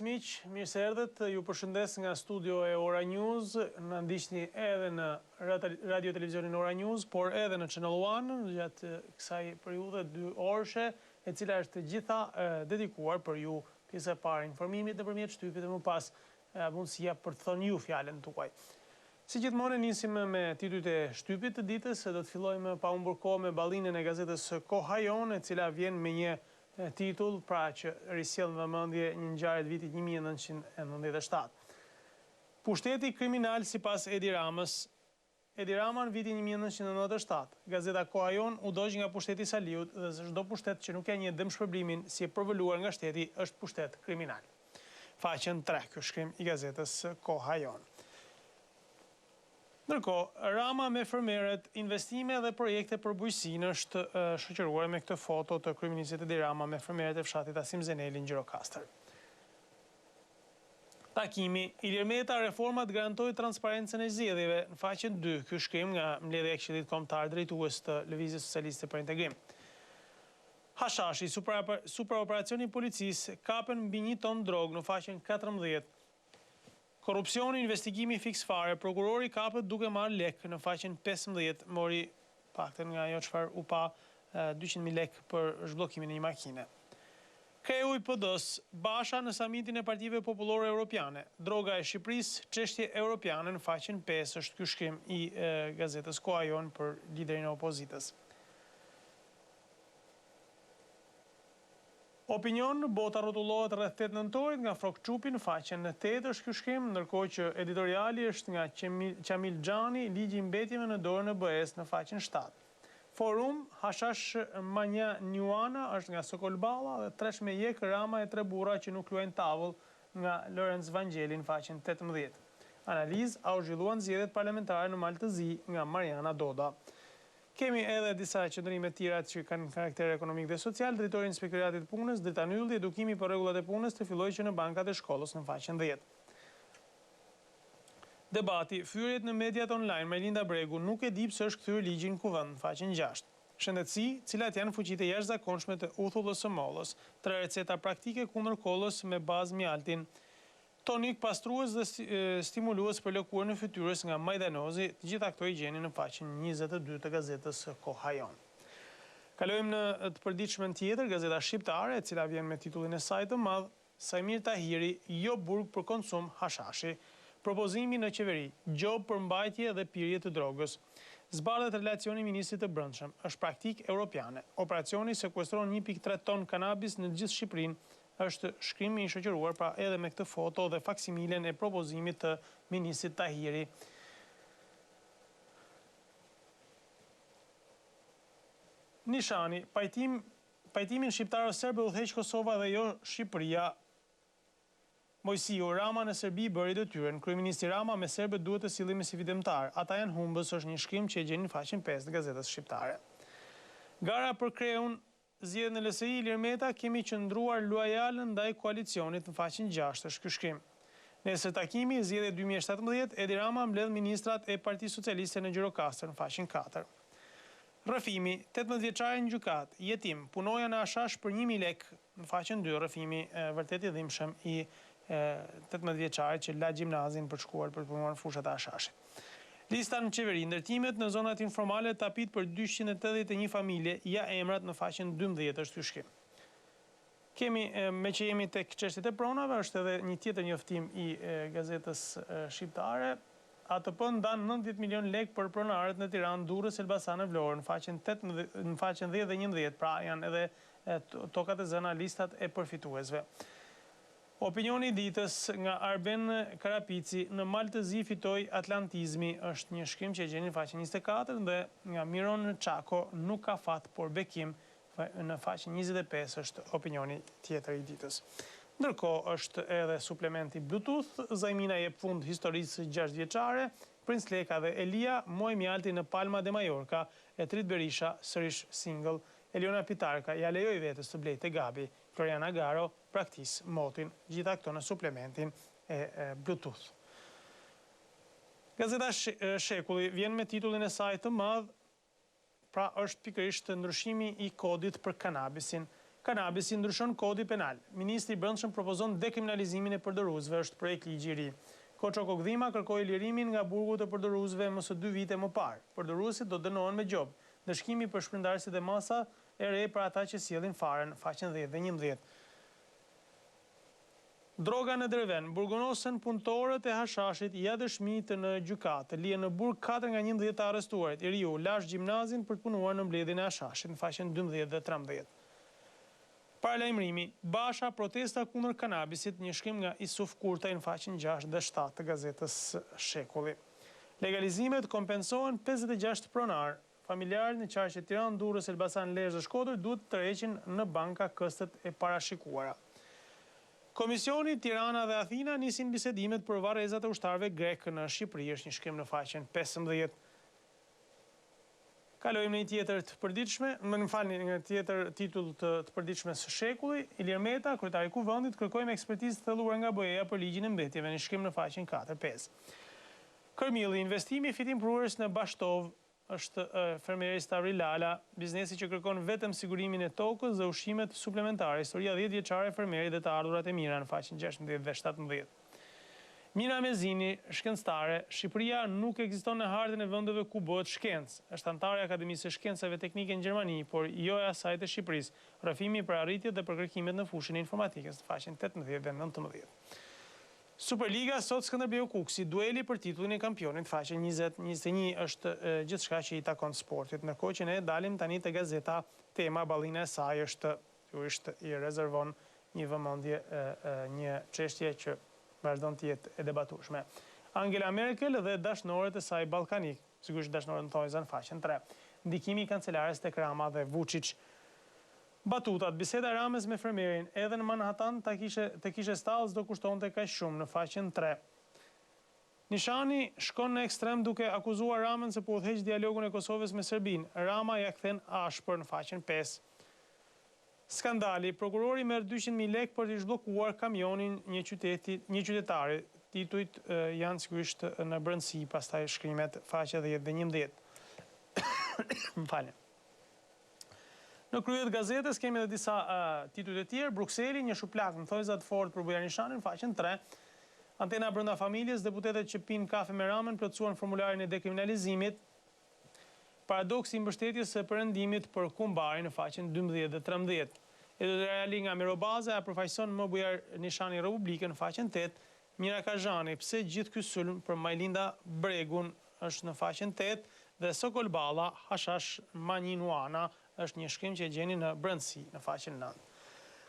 Miq, mirë se erdhët, ju përshëndes nga studio e Ora News, në ndiqni edhe në radio televizionin Ora News, por edhe në Channel One, gjatë kësaj periudhe 2 orëshe, e cila është gjitha dedikuar për ju pjesë e parë informimit nëpërmjet shtypit dhe më pas mundësia për të thënë ju fjalën tuaj. Si gjithmonë nisim me titujt e shtypit të ditës, do të fillojmë pa humbur kohë me ballinën e gazetës Koha Jon, e cila vjen me një titull, pra që risjell në vëmendje një ngjarje të vitit 1997. Pushteti kriminal sipas Edi Ramës. Edi Rama në vitin 1997, gazeta Koha Jon u dogj nga pushteti i Saliut dhe çdo pushtet që nuk ka një dëmshpërblimin si e përvoluar nga shteti është pushtet kriminal. Faqen 3, ky shkrim i gazetës Koha Jon. Ndërkohë, Rama me fermerët, investime dhe projekte për bujqësinë është shoqëruar me këtë foto të kryeministit Edi Rama me fermerët e fshatit Asim Zeneli në Gjirokastër. Takimi, Ilir Meta, reformat garantojnë transparencën e zgjedhjeve, në faqen 2, ky shkrim nga mbledhja e Këshillit Kombëtar drejtues të Lëvizjes Socialiste për Integrim. Hashashi, superoperacioni i policisë kapen mbi 1 ton drogë në faqen 14. Korrupsioni, investigimi fiks fare, prokurori kapët duke marrë lek në faqen 15, mori paktën nga ajo çfarë u pa 200.000 lek për zhbllokimin e një makine. Kreu i PD-s, Basha në samitin e Partive Popullore Europiane, droga e Shqipërisë, çështje europiane në faqen 5 është ky shkrim i gazetës Koha Jon për liderin e opozitës. Opinion, bota rrotullohet rreth 8 nëntorit nga Frok Çupi në faqen 8 është ky shkrim, ndërkohë që editoriali është nga Qamil Xhani, ligji i mbetjeve në dorën e BE-s në faqen 7. Forum, Hashash Manja Njuana është nga Sokol Balla dhe Tresh me Jek Rama e 3 burra që nuk luajnë tavull nga Lorenz Vangeli në faqen 18. Analizë, a u zhvilluan zgjedhjet parlamentare në Maltëzi nga Mariana Doda. Kemi edhe disa qëndrime tjera që kanë karakter ekonomik dhe social. Drejtori i Inspektoratit të Punës, Drita Ylli, edukimi për rregullat e punës të fillojë që në bankat e shkollës në faqen 10. Debati, fyerjet në mediat online, Melinda Bregu nuk e di pse është kthyer ligji në kuvend në faqen 6. Shëndetësi, cilat janë fuqitë e jashtëzakonshme të uthullës së mollës, 3 receta praktike kundër kollës me bazë mjaltin. Tonik pastrues dhe stimulues për lëkurën e fytyrës nga majdanozi, të gjitha këto i gjeni në faqen 22 të gazetës Koha Jon. Kalojmë në të përditshmën tjetër, gazeta shqiptare, e cila vjen me titullin e saj të madh, Sajmir Tahiri, jo burg për konsum Hashashi. Propozimi në qeveri, gjob për mbajtje dhe pirje të drogës. Zbardhet relacioni ministrit të brendshëm, është praktik europiane. Operacioni sekuestron 1.3 ton kanabis në gjithë Shqipërinë, është shkrimi i shoqëruar pra edhe me këtë foto dhe faksimilen e propozimit të ministrit Tahiri. Nishani, pajtimin shqiptaro-serbe udhëheq Kosova dhe jo Shqipëria. Mojsiu, Rama në Serbi bëri detyrën. Kryeministri Rama me serbët duhet të sillemi si vidimtar. Ata janë humbës, është një shkrim që e gjeni në faqen 5 të gazetës shqiptare. Gara për kreun, zgjedhjen në LSI, Ilir Meta, kemi qëndruar lojal ndaj koalicionit në faqen 6 është ky shkrim. Nesër takimi, zgjedhje 2017, Edi Rama mbledh ministrat e Partisë Socialiste në Gjirokastër në faqen 4. Rrëfimi, 18 vjeçare në gjykat, jetim, punoja në Ashash për 1.000 lek në faqen 2, rrëfimi vërtet i dhimbshëm i 18 vjeçare që la gjimnazin për shkuar për të punuar në fushat e Ashashit. Lista në qeveri, ndërtimet në zonat informale tapit për 281 familje, ja emrat në faqen 12 është ky shkrim. Kemi, me që jemi tek çështjet e pronave, është edhe një tjetër njoftim i gazetës shqiptare. ATP ndan 90 milion lek për pronarët në Tiranë, Durrës, Elbasan e Vlorë në faqen 10 dhe 11, pra janë edhe tokat e zëna listat e përfituesve. Opinioni i ditës nga Arben Karapici, në Maltëzi fitoi Atlantizmi, është një shkrim që e gjeni në faqen 24 dhe nga Miron Çako, nuk ka fat por bekim, në faqen 25 është opinioni tjetër i ditës. Ndërkohë është edhe suplementi Bluetooth, Zajmina jep fund historisë 6 vjeçare, Prince Leka dhe Elia, Muaj Mjalti në Palma de Mallorca, Etrit Berisha, sërish single, Eliona Pitarka, ja lejoj vetës të blejtë e Gabi, Floriana Garo, praktis motin, gjitha këto në suplementin e Bluetooth. Gazeta Shekulli vjen me titullin e saj të madh, pra është pikërisht ndryshimi i kodit për kanabisin. Kanabisi ndryshon kodi penal. Ministri i Brendshëm propozon dekriminalizimin e përdoruesve, është projekt ligji i ri. Koço Kokdhima kërkoi lirimin nga burgu të përdoruesve më së 2 vite më parë. Përdoruesit do dënohen me gjobë. Dëshkimi për shpërndarësit e masa e re për ata që sjellin faren, faqen 10 dhe 11. Droga në Dreven, burgonosën punëtorët e Hashashit ja dëshmitë në gjykatë, lihen në burg 4 nga 11 të arrestuarit. I riu lash gjimnazin për të punuar në mbledhjen e Hashashit, në faqen 12 dhe 13. Paralajmërimi, Basha protesta kundër kanabisit, një shkrim nga Isuf Kurtaj në faqen 6 dhe 7 të gazetës Shekulli. Legalizimet kompensohen 56 pronar. Familjarët në qarqe Tiranë, Durrës, Elbasan, Lezhë dhe Shkodër duhet të tërheqin në banka këstet e parashikuara. Komisioni Tirana dhe Athina nisin bisedimet për varrezat e ushtarëve grek në Shqipëri, është një shkrim në faqen 15. Kalojmë në një tjetër të përditshme, një tjetër titull të përditshme së Shekulli. Ilir Meta, kryetari i Kuvendit, kërkoi me ekspertizë të thelluar nga BE-ja për ligjin e mbetjeve, një shkrim në faqen 4-5. Kërmilli, investimi i fitimprurës në Bashtov, është fermeri Stavri Lala, biznesi që kërkon vetëm sigurimin e tokës dhe ushqimet suplementare, historia 10 vjeçare e fermerit dhe të ardhurat e mira në faqen 16 dhe 17. Mina Mezini, shkencëtare, Shqipëria nuk ekziston në hartën e vendeve ku bëhet shkencë. Është antare e Akademisë së Shkencave Teknike në Gjermani, por jo e asaj të Shqipërisë. Rrëfimi për arritjet dhe për kërkimet në fushën e informatikës në faqen 18 dhe 19. Superliga, sot Skënderbeu Kuksi, dueli për titullin e kampionit, faqe 20-21 është gjithçka që i takon sportit. Ndërkohë që ne dalim tani te gazeta Tema, ballina e saj është i rezervon një vëmendje një çështje që vazhdon të jetë e debatueshme. Angela Merkel dhe dashnorët e saj ballkanik, sigurisht dashnorët në Thojza në faqen 3. Ndikimi i kancelares tek Rama dhe Vučić. Batutat, biseda Ramës me fermerin, edhe në Manhattan të kishe stallë do kushtonte kaq shumë në faqen 3. Nishani shkon në ekstrem duke akuzuar Ramën se po udhëheq dialogun e Kosovës me Serbinë. Rama ja kthen ashpër në faqen 5. Skandali, prokurori merr 200.000 lekë për të zhbllokuar kamionin një qytetari. Titujt janë sigurisht në brendësi, pastaj shkrimet faqe 10 dhe 11. M'falni. Në krye të gazetës kemi edhe disa tituj të tjerë. Brukseli, një shuplak në Thojza të fortë për Bujar Nishanin, faqen 3. Antena brenda familjes, deputetët që pinë kafe me Ramën plotësuan formularin e dekriminalizimit. Paradoksi i mbështetjes së perëndimit për Kumbari në faqen 12 dhe 13. Editoriali nga Mirobaza përfaqëson më Bujar Nishani Republikën në faqen 8. Mira Kazhani, pse gjithë ky sulm për Majlinda Bregun është në faqen 8 dhe Sokol Balla, Hashash Manjinuana është një shkrim që e gjeni në brendësi në faqen 9.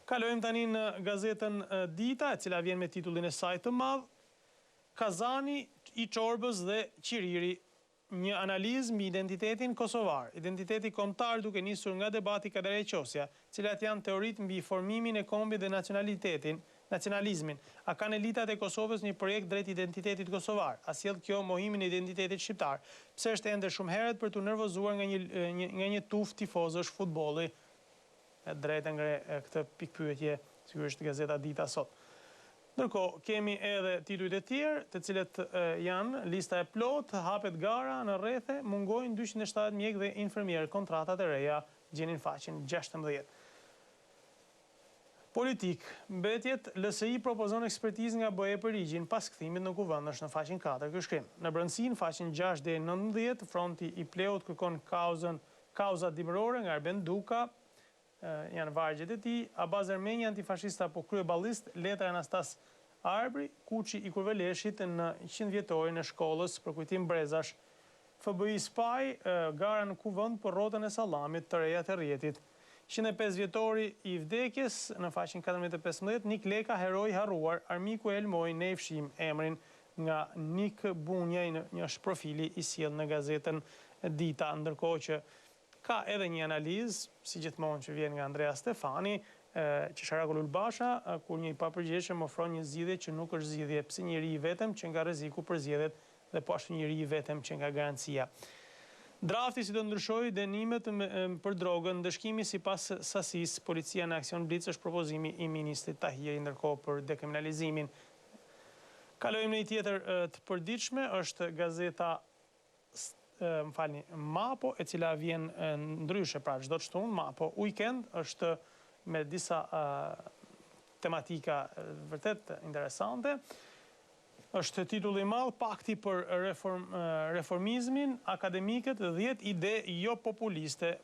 Kalojmë tani në gazetën Dita, e cila vjen me titullin e saj të madh, Kazani i Çorbës dhe Qiriri, një analizë mbi identitetin kosovar, identiteti kombëtar duke nisur nga debati Kadare-Qosja, cilat janë teoritë mbi formimin e kombit dhe nacionalizmin. A kanë elitat e Kosovës një projekt drejt identitetit kosovar? A sjell kjo mohimin e identitetit shqiptar? Pse është ende shumë herët për të nervozuar nga një tuftë tifozësh futbolli? E drejtë ngre këtë pikpyetje sigurisht gazeta Dita sot. Ndërkohë, kemi edhe titujt e tjerë, të cilët janë lista e plotë, hapet gara në rrethe, mungojnë 270 mjek dhe infermier, kontratat e reja gjenin faqen 16. Politik, mbetjet, LSI propozon ekspertizë nga BE për ligjin pas kthimit në kuvend, është në faqen 4 ky shkrim. Në brendësi në faqen 6 deri në 19, fronti i pleut kërkon kauza dimërore nga Arben Duka, janë vargjet e tij, Abaz Ermeni antifashista po kryeballist, letra Anastas Arbri, Kuçi i Kurveleshit në 100 vjetorin e shkollës për kujtim brezash. FBI Spaj, gara në kuvend për rrotën e sallamit të reja të rjetit. 105 vjetori i vdekjes në faqen 14-15, Nik Leka, heroi harruar, armiku e Elmoj, ne i fshim emrin nga Nik Bunjaj, një është profili i sjell në gazetën Dita, ndërkohë që ka edhe një analizë, si gjithmonë që vjen nga Andrea Stefani, që Sharaku Lulbasha, kur një i papërgjeshëm ofron një zgjidhje që nuk është zgjidhje, pse njëri i vetëm që nga rreziku për zgjedhjet dhe po ashtu njëri i vetëm që nga garancia. Drafti si do ndryshojë dënimet për drogën, ndëshkimi sipas sasisë, policia në aksion blitz është propozimi i ministrit Tahiri ndërkohë për dekriminalizimin. Kalojmë në një tjetër të përditshme, është gazeta MAPO, e cila vjen ndryshe, pra çdo të shtunë, MAPO Weekend është me disa tematika vërtet interesante. Është titulli i madh, Pakti për reformizmin, akademikët 10 ide jo populiste.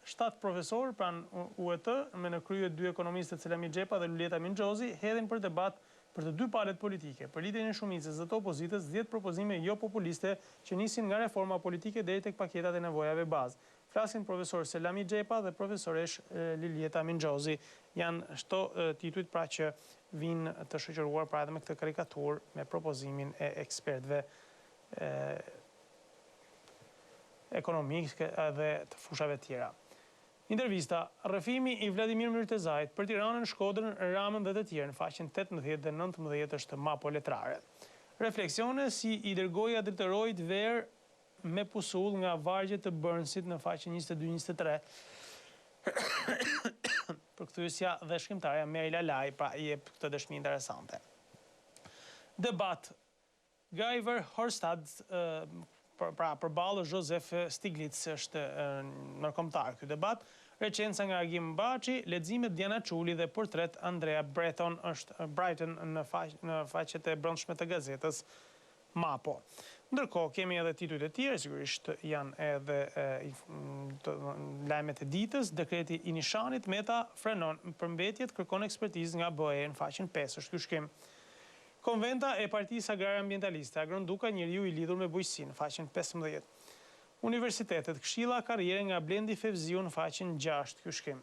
7 profesorë pranë UET, me në krye 2 ekonomistët Selami Xhepa dhe Lulieta Mingjozi, hedhin për debat për të 2 palet politike, për lidhjen e shumicës dhe të opozitës, 10 propozime jo populiste që nisin nga reforma politike deri tek paketat e nevojave bazë. Flasin profesor Selami Xhepa dhe profesoresh Lulieta Mingjozi. Janë shto titujt pra që vinë të shoqëruar pra edhe me këtë karikaturë me propozimin e ekspertëve ekonomike dhe të fushave tjera. Intervista, rrëfimi i Vladimir Myrtezajt për Tiranën, Shkodrën, Ramën dhe të tjerë në faqen 18 dhe 19 është MAPO letrare. Refleksione si i dërgoja drejtorojit verë me pusull nga vargjet të Burnsit në faqen 22-23. Përkthyesja dhe shkrimtarja Merila Laj, pra i jep këtë dëshmi interesante. Debat, Guy Verhofstadt, pra përballë Joseph Stiglitz është ndërkombëtar ky debat, recenca nga Agim Baçi, leximet Diana Çuli dhe portret Andrea Brighton në faqet e brendshme të gazetës MAPO. Ndërkohë kemi edhe titujt e tjerë, sigurisht janë edhe lajmet e ditës, dekreti i Nishanit, Meta frenon përmbetjet, kërkon ekspertizë nga BE në faqen 5 është ky shkrim. Konventa e Partisë Agrare Ambientaliste, Agronduka njeriu i lidhur me bujqësinë, faqen 15. Universitetet, Këshilla Karriere nga Blendi Fevziu në faqen 6, ky shkrim.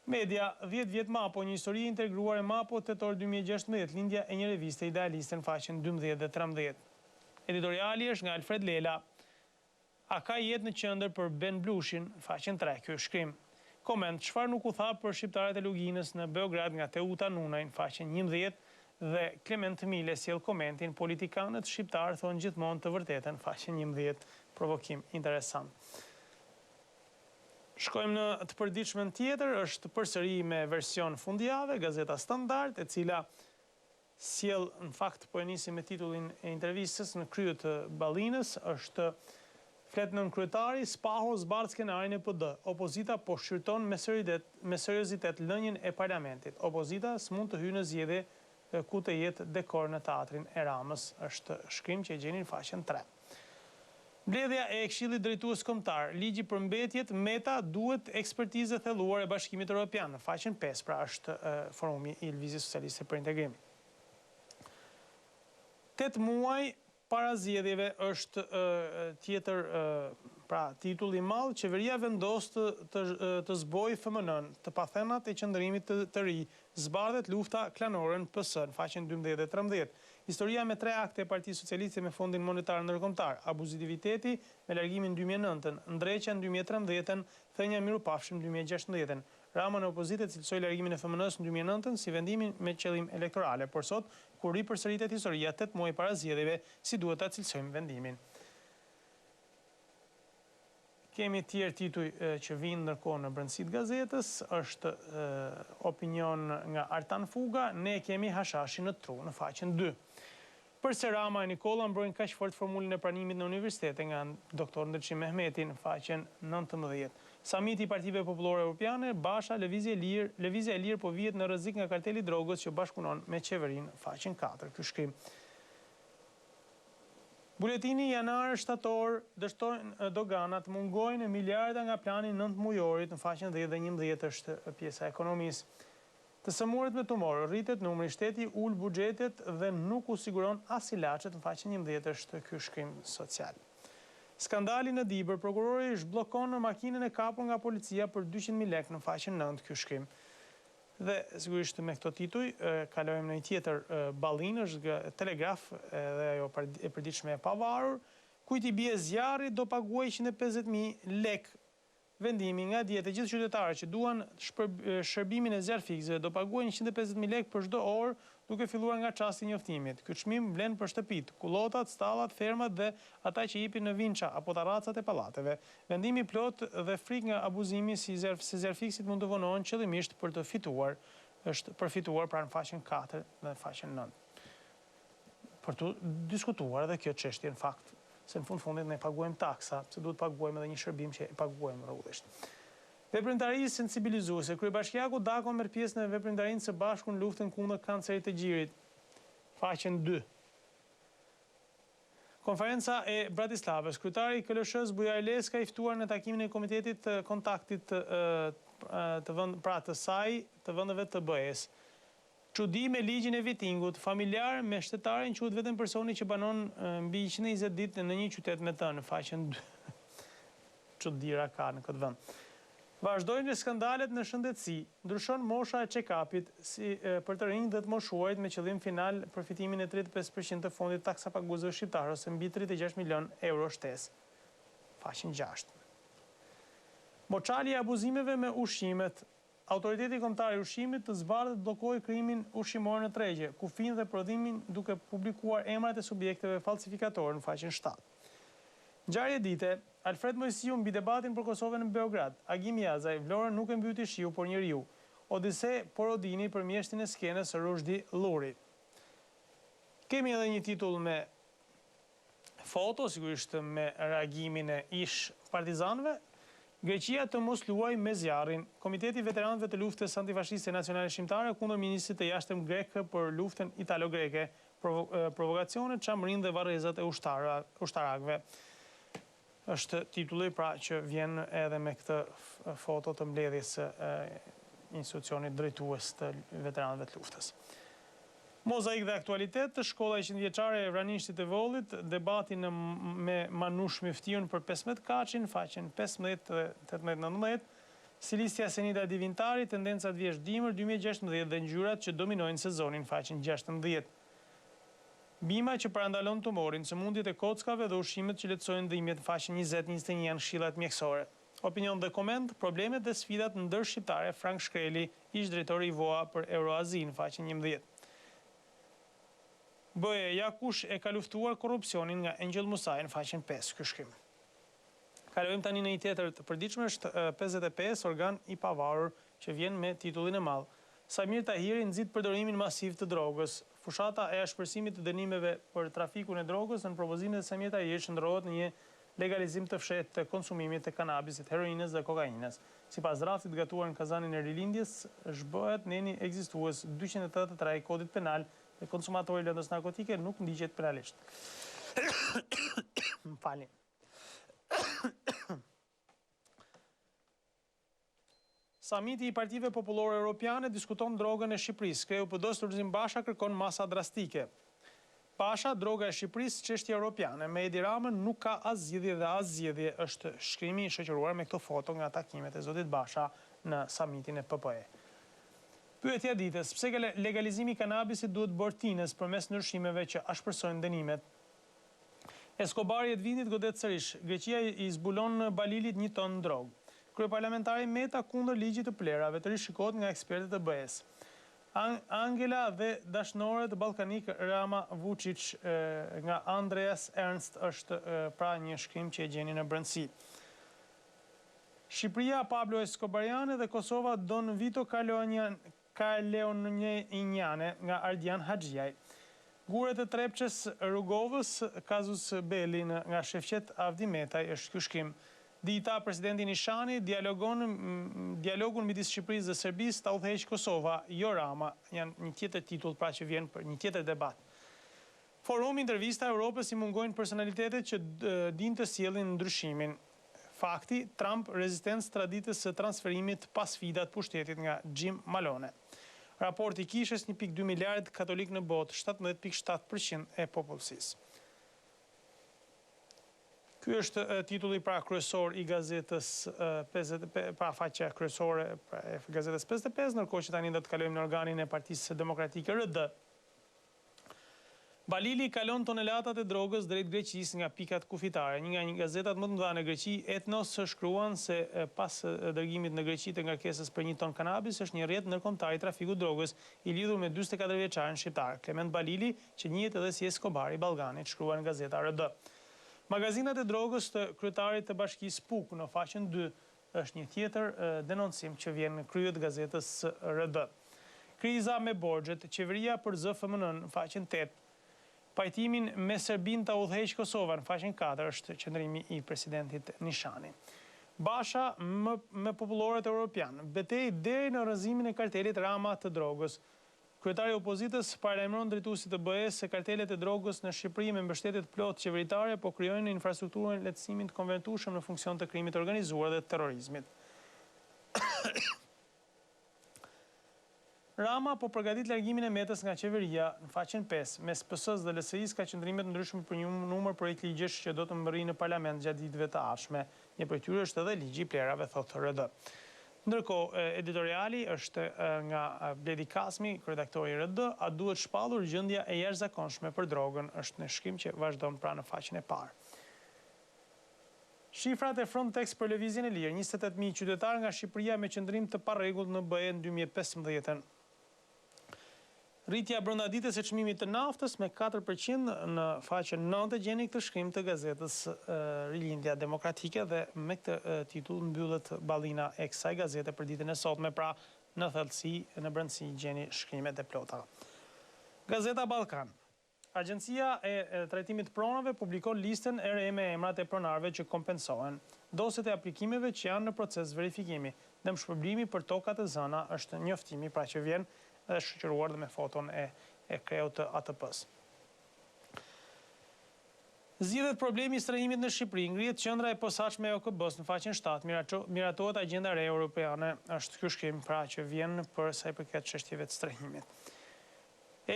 Media, 10 vjet MAPO, një histori integruar e MAPO, tetor 2016, lindja e një reviste idealiste në faqen 12 dhe 13. Editoriali është nga Alfred Lela. A ka jetë në qendër për Ben Blushin, faqen 3, ky shkrim. Koment, çfarë nuk u tha për shqiptarët e Luginës në Beograd nga Teuta Nunaj në faqen 11 dhe Klement Mile sjell komentin, politikanët shqiptarë thonë gjithmonë të vërtetën, faqen 11, provokim interesant. Shkojmë në të përditshmen tjetër, është përsëri me version fundjavë, Gazeta Standard, e cila sjell në fakt po e nisi me titullin e intervistës në krye të Ballinës, është flet nën kryetari, Spaho zbardh skenarin e PD. Opozita po shqyrton me seriozitet lënien e parlamentit. Opozita s'mund të hyjë në zgjedhje ku të jetë dekor në teatrin e Ramës, është shkrim që e gjeni në faqen 3. Mbledhja e Këshillit Drejtues Kombëtar, ligji për mbetjet, Meta duhet ekspertizë thelluar e Bashkimit Evropian, në faqen 5, pra është forumi i Lëvizjes Socialiste për Integrim. 8 muaj para zgjedhjeve është tjetër pra titulli i madh, qeveria vendos të zbojë FMN-n, të pathenat e qëndrimit të ri, zbardhet lufta klanore në PS në faqen 12 dhe 13. Historia me 3 akte e Partisë Socialiste me Fondin Monetar Ndërkombëtar, abuzitiviteti me largimin 2009-ën, ndreqja në 2013-ën, thënia mirupafshim 2016-ën. Rama në opozitë cilësoi largimin e FMN-s në 2009-ën si vendimin me qëllim elektorale, por sot kur ripërsëritet historia 8 muaj para zgjedhjeve, si duhet ta cilësojmë vendimin. Kemi tjerë tituj që vinë ndërkohë në brendësitë gazetës, është opinion nga Artan Fuga, ne kemi Hashashi në tru, në faqen 2. Përse Rama e Nikola mbrojnë kaq fort formulën e pranimit në universitete nga doktor Ndërçim Mehmeti në faqen 19. Samiti i Partive Popullore Europiane, Basha, Lëvizja e Lirë po vihet në rrezik nga karteli i drogës që bashkëpunon me qeverinë, faqen 4. Ky shkrim. Buletini janar-shtator dështojnë doganat, mungojnë miliarda nga plani 9 mujorit, në faqen 10 dhe 11 është pjesa e ekonomisë. Të sëmurët me tumor, rritet numri, shteti ul buxhetet dhe nuk u siguron as ilaçet, në faqen 11 është ky shkrim social. Skandali në Dibër, prokurori zhbllokon në makinën e kapur nga policia për 200.000 lekë, në faqen 9 ky shkrim. Dhe sigurisht me këto tituj kalojmë në një tjetër Ballinë, është Telegraf dhe ajo e përditshme e pavarur, kujt i bie zjarri do paguaj 150.000 lekë. Vendimi nga djetë e gjithë qytetarët që duan shërbimin e zjarfikësve do paguajnë 150.000 lekë për çdo orë, duke filluar nga çasti i njoftimit. Ky çmim vlen për shtëpitë, kullotat, stallat, fermat dhe ata që jepin në vinça apo tarracat e pallateve. Vendimi plot dhe frikë nga abuzimi se zjarfikësit mund të vonohen qëllimisht për të fituar, është përfituar pra në faqen 4 dhe në faqen 9. Për të diskutuar edhe kjo çështje në fakt se në fundit ne paguajmë taksa, se duhet paguajmë edhe një shërbim që e paguajmë rrugësisht. Veprimtari sensibilizuese. Kryebashkiaku Dako merr pjesë në veprimtarinë së bashku në luftën kundër kancerit të gjirit. Faqen 2. Konferenca e Bratislavës. Kryetari i KLSH-s Bujar Leska i ftuar në takimin e Komitetit të Kontaktit të saj të vendeve të BE-s. Çudi me ligjin e vitingut, familjar me shtetarin quhet vetëm personi që banon mbi 120 ditë në një qytet me të, në faqen 2. Çudira ka në këtë vend. Vazhdojnë skandalet në shëndetësi, ndryshon mosha e check-upit për të rinj dhe të moshuarit me qëllim final përfitimin e 35% të fondit taksapaguesve shqiptar ose mbi 36 milion euro shtesë. Faqen 6. Moçali e abuzimeve me ushqimet. Autoriteti Kombëtar i Ushqimit të zbardhët bllokoi krimin ushqimor në tregje, kufin dhe prodhimin duke publikuar emrat e subjekteve falsifikatore në faqen 7. Ngjarje dite, Alfred Mojsiu mbi debatin për Kosovën në Beograd, Agim Jazaj, Vlorën nuk e mbyti shiu por njeriu, Odise Porodini për mjeshtin e skenës Rushdi Lluri. Kemi edhe një titull me foto, sigurisht me reagimin e ish partizanëve. Greqia të mos luaj me zjarrin. Komiteti i veteranëve të luftës antifashiste nacionale shqiptare kundër ministrit të jashtëm grek për luftën italo-greke, provokacionet, çamrinë dhe varrezat e ushtarakëve. Është titulli pra që vjen edhe me këtë foto të mbledhjes së institucionit drejtues të veteranëve të luftës. Mozaik dhe aktualitet, shkolla 100 vjeçare e Vraninshtit të Vollit, debati me Manush Miftiun për 15 kaçin, faqen 15 dhe 18-19, stilistja Senida Divintari, tendencat vjeç dimër 2016 dhe ngjyrat që dominojnë sezonin, faqen 16. Bima që parandalon tumorin, sëmundjet e kockave dhe ushqimet që lehtësojnë dhimbjet, faqen 20-21 janë këshillat mjekësore. Opinion dhe koment, problemet dhe sfidat ndër shqiptare, Frank Shkreli, ish drejtori i VOA për Euroazin, faqen 11. BE ja kush e ka luftuar korrupsionin nga Angel Musaj në faqen 5, ky shkrim. Kalojmë tani në një tjetër të përditshme, është 55 organ i pavarur që vjen me titullin e madh. Samir Tahiri nxit përdorimin masiv të drogës. Fushata e ashpërsimit të dënimeve për trafikun e drogës në propozimin e Samir Tahiri shndrohet në një legalizim të fshehtë të konsumimit të kanabisit, heroinës dhe kokainës. Sipas draftit gatuar në Kazanin e Rilindjes, zhbohet neni ekzistues 283 i kodit penal dhe konsumatori i lëndës narkotike nuk ndiqet penalisht. Më falni. Samiti i Partive Popullore Europiane diskuton drogën e Shqipërisë. KPD-s Lulzim Basha kërkon masa drastike. Basha, droga e Shqipërisë, çështje europiane. Me Edi Ramën nuk ka as zgjidhje dhe as zgjedhje, është shkrimi i shoqëruar me këto foto nga takimet e zotit Basha në samitin e PPE. Pyetja ditës, pse legalizimi i kanabisit duhet bortinës përmes ndryshimeve që ashpërsojnë dënimet? Eskobari Edvinit godet sërish, Greqia i zbulon Balilit 1 ton drogë. Kryeparlamentari Meta kundër ligjit të plerave, të rishikohet nga ekspertët e BE-s. Angela dhe dashnoret ballkanik Rama Vučić nga Andreas Ernst është pra një shkrim që e gjeni në brendësi. Shqipëria Pablo Escobariane dhe Kosova Don Vito Kaleonjane nga Ardian Haxhiaj. Guret e Trepçes Rugovës, kazus Belin nga Shefqet Avdi Metaj është ky shkrim. Dita presidenti Nishani dialogun midis Shqipërisë dhe Serbisë ta udhëheq Kosova, jo Rama, janë një tjetër titull pra që vjen për një tjetër debat. Forumi intervista Europës i mungojnë personalitetet që dinë të sjellin ndryshimin. Fakti, Trump rezistencë traditës së transferimit pas sfidat pushtetit nga Jim Malone. Raporti kishës 1.2 miliard katolik në botë, 17.7% e popullsisë. Ky është titulli pra kryesor i gazetës 55, pra faqja kryesore e gazetës 55, ndërkohë që tani do të kalojmë në organin e Partisë Demokratike RD. Balili kalon tonelatat e drogës drejt Greqisë nga pikat kufitare. Një nga gazetat më të mëdha në Greqi, Ethnos, shkruan se pas dërgimit në Greqi të ngarkesës për 1 ton kanabis është një rrjet ndërkombëtar i trafikut drogës i lidhur me 44 vjeçarin shqiptar, Klement Balili, që njihet edhe si Escobari i Ballkanit, shkruan gazeta RD. Magazinat e drogës të kryetarit të bashkisë PUK në faqen 2 është një tjetër denoncim që vjen në kryet gazetës RD. Kriza me borxhet, qeveria për ZFMN në faqen 8. Pajtimin me Serbinë ta udhëheqë Kosova në faqen 4 është qëndrimi i presidentit Nishani. Basha me popullorët europian, betejë deri në rrëzimin e kartelit Rama të drogës. Kryetari i opozitës paralajmëron drejtuesit të BE-s se kartelet e drogës në Shqipëri me mbështetje të plotë qeveritare po krijojnë infrastrukturën e lehtësimit të konvertueshëm në funksion të krimit të organizuar dhe të terrorizmit. Rama po përgatit largimin e Metës nga qeveria në faqen 5, mes PS-s dhe LSI-s ka qëndrime të ndryshme për një numër projekt ligjesh që do të mbërrijnë në parlament gjatë ditëve të ardhshme. Një prej tyre është edhe ligji i plerave, thotë RD. Ndërkohë, editoriali është nga Bledi Kasmi, redaktori i RD, a duhet shpallur gjendja e jashtëzakonshme për drogën, është në shkrim që vazhdon pra në faqen e parë. Shifrat e Frontex për lëvizjen e lirë, 28.000 qytetarë nga Shqipëria me qëndrim të parregullt në BE në 2015. Rritja brenda ditës e çmimit të naftës me 4% në faqen 9 gjeni këtë shkrim të gazetës Rilindja Demokratike dhe me këtë titull mbyllet ballina e kësaj gazete për ditën e sotme, pra në thellësi në brendësi gjeni shkrimet e plota. Gazeta Ballkan. Agjencia e trajtimit të pronave publikon listën e re me emrat e pronarëve që kompensohen. Dosjet e aplikimeve që janë në proces verifikimi. Dëmshpërblimi për tokat e zëna është njoftimi pra që vjen dhe shoqëruar dhe me foton e kreut të ATP-s. Zgjidhet problemi i strehimit në Shqipëri, ngrihet qendra e posaçme e OKB-s në faqen 7, miratohet agjenda re europiane, është ky shkrim pra që vjen për sa i përket çështjeve të strehimit.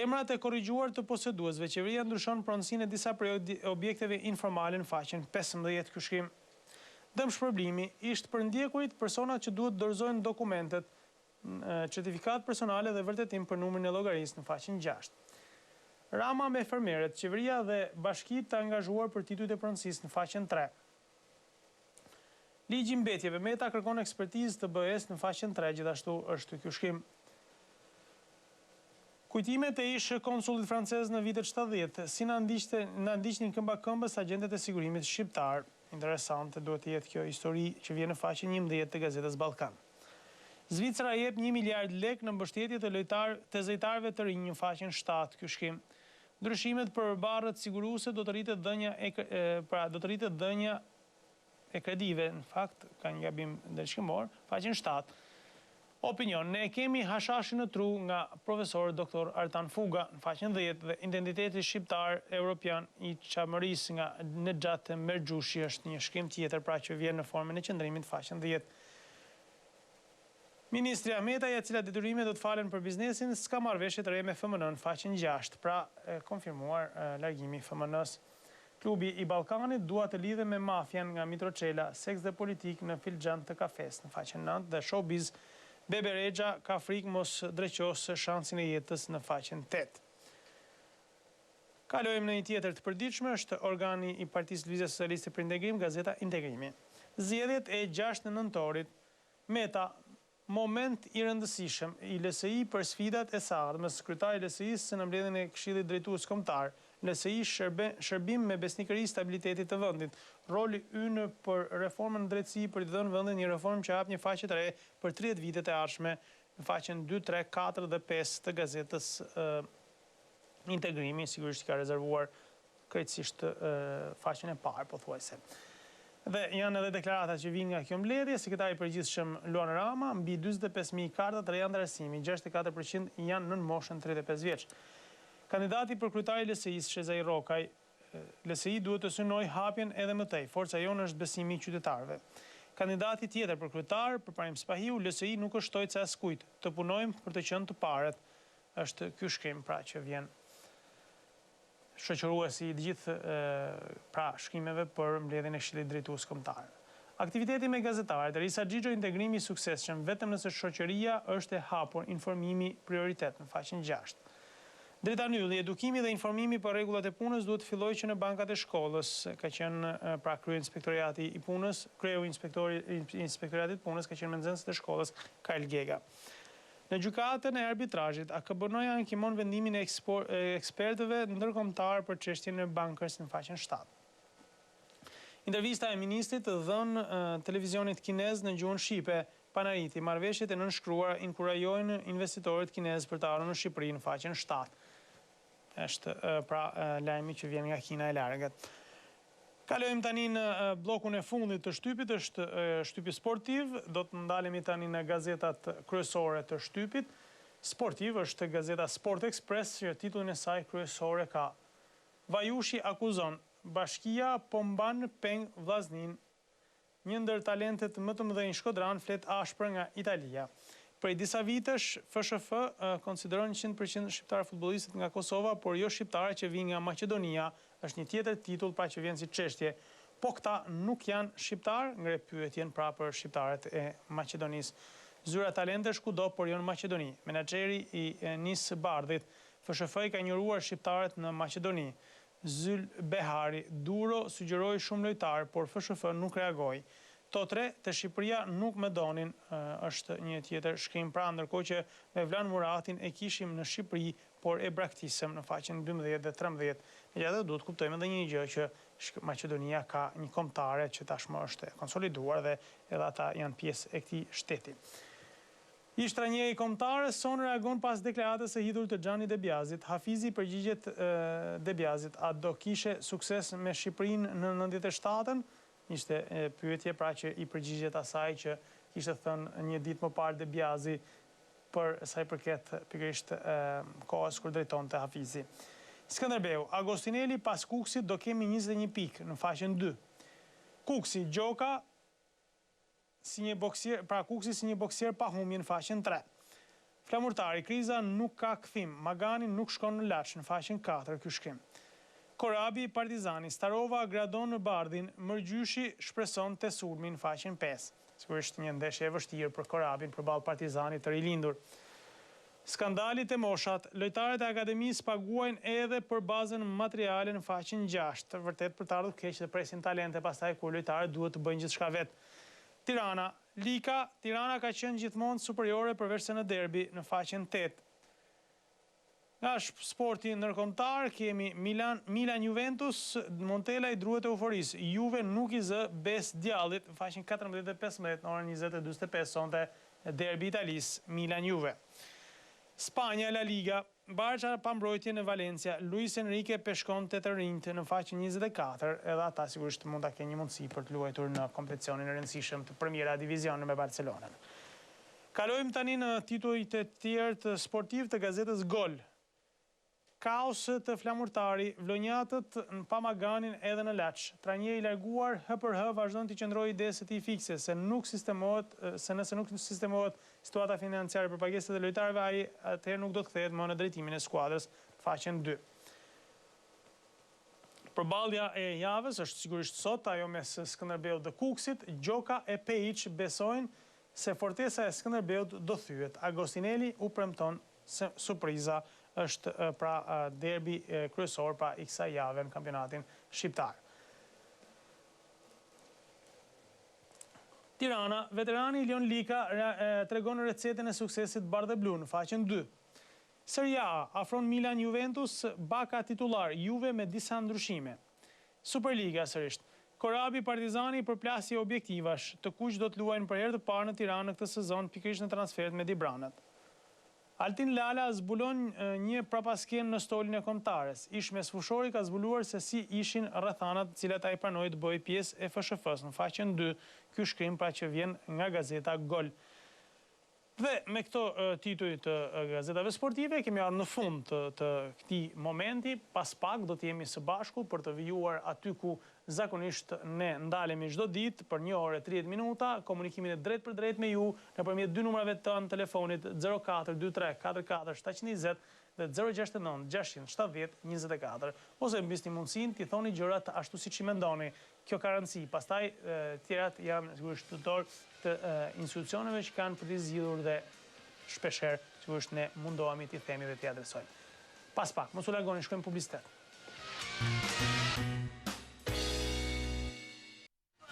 Emrat e korrigjuar të poseduesve, qeveria ndryshon pronësinë e disa prej objekteve informale në faqen 15 ky shkrim. Dëmshpërblimi ishte për ndjekurit personat që duhet dorëzojnë dokumentet, certifikat personale dhe vërtetim për numrin e llogarisë në faqen 6. Rama me fermerët, qeveria dhe bashkitë të angazhuar për titujt e pronësisë në faqen 3. Ligji i mbetjeve, Meta kërkon ekspertizë të BE-s në faqen 3, gjithashtu është ky shkrim. Kujtimet e ish konsullit francez në vitet 70, si na ndiqnin këmbakëmbës agentët e sigurimit shqiptar. Interesante duhet të jetë kjo histori që vjen në faqen 11 të gazetës Ballkan. Zvicra jep 1 miliard lek në mbështetje të zejtarëve të rinj në faqen 7 ky shkrim. Ndryshimet për barrët siguruese do të rritet dhënia e kredive, në fakt ka një gabim ndërshkimor, faqen 7. Opinion, ne kemi hashashin në tru nga profesor Dr. Artan Fuga në faqen 10 dhe identiteti shqiptar europian i çamërisë nga Nexhat Merxhushi është një shkrim tjetër pra që vjen në formën e qendrimit faqen 10. Ministri Ahmeta, e cila detyrimet do të falen për biznesin, s'ka marrë veshje të re me FMN në faqen 6, pra konfirmuar largimi i FMN-s. Klubi i Ballkanit dua të lidhe me mafian nga Mitroçela, seks dhe politik në filxhan të kafes në faqen 9 dhe showbiz Bebe Rexha ka frikë mos dreqosë shansin e jetës në faqen 8. Kalojmë në një tjetër të përditshme, është organi i Partisë Lëvizjes Socialiste për Integrim, gazeta Integrimi. Zgjedhjet e 6 nëntorit, Meta, moment i rëndësishëm i LSI për sfidat e ardhmes, kryetari i LSI-s në mbledhjen e Këshillit Drejtues Kombëtar, LSI shërbim me besnikëri stabilitetit të vendit, roli ynë për reformën në drejtësi për të dhënë vendin një reformë që hap një faqe të re për 30 vitet e ardhshme, në faqen 2, 3, 4 dhe 5 të gazetës Integrimi, sigurisht ka rezervuar krejtësisht faqen e parë, pothuajse. Dhe janë edhe deklaratat që vinë nga kjo mbledhje, sekretari i përgjithshëm Luan Rama, mbi 45.000 karta të reja ndërësimi, 64% janë nën moshën 35 vjeç. Kandidati për kryetari i LSI-s, Shezai Rokaj, LSI duhet të synoj hapjen edhe më tej, forca jonë është besimi i qytetarëve. Kandidati tjetër për kryetar, për Parim Spahiu, LSI nuk është shtojtë se askujt, të punojmë për të qenë të paret, është ky shkrim pra që vjen shoqëruesi i gjithë pra shkrimeve për mbledhjen e Këshillit Drejtues Kombëtar. Aktiviteti me gazetarët, Risa Xhixho, integrimi i suksesshëm vetëm nëse shoqëria është e hapur, informimi prioritet në faqen 6. Drejta Ylli, edukimi dhe informimi për rregullat e punës duhet të fillojë që në bankat e shkollës, ka qenë pra krye inspektoriati i punës, kreu inspektoriatit punës ka qenë me nxënësit e shkollës Karl Gega. Në gjykatën e arbitrazhit, AKB-noja ankimon vendimin e ekspertëve ndërkombëtar për çështjen e bankës në faqen 7. Intervista e ministrit dhënë televizionit kinez në gjuhën shqipe, Panariti, marrëveshjet e nënshkruara inkurajojnë investitorët kinez për të ardhur në Shqipëri në faqen 7. është pra lajmi që vjen nga Kina e largët. Kalojmë tani në blokun e fundit të shtypit, është shtypi sportiv, do të ndalemi tani në gazetat kryesore të shtypit. Sportiv është gazeta Sport Express, që titullin e saj kryesore ka: Vajushi akuzon, bashkia po mban peng vllaznin. Një ndër talentet më të mëdhenj shkodran flet ashpër nga Italia. Prej disa vitesh, FSHF konsideron 100% shqiptarë futbollistët nga Kosova, por jo shqiptarë që vinë nga Maqedonia, është një tjetër titull pra që vjen si çështje. Po këta nuk janë shqiptarë, ngre pyetjen pra për shqiptarët e Maqedonisë. Zyra talentesh kudo, por jo në Maqedoni. Menaxheri i Nis Bardhit, FSHF i ka njoruar shqiptarët në Maqedoni. Zyl Behari Duro sugjeroi shumë lojtarë, por FSHF nuk reagoi. Totre të Shqipëria nuk me donin, është një tjetër shkrim, pra ndërkohë që me Vlan Muratin e kishim në Shqipëri, por e braktisëm në faqen 12 dhe 13. Megjithatë duhet kuptojmë edhe një gjë që Maqedonia ka një kombëtare që tashmë është konsoliduar dhe edhe ata janë pjesë e këtij shteti. Ishtra një i kombëtarës son reagon pas deklaratës së hidhur të Xhani Debiazit. Hafizi përgjigjet Debiazit, a do kishe sukses me Shqipërinë në 97-ën? Ishte pyetje pra që i përgjigjet asaj që kishte thënë një ditë më parë Debiazi për sa i përket pikërisht kohës kur drejtonte Hafizi. Skënderbeu, Agostineli pas Kuksit do kemi 21 pikë në faqen 2. Kuksi, Gjoka si një boksier, pra Kuksi si një boksier pa humje në faqen 3. Flamurtari, kriza nuk ka kthim, Magani nuk shkon në Laç në faqen 4 ky shkrim. Korabi Partizani, Starova gradon në Bardhin, Mërgjyshi shpreson të sulmi në faqen 5. Sigurisht një ndeshje e vështirë për Korabin përballë Partizanit të rilindur. Skandalit e moshat, lojtarët e akademisë paguajnë edhe për bazën materiale në faqen 6. Vërtet për të ardhur keq dhe presin talente pastaj kur lojtarët duhet të bëjnë gjithçka vetë. Tirana, Lika, Tirana ka qenë gjithmonë superiore përveç se në derbi në faqen 8. Nga sporti ndërkombëtar kemi Milan Juventus, Montella i druhet e euforisë. Juve nuk i zë bes djallit, në faqen 14 dhe 15 në orën 20:45 sonte derbi italisë Milan Juve. Spanja, La Liga, Barça pa mbrojtje në Valencia, Luis Enrique peshkon të të rinjtë në faqen 24, edhe ata sigurisht mund ta kenë një mundësi për të luajtur në kompeticionin e rëndësishëm të Primera Division me Barcelonën. Kalojmë tani në titujt e tjerë të sportiv të gazetës Gol. Kaos të Flamurtari, vlonjatët në Pamaganin edhe në Laç. Trajneri i larguar HPRH vazhdon të qëndrojë idesë së tij fikse se nëse nuk sistemohet situata financiare për pagesat e lojtarëve, ai atëherë nuk do të kthehet më në drejtimin e skuadrës, faqen 2. Përballja e javës është sigurisht sot, ajo mes Skënderbeut dhe Kuksit. Gjoka e Pejic besojnë se fortesa e Skënderbeut do thyet. Agostineli u premton se surpriza është pra derbi kryesor pra i kësaj jave në kampionatin shqiptar. Tirana, veterani Ilion Lika tregon recetën e suksesit bardhë blu në faqen 2. Serie A, afron Milan Juventus, Baka titular, Juve me disa ndryshime. Superliga sërisht. Korabi Partizani përplasje objektivash, të kuq do të luajnë për herë të parë në Tiranë në këtë sezon pikërisht në transfert me Dibranët. Altin Lala zbulon një prapasken në stolin e kombëtares. Ishmes Fushori ka zbuluar se si ishin rrethanat cilat ai pranoi të bëjë pjesë e FSHF-s në faqen 2. Ky shkrim pra që vjen nga gazeta Gol. Dhe me këto tituj të gazetave sportive kemi ardhur në fund të këtij momenti. Pas pak do të jemi së bashku për të vijuar aty ku zakonisht ne ndalemi çdo ditë për 1 orë e 30 minuta, komunikimin e drejt për drejt me ju nëpërmjet dy numrave të telefonit 0423 44 720 dhe 069 670 24, ose mbisni mundësinë t'i thoni gjërat ashtu siç i mendoni. Kjo ka rëndësi. Pastaj tjerat janë sigurisht tutor të institucioneve që kanë për t'i zgjidhur dhe shpeshherë sigurisht ne mundohemi t'i themi dhe t'i adresojmë. Pas pak, mos u largoni, shkojmë publicitet.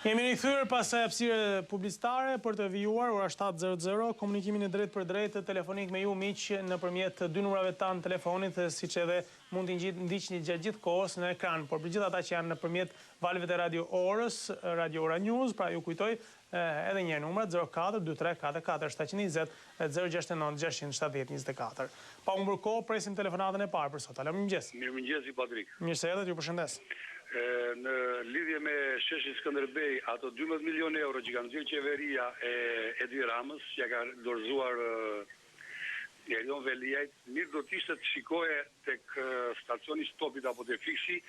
Jemi rikthyer pas hapësirë publicitare për të vijuar ora 7:00 komunikimin e drejt për drejt telefonik me ju miq nëpërmjet dy numrave tanë telefonit, siç edhe mund t'i ndiqni gjatë gjithë kohës në ekran. Por për gjithë ata që janë nëpërmjet valëve të Radio Orës, Radio Ora News, pra ju kujtoj edhe një numrat 04 23 44 720 069 670 24. Pa humbur kohë, presim telefonatën e parë për sot. Alo, mirëmëngjes. Mirëmëngjes, Patrik. Mirë se erdhët, ju përshëndes. Në lidhje me sheshin Skënderbej, ato 12 milionë euro që kanë nxjerrë qeveria e Edi Ramës, që ja ka dorëzuar Erion Veliajt, mirë do t'ishte të shikoje tek stacioni Stopit apo te Fiksi,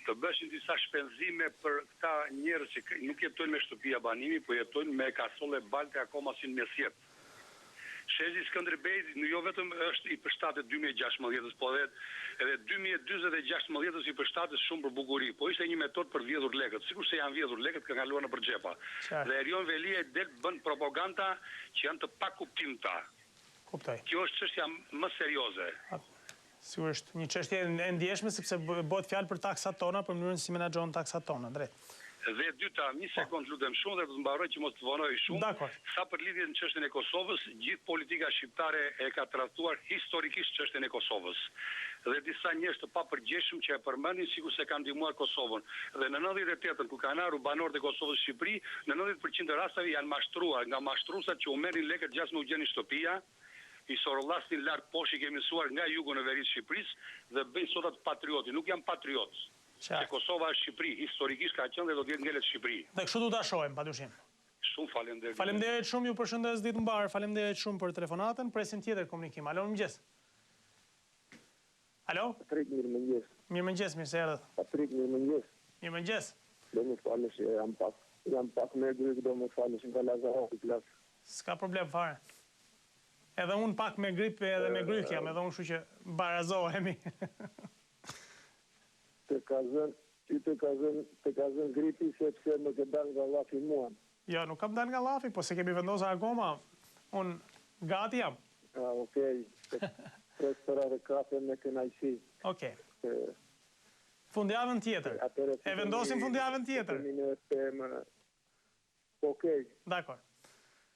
të bëshin disa shpenzime për këta njerëz që nuk jetojnë me shtëpia banimi, po jetojnë me kasole balte akoma si në mesjet. Sheshi Skënderbej jo vetëm është i përshtatet 2016, po edhe 2016 i përshtatet shumë për bukuri, po ishte një metodë për vjedhur lekët, sikur se janë vjedhur lekët që kaluar në përxhepa. Dhe Erion Veliaj bën propaganda që janë të pakuptimta. Kuptoj. Kjo është çështja më serioze. Sigurisht, një çështje e ndjeshme sepse bëhet fjalë për taksat tona, për mënyrën si menaxhon taksat tona, drejt. Dhe dyta, një sekond lutem shumë dhe do të mbaroj që mos të vonoj shumë. Sa për lidhjen në çështjen e Kosovës, gjithë politika shqiptare e ka trajtuar historikisht çështjen e Kosovës. Dhe disa njerëz të papërgjeshëm që e përmendin sikur se kanë ndihmuar Kosovën. Dhe në 98-ën kur kanë ardhur banorët e Kosovës në Shqipëri, në 90% të rasteve janë mashtruar nga mashtruesat që u merrin lekët gjasë nuk gjeni shtëpia, i sorollasnin lart poshtë i kemi mësuar nga jugu në veri të Shqipërisë dhe bëjnë sot atë patriotë, nuk janë patriotë. Se Kosova është Shqipëri, historikisht ka qenë dhe do të jetë ngelet Shqipëri. Dhe kështu do ta shohim, padyshim. Shumë faleminderit. Faleminderit shumë, ju përshëndes ditë mbar. Faleminderit shumë për telefonatën. Presim tjetër komunikim. Alo, mirëmëngjes. Alo? Patrik, mirëmëngjes. Mirëmëngjes, mirë se erdhët. Patrik, mirëmëngjes. Mirëmëngjes. Do më falësh, jam pak me grip, do më falësh nga Lazarati plas. S'ka problem fare. Edhe unë pak me grip edhe me gryk jam, edhe unë shu që barazohemi. Të ka zënë gripi sepse nuk e dal nga llafi muan. Jo, nuk kam dal nga llafi, po se kemi vendosur akoma. Unë gati jam. Okej. Pres për arë kafe me kënaqësi. Okej. Fundjavën tjetër. E vendosim fundjavën tjetër. Okej. Dakor.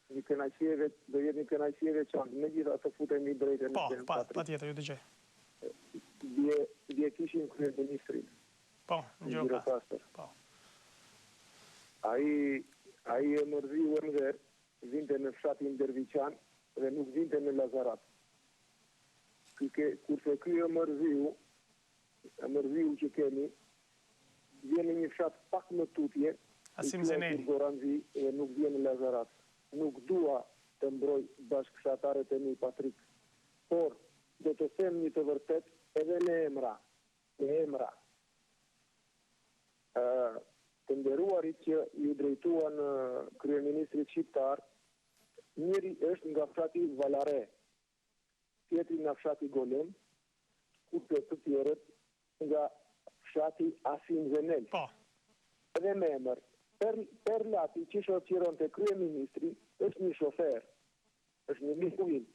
Do jetë një kënaqësi e veçantë. Megjithatë futemi drejtë në temë. Po, patjetër, ju dëgjoj. Dje kishim kryeministrin. Po, në Gjirokastër. Po. Ai e mërziu dhe vinte në fshatin Derviçan dhe nuk vinte në Lazarat. Kurse ky e mërziu që kemi, vjen në një fshat pak më tutje, Asim Zeneli, Goranzi, dhe nuk vjen në Lazarat. Nuk dua të mbroj bashkëshatarët e mi, Patrik, por do të them një të vërtet edhe në emra. Të nderuarit që ju drejtuan kryeministrit shqiptar, njëri është nga fshati Valare, tjetri nga fshati Golem, kurse të tjerët nga fshati Asim Zenel. Po. Edhe me emër, Perlati që shoqëron të kryeministri është një shofer, është një likuin,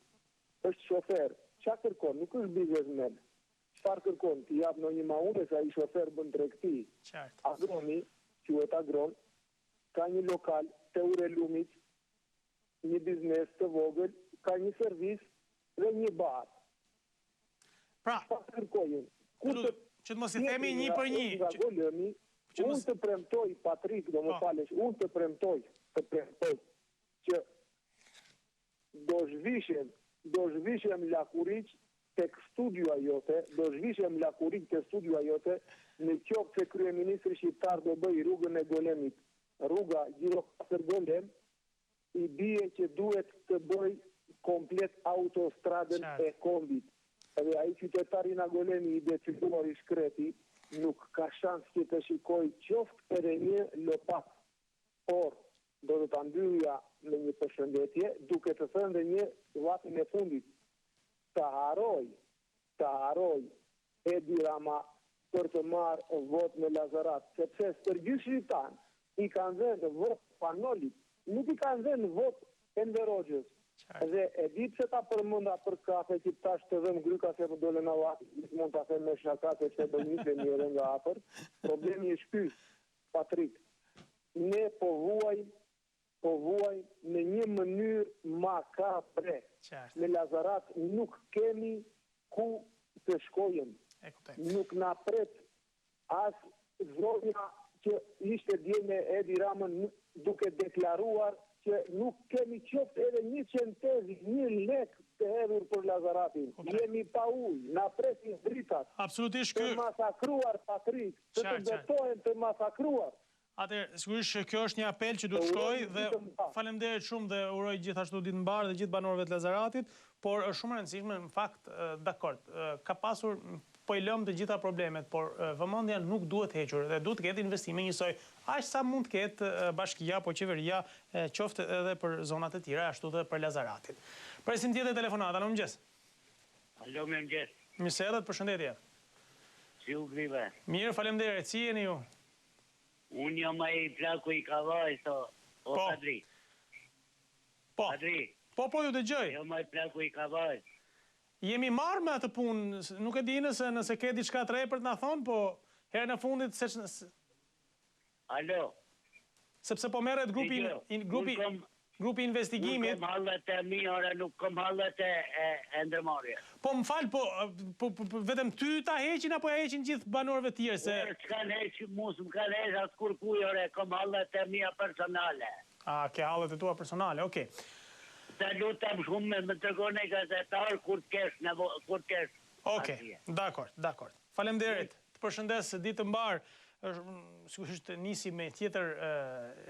është shofer, qa kërkon, nuk është biznesmen. Çfarë kërkon, t'i jap në një maune sa i shofer bën tregti. Agroni, quhet agron, ka një lokal të Urelumit, një biznes të vogël, ka një servis dhe një bar. Pra, çfarë kërkojnë? Që të mos i themi një për një. Nga Golemi, unë të premtoj, Patrik, do më falesh, unë të premtoj që do zhvishem lakuriq tek studiua jote, në qoftë se kryeministri shqiptar do bëj rrugën e Golemit, rruga Gjirokastër Golem, i bie që duhet të bëj komplet autostradën e kombit. Edhe ai qytetari nga Golemi i deciduar i shkreti, nuk ka shans që të shikoj qoftë edhe një lopat. Por, do të mbyllja me një përshëndetje, duke të thënë dhe një vatin e fundit. Të haroj Edi Rama për të marrë vot në Lazarat, sepse stërgjysë shqiptan i kanë dhënë vot Panolit, nuk i kanë dhënë vot Enver Hoxhës. Dhe e di pse ta përmenda për kafe që tash të dhëm gryka se më dole në vatë, mund ta them me shaka se do njëse njëre nga afër. Problemi është ky, Patrik. ne po vuajmë në një mënyrë makabre. Qartë. Në Lazarat nuk kemi ku të shkojmë. E kuptoj. Nuk na pret as zonja që ishte dje me Edi Ramën duke deklaruar që nuk kemi qoftë edhe 1 centezi, 1 lek të hedhur për Lazaratin. Jemi pa ujë, na presin dritat. Absolutisht Të masakruar patrik, të betohen të masakruar. Atëherë, sigurisht kjo është një apel që duhet shkoj dhe faleminderit shumë dhe uroj gjithashtu ditë mbar dhe gjithë banorëve të Lazaratit, por është shumë e rëndësishme në fakt, dakord, ka pasur po i lëm të gjitha problemet, por vëmendja nuk duhet hequr dhe duhet të ketë investime njësoj aq sa mund të ketë bashkia apo qeveria, qoftë edhe për zonat e tjera, ashtu edhe për Lazaratin. Presim tjetër telefonata, në mëngjes. Alo, mëngjes. Mirë se erdhët, përshëndetje. Si u grive? Mirë, faleminderit. Si jeni ju? Unë jam ai plaku i Kavajës, o Adri. Po. Adri. Po, ju dëgjoj. Jam ai plaku i Kavajës. Jemi marrë me atë punë, nuk e di nëse ke diçka të re për të na thonë, po herën e fundit Alo. Sepse po merret grupi investigimit. Nuk kom hallet e mia, nuk kom hallet e ndërmarrje. Po më fal, po vetëm ty ta heqin apo ja heqin gjithë banorëve tjerë se s'kan heq, mos më kanë heq as kur ore, kom hallet e mia personale. Ke hallet e tua personale, okay. Të lutem shumë me tregoni gazetar kur të kesh. Okej, dakord. Faleminderit. Të përshëndes, ditë mbar. Sigurisht nisi me tjetër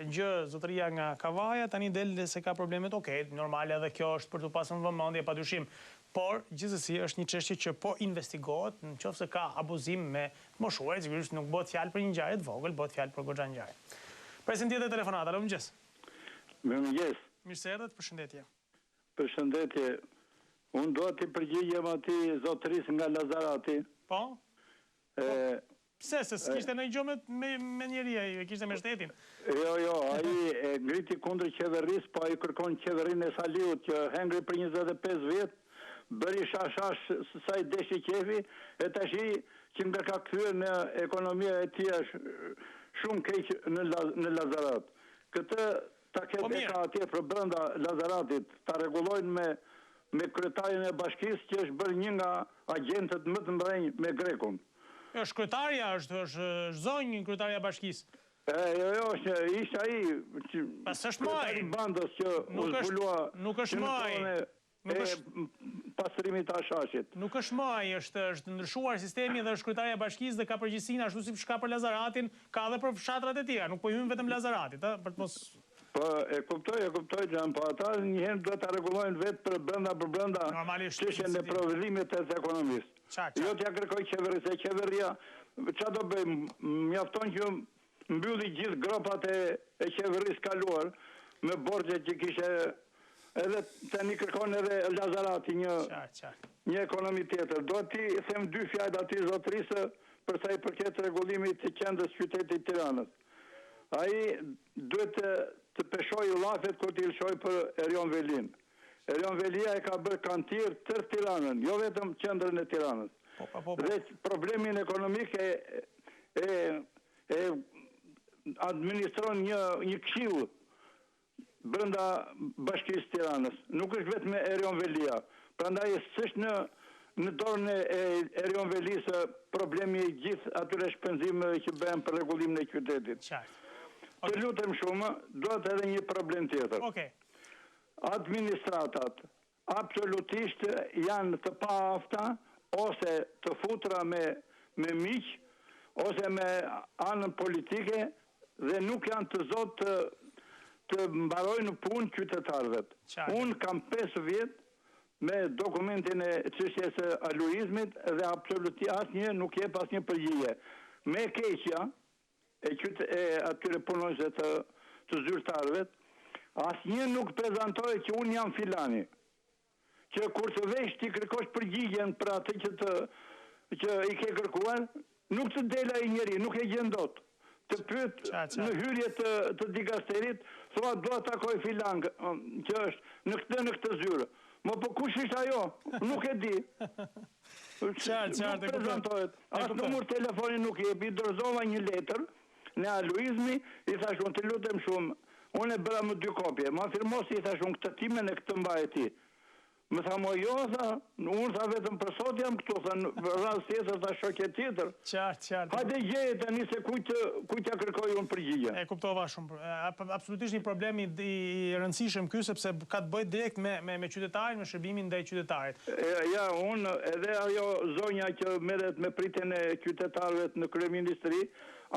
gjë zotëria nga Kavaja, tani del se ka problemet, normale edhe kjo është për të pasur vëmendje padyshim, por gjithsesi është një çështje që po investigohet, nëse ka abuzim me moshuar, sigurisht nuk bëhet fjalë për një ngjarje të vogël, bëhet fjalë për goxha ngjarje. Presim tjetër telefonata, alo mëngjes. Mëngjes. Mirë se erdhët, përshëndetje. Përshëndetje. Unë do t'i përgjigjem atij zotërisë nga Lazarati. Po? Pse, se s'kishte në gjë me njeria, e kishte me shtetin? Jo, ai e ngriti kundër qeverisë, po ai kërkon qeverinë e Saliut që hengri për 25 vjet, bëri shashash sa i deshi qefi, e tashi që nga ka kthyer në ekonomia e tij shumë keq në Lazarat. Këtë ta ketë ka atje për brenda Lazaratit, ta rregullojnë me kryetarin e bashkisë që është bërë një nga agentët më të mëdhenj me Grekun. Është kryetarja, është zonjë kryetarja e bashkisë. Jo, ishte ai. Pas është më ai. Bandës që u zbulua. Nuk është më ai. Pastrimit të Ashashit. Nuk është më ai, është ndryshuar sistemi dhe është kryetarja e bashkisë dhe ka përgjegjësinë ashtu siç ka për Lazaratin, ka edhe për fshatrat e tjera, nuk po hyn vetëm Lazaratit, për të mos. Po, e kuptoj, Gjan, po ata njëherë duhet ta rregullojnë vetë për brenda çështjen e provizimit të ekonomisë. Jo t'ja kërkoj qeverisë, qeveria, çfarë do bëjmë? Mjafton që mbylli gjithë gropat e qeverisë kaluar me borxhet që kishte, edhe tani kërkon edhe Lazarati një ekonomi tjetër. Do t'i them 2 fjalë atij zotërisë për sa i përket rregullimit të qendrës qytetit Tiranës. Ai duhet të peshojë llafet kur t'i lëshoj për Erion Velin. Erion Velia e ka bërë kantir tërë Tiranën, jo vetëm qendrën e Tiranës. Dhe problemin ekonomik e administron një këshill brenda bashkisë Tiranës. Nuk është vetëm Erion Velia. Prandaj s'është në dorën e Erion Velisë problemi i gjithë atyre shpenzimeve që bëhen për rregullimin e qytetit. Të lutem shumë, duhet edhe një problem tjetër. Administratat absolutisht janë të paafta ose të futura me miq ose me anën politike dhe nuk janë të zotë të mbarojnë punë qytetarëve. Unë kam 5 vjet me dokumentin e çështjes së aluizmit dhe absolutisht asnjë nuk jep asnjë përgjigje. Me keqja e atyre punonjësve të zyrtarëve, asnjë nuk prezantoi që unë jam filani. Që kur të vesh ti kërkosh përgjigjen për atë që i ke kërkuar, nuk të del ai njeri, nuk e gjen dot. Të pyet në hyrje të dikasterit, thua do ta takoj filan që është në këtë zyrë. Po kush është ajo? Nuk e di. Qartë, prezentohet. As numër telefoni nuk jepi, dorëzova një letër në Aluizmi, i thash unë të lutem shumë, unë e bëra më 2 kopje, ma firmosi i thash unë këtë timen e këtë mbaj e ti. Më tha mo jo, tha, unë tha vetëm për sot jam këtu, tha në rast tjetër, tha shokje tjetër. Qartë. Hajde gjeje të një se kujtja kërkoj unë përgjigje. E kuptova shumë. Absolutisht një problem i rëndësishëm ky, sepse ka të bëjë direkt me qytetarin, me shërbimin ndaj qytetarit. Ja, unë edhe ajo zonja që merret me pritjen e qytetarëve në kryeministri,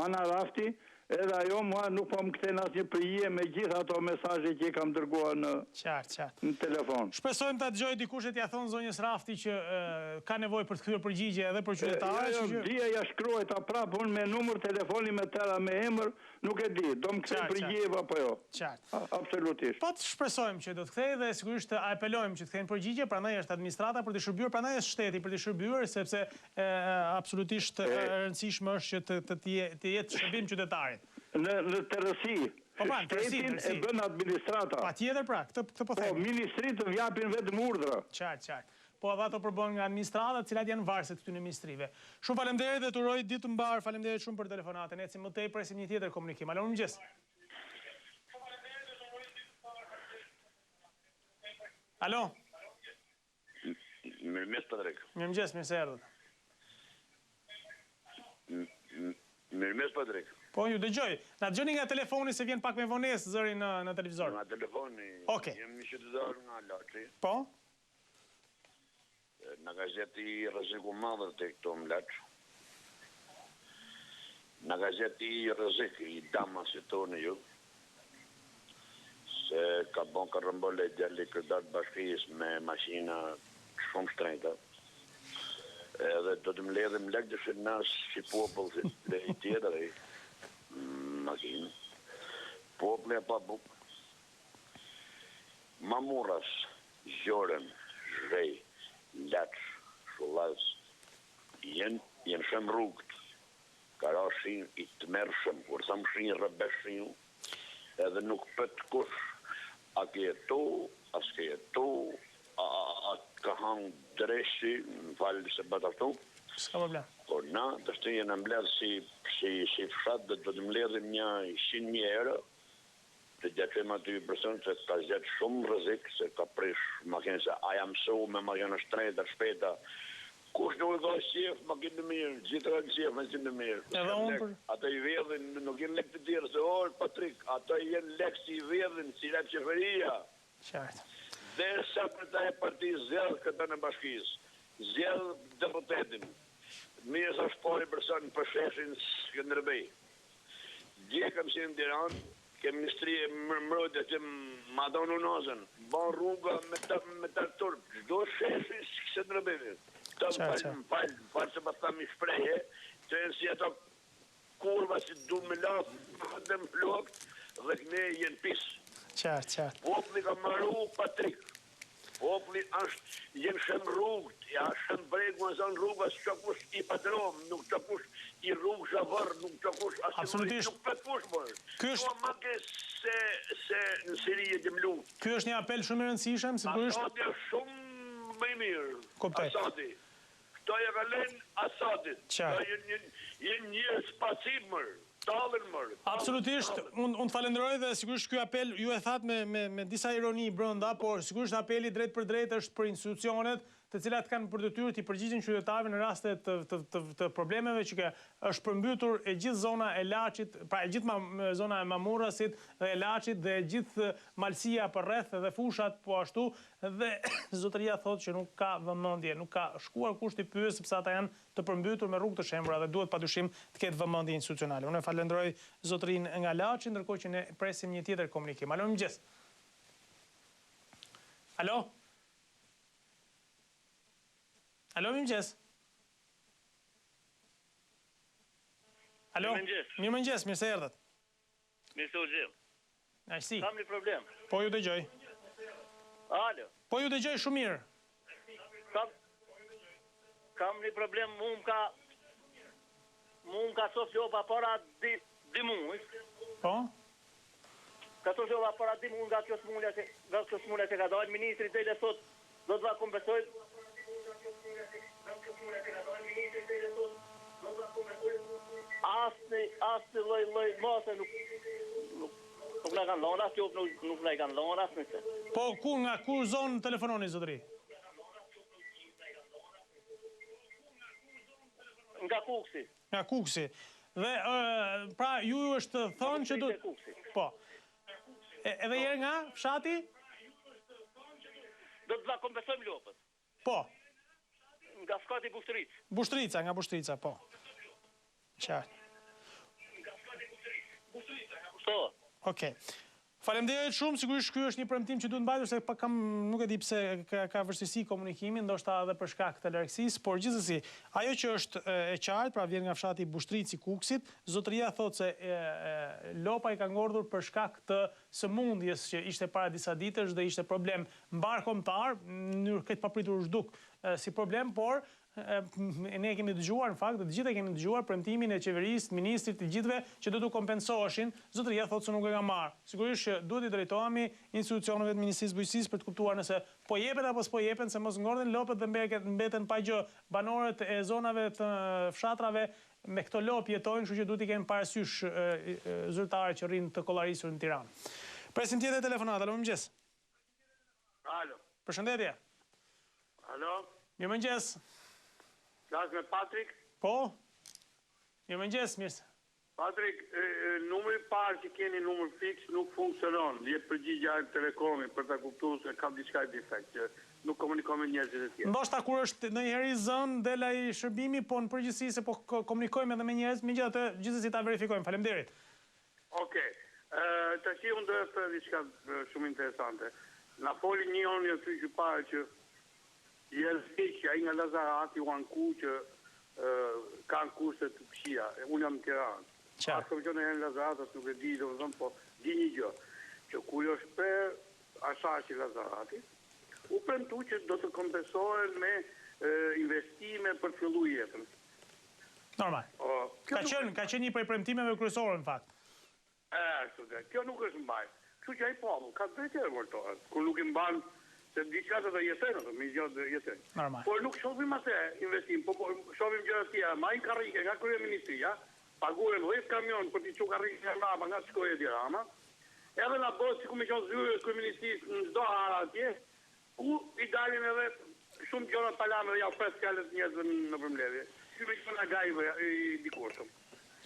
Ana Rafti, edhe ajo mua nuk po më kthen asnjë përgjigje me gjithë ato mesazhe që i kam dërguar në telefon. Shpresojmë ta dëgjoj dikush e t'ia thonë zonjës Rafti që ka nevojë për të kthyer përgjigje edhe për qytetarët. Dija ja shkruaj ta prapë unë me numër telefoni me tëra me emër, nuk e di, do më kthej përgjigje apo jo. Qartë. Absolutisht. Po të shpresojmë që do të kthej dhe sigurisht apelojmë që të kthejnë përgjigje, prandaj është administrata për të shërbyer, prandaj është shteti për të shërbyer, sepse absolutisht e rëndësishme është që të jetë shërbim qytetarit. Në tërësi, shtetin e bën administrata. Patjetër pra, këtë po them. Po, ministrit të japin vetëm urdhra. Qartë. Po edhe ato përbën nga administrata, cilat janë varëse këtyre ministrive. Shumë faleminderit dhe të uroj ditë të mbar. Faleminderit shumë për telefonatën. Ecim më tej presim një tjetër komunikim. Alo, mëngjes. Alo. Mirëmëngjes Patrik. Mirëmëngjes, mirë se erdhët. Mirëmëngjes Patrik. Po, ju dëgjoj. Na dëgjoni nga telefoni se vjen pak me vonesë zëri në televizor. Nga telefoni. Okej. Jam një qytetar nga Laçi. Po? Në gazeti rreziku madh te këto në Laç. Në gazeti rrezik i dama si toni ju. Se ka bon karambole djali kryetar bashkisë me mashina shumë shtrenjta. Edhe do të më ledhim lek dëshë nas si popull dhe i tjetër e makinë. Popull e pa buk. Mamuras, Zhorën, Zhrej, Laç, Shullaz, jenë shumë rrugët. Ka ra shin i të mërshëm, kur thamë shin rëbeshin, edhe nuk pët kush, a ke jetu, a s'ke jetu, a ka hangë dreshi, në falë se bat aftu. S'ka problem. Por na, të shtë jenë mbledhë si fshat dhe do të mbledhim një 100.000 euro, të gjatëm aty person se ka zgjatë shumë rrezik, se ka prish makinë se aja mësu me makinë shtrejta, shpeta. Kush nuk e ka qef, makinë të mirë, gjithë kanë qef, makinë të mirë. Edhe unë për... Ata i vedhin, nuk jenë lek të tjerë, se Patrik, ata jenë lek si i vedhin, si lek qeveria. Qartë. Dhe sa për ta e parti zjedhë këta në bashkisë, zjedhë deputetin. Mirë sa shpori person për sheshin Skënderbej. Dje kam si në Tiranë, ke ministri e mërmërojtë që ma donë unazën, ban rruga me të turp, gjdo sheshi Skënderbej. Ta më falë se pa thamë i shpreje, që e si ato kurva si du me lafë, dhe më flokët, dhe këne jenë pisë. Qartë. Popli ka maru Patrik. Popli është jenë shumë rrugët, ja shumë bregu në zonë rrugës, që kush i patrom, nuk që kush i rrugë zhavër, nuk që kush absolutisht nuk për kush mërë. Kjo make se në Siri e gjemlu. Ky është një apel shumë i rëndësishëm, sigurisht. Asadi është shumë më i mirë. Kuptoj. Asadi. Këto e ka len Asadit. Qartë. Jenë njërë spacim mërë. Absolutisht, unë falenderoj dhe sigurisht ky apel ju e thatë me disa ironi brenda, por sigurisht apeli drejt për drejt është për institucionet të cilat kanë për detyrë të përgjigjen qytetarëve në raste të problemeve që është përmbytur e gjithë zona e Laçit, pra e gjithë zona e Mamurasit dhe e Laçit dhe e gjithë malësia për rreth dhe fushat po ashtu dhe zotëria thotë që nuk ka vëmendje, nuk ka shkuar kush të pyes sepse ata janë të përmbytur me rrugë të shembura dhe duhet padyshim të ketë vëmendje institucionale. Unë falenderoj zotërinë nga Laçi, ndërkohë që ne presim një tjetër komunikim. Alo, mëngjes. Alo? Alo, mëngjes. Alo, mirëmëngjes, mirë se erdhët. Mirë se u gjell. Aqësi. Kam një problem. Po ju dëgjoj. Alo. Po ju dëgjoj shumë mirë. Kam një problem, mu më ka Sofjopa para di muaj. Po? Ka Sofjopa para di muaj nga kjo smulja që ka dojnë ministri të ile sot do të va kompensoj. asë lloj mase nuk na kanë lënë as qoftë nuk na i kanë lënë as nëse. Po nga kur zonë telefononi zotëri? Nga Kuksi. Nga Kuksi. Dhe pra ju është thonë që duhet. Po. Edhe herë nga fshati? Do të kompensojmë lopët. Po. Nga skati Bushtric. Nga Bushtrica, po. Qartë. Po. Okej. Faleminderit shumë, sigurisht ky është një premtim që duhet mbajtur se nuk e di pse ka vështirësi komunikimi, ndoshta edhe për shkak të largësisë, por gjithsesi, ajo që është e qartë, pra vjen nga fshati Bushtric i Kuksit, zotëria thotë se lopa i ka ngordhur për shkak të sëmundjes që ishte para disa ditësh dhe ishte problem mbarkombëtar, në mënyrë këtë papritur zhduk si problem, por ne kemi dëgjuar, në fakt, të gjithë kemi dëgjuar premtimin e qeverisë, ministrit, të gjithëve që do të kompensoheshin, zotëria thotë se nuk e ka marrë. Sigurisht që duhet i drejtohemi institucioneve të Ministrisë Bujqësisë për të kuptuar nëse po jepet apo s'po jepen, se mos ngorden lopët dhe mbeten pa gjë. Banorët e zonave të fshatrave me këto lopë jetojnë, kështu që duhet i kenë parasysh zyrtarët që rrinë të kollarisur në Tiranë. Presim tjetër telefonat. Alo, mëngjes. Alo. Përshëndetje. Alo. Mirëmëngjes. Flas me Patrik? Po. Mirëmëngjes, mirë. Patrik, numri parë që keni numër fiks nuk funksionon. Jep përgjigja e Telekomit për ta kuptuar se ka diçka defekt, që nuk komunikon me njerëzit e tjerë. Ndoshta kur është ndonjëherë i zënë del ai shërbimi, po në përgjithësi se po komunikojmë edhe me njerëz, megjithatë gjithsesi ta verifikojmë. Faleminderit. Okej. Tash unë do të them diçka shumë interesante. Na foli një onë aty që parë që Jelfiq, ai nga Lazarati u anku që kanë kurse të këqija. Unë jam në Tiranë. As kam qenë në Lazarat, nuk e di, domethënë, po di një gjë, që kur jo shper asaj Lazarati, u premtu që do të kompensohen me investime për të filluar jetën. Normal. Ka qenë një prej premtimeve kryesore në fakt. Kjo nuk është mbaj. Kështu që ai popull ka drejtë të vërtetë. Kur nuk i mban se diçka të jetojnë, me gjë të jetojnë. Normal. Por nuk shohim atë investim, po shohim gjëra të tjera. Marrin karrike nga kryeministria, paguhen 10 kamion për të çuar karrike nga shkoja e Tiranës. Edhe na bëhet sikur më qenë zyrë kryeministisë në çdo harë atje, ku i dalin edhe shumë gjëra palame dhe ja pres fjalët njerëzve në përmbledhje. Ky më qenë gajve i dikushëm.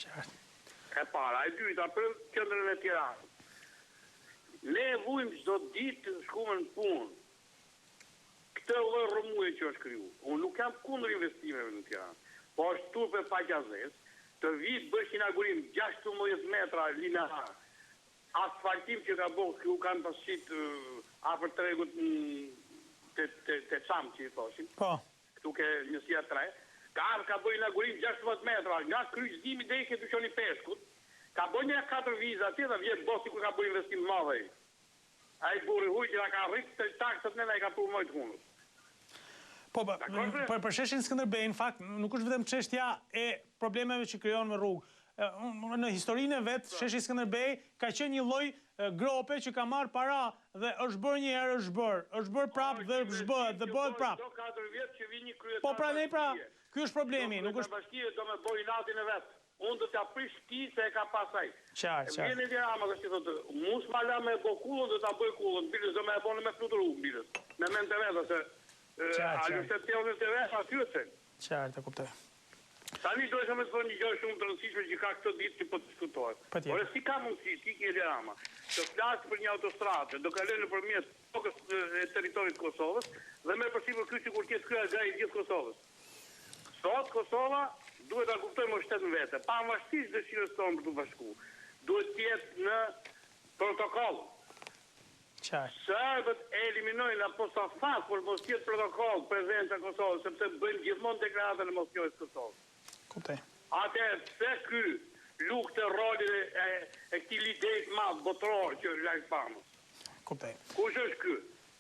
Qartë. E para, e dyta për qendrën e Tiranës. Ne vujmë çdo ditë të shkumë në punë. Këtë lloj rrëmuje që është kriju. Unë nuk jam kundër investimeve në Tiranë, po është turpe pa gjazes, të vit bësh inaugurim 16 metra linear, asfaltim që ka bërë, që kanë pasit afër tregut të çam që i thoshin. Po. Këtu ke njësia 3. Ka bërë inaugurim 16 metra, nga kryqëzimi deri ke dyqani Peshkut. Ka bërë një 4 viza atje dhe vjen bosi ku ka bërë investim të madh ai. Ai burri huaj që ka rritë taksat nëna i ka turmojt hunës. Po, për sheshin Skënderbej, në fakt, nuk është vetëm çështja e problemeve që krijon me rrugë. Në historinë e vet, sheshi Skënderbej ka qenë një lloj grope që ka marrë para dhe është bërë një herë, është bërë prapë dhe zhbëhet dhe bëhet prapë. Do 4 vjet që vini kryetar. Po pranej pra, ky është problemi, nuk është bashkia do me bëj natin e vet. Unë do t'ja prish ti se e ka pasaj. Qartë. Vjen e Tirana që thotë, mos ma la me bokullën, do ta bëj kullën, bilës do me e bënë me fluturu bilës. Me mend të vetë se a ju se të të vetë aty të. Qartë, e kuptoj. Tani do të më thonë një gjë shumë të rëndësishme që ka këtë ditë që po diskutohet. Por si ka mundësi ti ke Tirana të flas për një autostradë, do kalojë nëpërmjet tokës e territorit të Kosovës dhe më përsipër ky sikur të kryer gai gjithë Kosovës. Sot Kosova duhet ta kuptojmë shtetën vete, pa vështirësi dëshirës tonë për të bashku. Duhet të jetë në protokoll. Serbët e eliminojnë apo sa fat por mos jetë protokoll prezenca e Kosovës, sepse bëjnë gjithmonë deklaratën e mosnjohjes së Kosovës. Kuptoj. Atëherë pse ky lukte rolin e këtij lideri të madh botëror që është Lajk Pamës? Kuptoj. Kush është ky?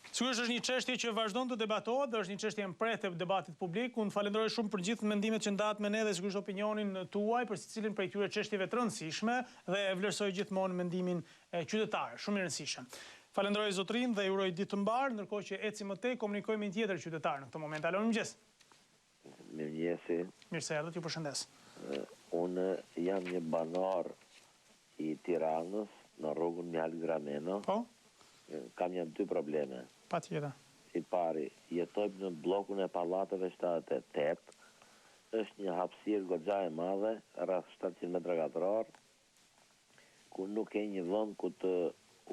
Sigurisht është një çështje që vazhdon të debatohet dhe është një çështje e mprehtë e debatit publik. Unë falenderoj shumë për gjithë mendimet që ndahet me ne dhe sigurisht opinionin tuaj për secilin prej këtyre çështjeve të rëndësishme dhe e vlerësoj gjithmonë mendimin qytetar, shumë i rëndësishëm. Falenderoj zotrin dhe uroj ditë të mbar, ndërkohë që eci më tej komunikoj me një tjetër qytetar në këtë moment. Alo, mëngjes. Mirëmëngjesi. Mirë se erdhët, ju përshëndes. Unë jam një banar i Tiranës në rrugën Mjal Grameno. Po? Kam janë dy probleme. Pa tjera. I pari, jetojmë në blokun e pallateve 78, është një hapësirë goxha e madhe, rreth 700 metra katror, ku nuk ke një vend ku të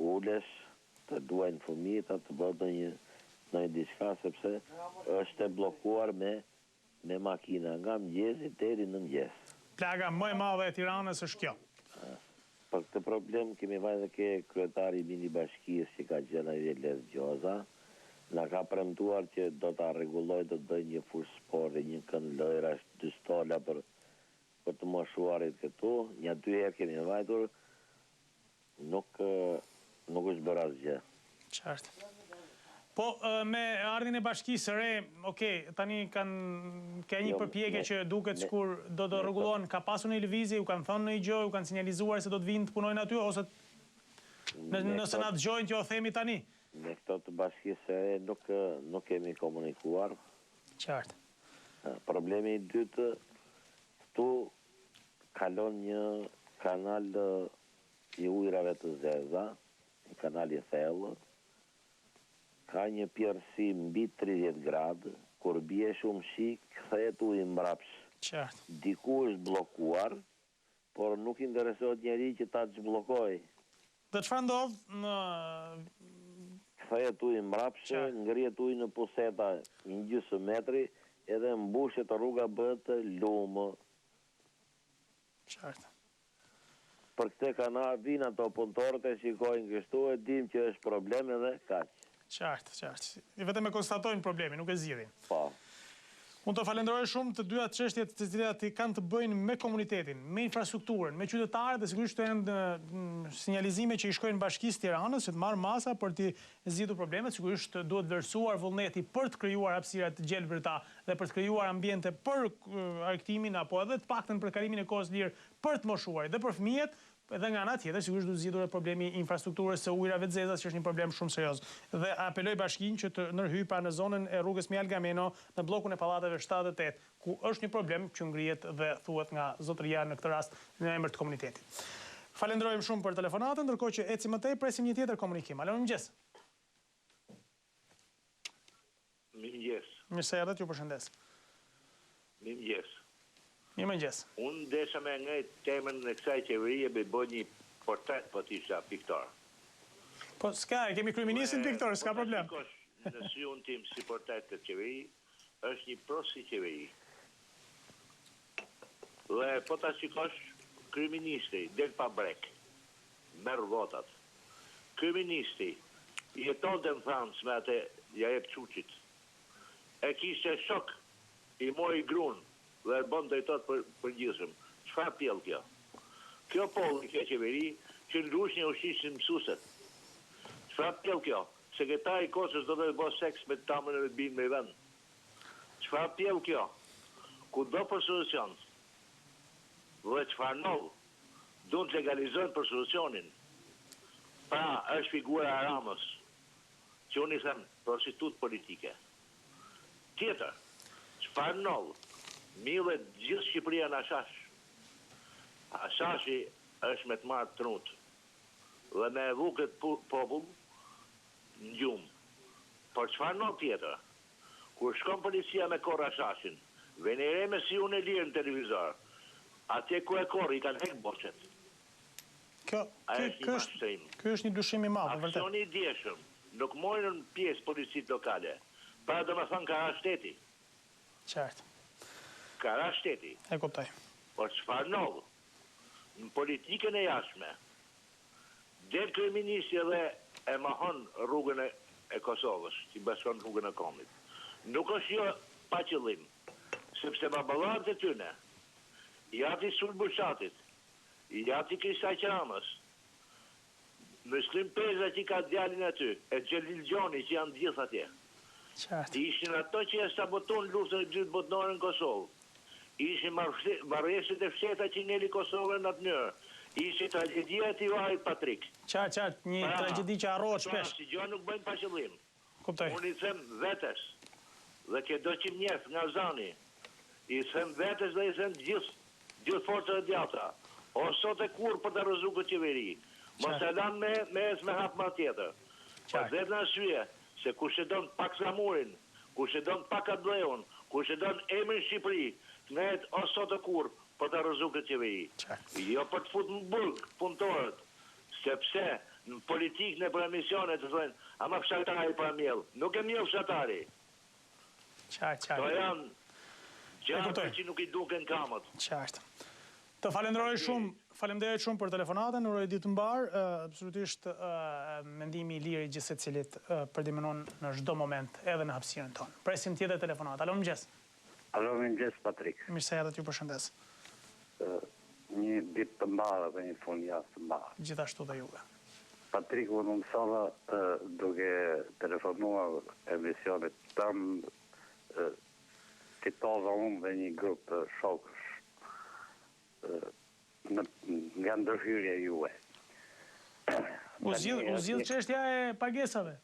ulesh, të duajnë fëmijët, të bëhet në diçka, sepse është e bllokuar me makina nga mëngjesi deri në mëngjes. Plaga më e madhe e Tiranës është kjo. Për këtë problem kemi vajtë ke kryetari i mini bashkisë që ka gjëna i Les Gjoza, na ka premtuar që do ta rregulloj, do të bëj një fushë sporti, një kënd lojrash, 2 stola për të moshuarit këtu. Një 2 herë kemi vajtur, nuk është bërë asgjë. Qartë. Po, me ardhin e bashkisë së re, tani ka një përpjekje që duket sikur do të rregullohen, ka pasur një lëvizje, ju kanë thënë në gjë, ju kanë sinjalizuar se do të vinë të punojnë aty, ose nëse na dëgjojnë që o themi tani? Me këto të bashkisë së re nuk kemi komunikuar. Qartë. Problemi i dytë, këtu kalon një kanal i ujrave të zeza, një kanal i thellë, ka një pjerësi mbi 30 gradë, kur bie shumë shi, kthehet uji mbrapsht. Qartë. Diku është bllokuar, por nuk interesohet njeri që ta zhbllokoj. Dhe çfarë ndodh në kthehet uji mbrapsht, ngrihet uji në puseta 1/2 metri, edhe mbushet rruga bëhet lumë. Qartë. Për këtë kanal vinë ato punëtorët e shikojnë kështu, e dim që është problem edhe kaq. Qartë. Vetëm e konstatojnë problemin, nuk e zgjidhin. Po. Unë të falenderoj shumë të dyja çështjet të cilat kanë të bëjnë me komunitetin, me infrastrukturën, me qytetarët, dhe sigurisht të janë sinjalizime që i shkojnë Bashkisë Tiranës që të marrë masa për të zgjidhur problemet. Sigurisht duhet vlerësuar vullneti për të krijuar hapësira të gjelbërta dhe për të krijuar ambiente për arktimin apo edhe të paktën për kalimin e kohës lirë për të moshuarit dhe për fëmijët. Edhe nga ana tjetër, sigurisht duhet zgjidhur problemi i infrastrukturës së ujrave të zeza, që është një problem shumë serioz. Dhe apeloj bashkinë që të ndërhyjë pra në zonën e rrugës Mjal Grameno, në bllokun e pallateve 78, ku është një problem që ngrihet dhe thuhet nga zotëria në këtë rast në emër të komunitetit. Falenderojmë shumë për telefonatën, ndërkohë që ecim më tej, presim një tjetër komunikim. Alo, mëngjes. Mëngjes. Mirë se erdhët, ju përshëndes. Mëngjes. Mirëmëngjes. Unë desha me ngejt temën në kësaj qeverie me bëj një portret po t'isha piktor. Po s'ka, kemi kryeministin piktor, s'ka problem. Në syun tim si portret të qeveri, është një prosi qeveri. Dhe po ta shikosh, kryeministri del pa brek, merr votat. Kryeministri jeton të në Francë me atë ja jep Çuçit. E kishte shok, i mori gruan dhe e bon drejtot për gjithëm. Çfarë pjell kjo? Kjo polli, kjo qeveri, që ndush një ushqisë mësueset. Çfarë pjell kjo? Sekretari i Kosovës do të bëjë seks me tamën e binë me vend. Çfarë pjell kjo? Ku do për solucion? Dhe çfarë ndodh? Duhet të legalizojnë për solucionin. Pra, është figura e Ramës, që unë i them prostitut politike. Tjetër, çfarë ndodh? Millet gjithë Shqipëria në Ashash. Ashashi është me të marrë trut. Dhe me edhu këtë popull në gjumë. Por çfarë në tjetër? Kur shkon policia me korë Ashashin, venire me si unë e lirë në televizor, atje ku e korë i kanë hekë boqet. Kjo është një dyshim i madh, vërtet. Aksioni i djeshëm, nuk mojnë në pjesë policitë lokale. Pra do me thënë ka ra shteti. Qartë. Ka ra shteti. E kuptoj. Por çfarë ndodh? Në politikën e jashtme, del kryeministri dhe e mahon rrugën e Kosovës, që bashkon rrugën e Komit. Nuk është jo pa qëllim, sepse baballarët e tyne, i ati Sulë Bushatit, i ati Krisaj Qramës, Muslim Peza që ka djalin aty, e Xhelil Gjoni që janë gjithë atje. Ishin ato që e sabotun luftën e dytë botërore në Kosovë. Ishin marrëveshjet e fsheta që ngeli Kosovën në atë mënyrë. Ishin tragjedia e Tivarit Patrik. Qartë, një tragjedi që harrohet shpesh. Si gjë nuk bëjnë pa qëllim. Kuptoj. Unë i them vetes, dhe që do që njef nga zani, i them vetes dhe i them gjithë gjithë forcët e djatra, o sot e kur për të rrezu këtë qeveri, mos e lanë me hap ma tjetër. Pas dhe në arsye, se kush e don pak slamurin, kush e don pak adleon, kush e don emrin Shqipëri, nga jetë o sot e kur për të rrezu këtë qeveri. Jo për të futur në burg punëtorët, sepse në politikë në për emisione të thonë, ama fshatari për mjell, nuk e mjell fshatari. To janë gjatë që nuk i duken kamët. Qartë. Të falenderoj shumë për telefonatën, uroj ditë mbar, absolutisht mendimi i lirë i gjithë secilit përdimënon në çdo moment, edhe në hapësirën tonë. Presim tjetër telefonat. Alo, mëngjes. Alo, mëngjes, Patrik. Mirë se erdhët, ju përshëndes. Një ditë të mbarë dhe një fundjavë të mbarë. Gjithashtu dhe juve. Patrik, unë mësova duke telefonuar emisionit tëmë, titova unë dhe një grupë shokësh nga ndërhyrja juve. U zgjidh çështja e pagesave?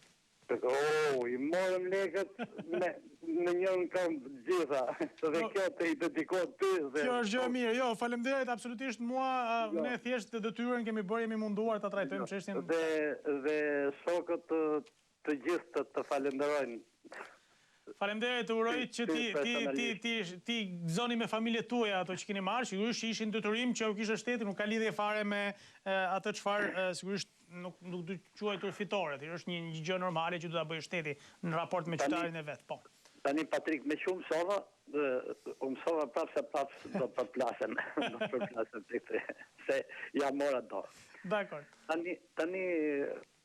I morëm lekët në njërën këmbë gjitha, dhe kjo të i dedikohet ty. Kjo është gjë e mirë, jo, faleminderit absolutisht, ne thjesht të detyrën kemi bërë, jemi munduar të trajtojmë çështjen. Dhe shokët të gjithë të falenderojnë. Faleminderit, të uroj që ti gëzoni me familjet tuaja ato që keni marrë, sigurisht që ishin detyrim që u kishte shteti, nuk ka lidhje fare me atë çfarë sigurisht nuk do quajtur fitore, është një gjë normale që do ta bëjë shteti në raport me qytetarin e vet, po. Tani Patrik, me shumë mësova, mësova prapë do përplasen, se ja mora dorë. Dakor. Tani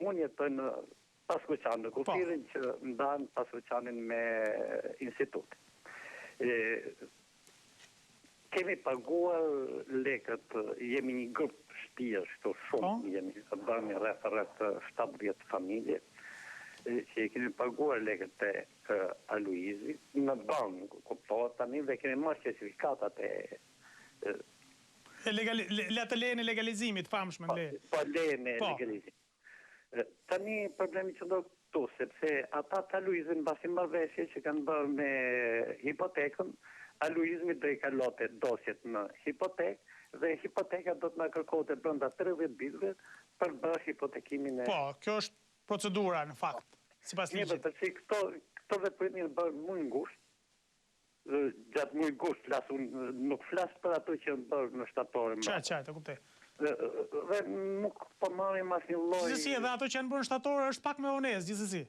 unë jetoj në Paskuqan, në kufirin që ndanë Paskuqanin me institut. Kemi paguar lekët, jemi një grupë shtijës, shto shumë, jemi bërmi rreth 70 familje, që kemi paguar lekët e Aluizi, në banë, kuptohet tani, dhe kemi marrë certifikatat të lejën e legalizimit, famshme në lejë. Po, lejën e legalizimit. Tani problemi që do këtu, sepse ata të Aluizin basi marrëveshje që kanë bërë me hipotekën, Aluizmi do i kalote dosjet në hipotek, dhe hipoteka do të nga kërkote brenda 30 viteve për bërë hipotekimin e... Po, kjo është procedura në fakt, sipas ligjit. Përsi këto veprimi bërë më ngusht, gjatë më ngusht, nuk flasë për ato që në bërë në shtatore. Qartë, të kuptoj. Dhe nuk po marrim asnjë lloj. Gjithsesi, edhe ato që janë bërë në shtatore është pak më onest, gjithsesi.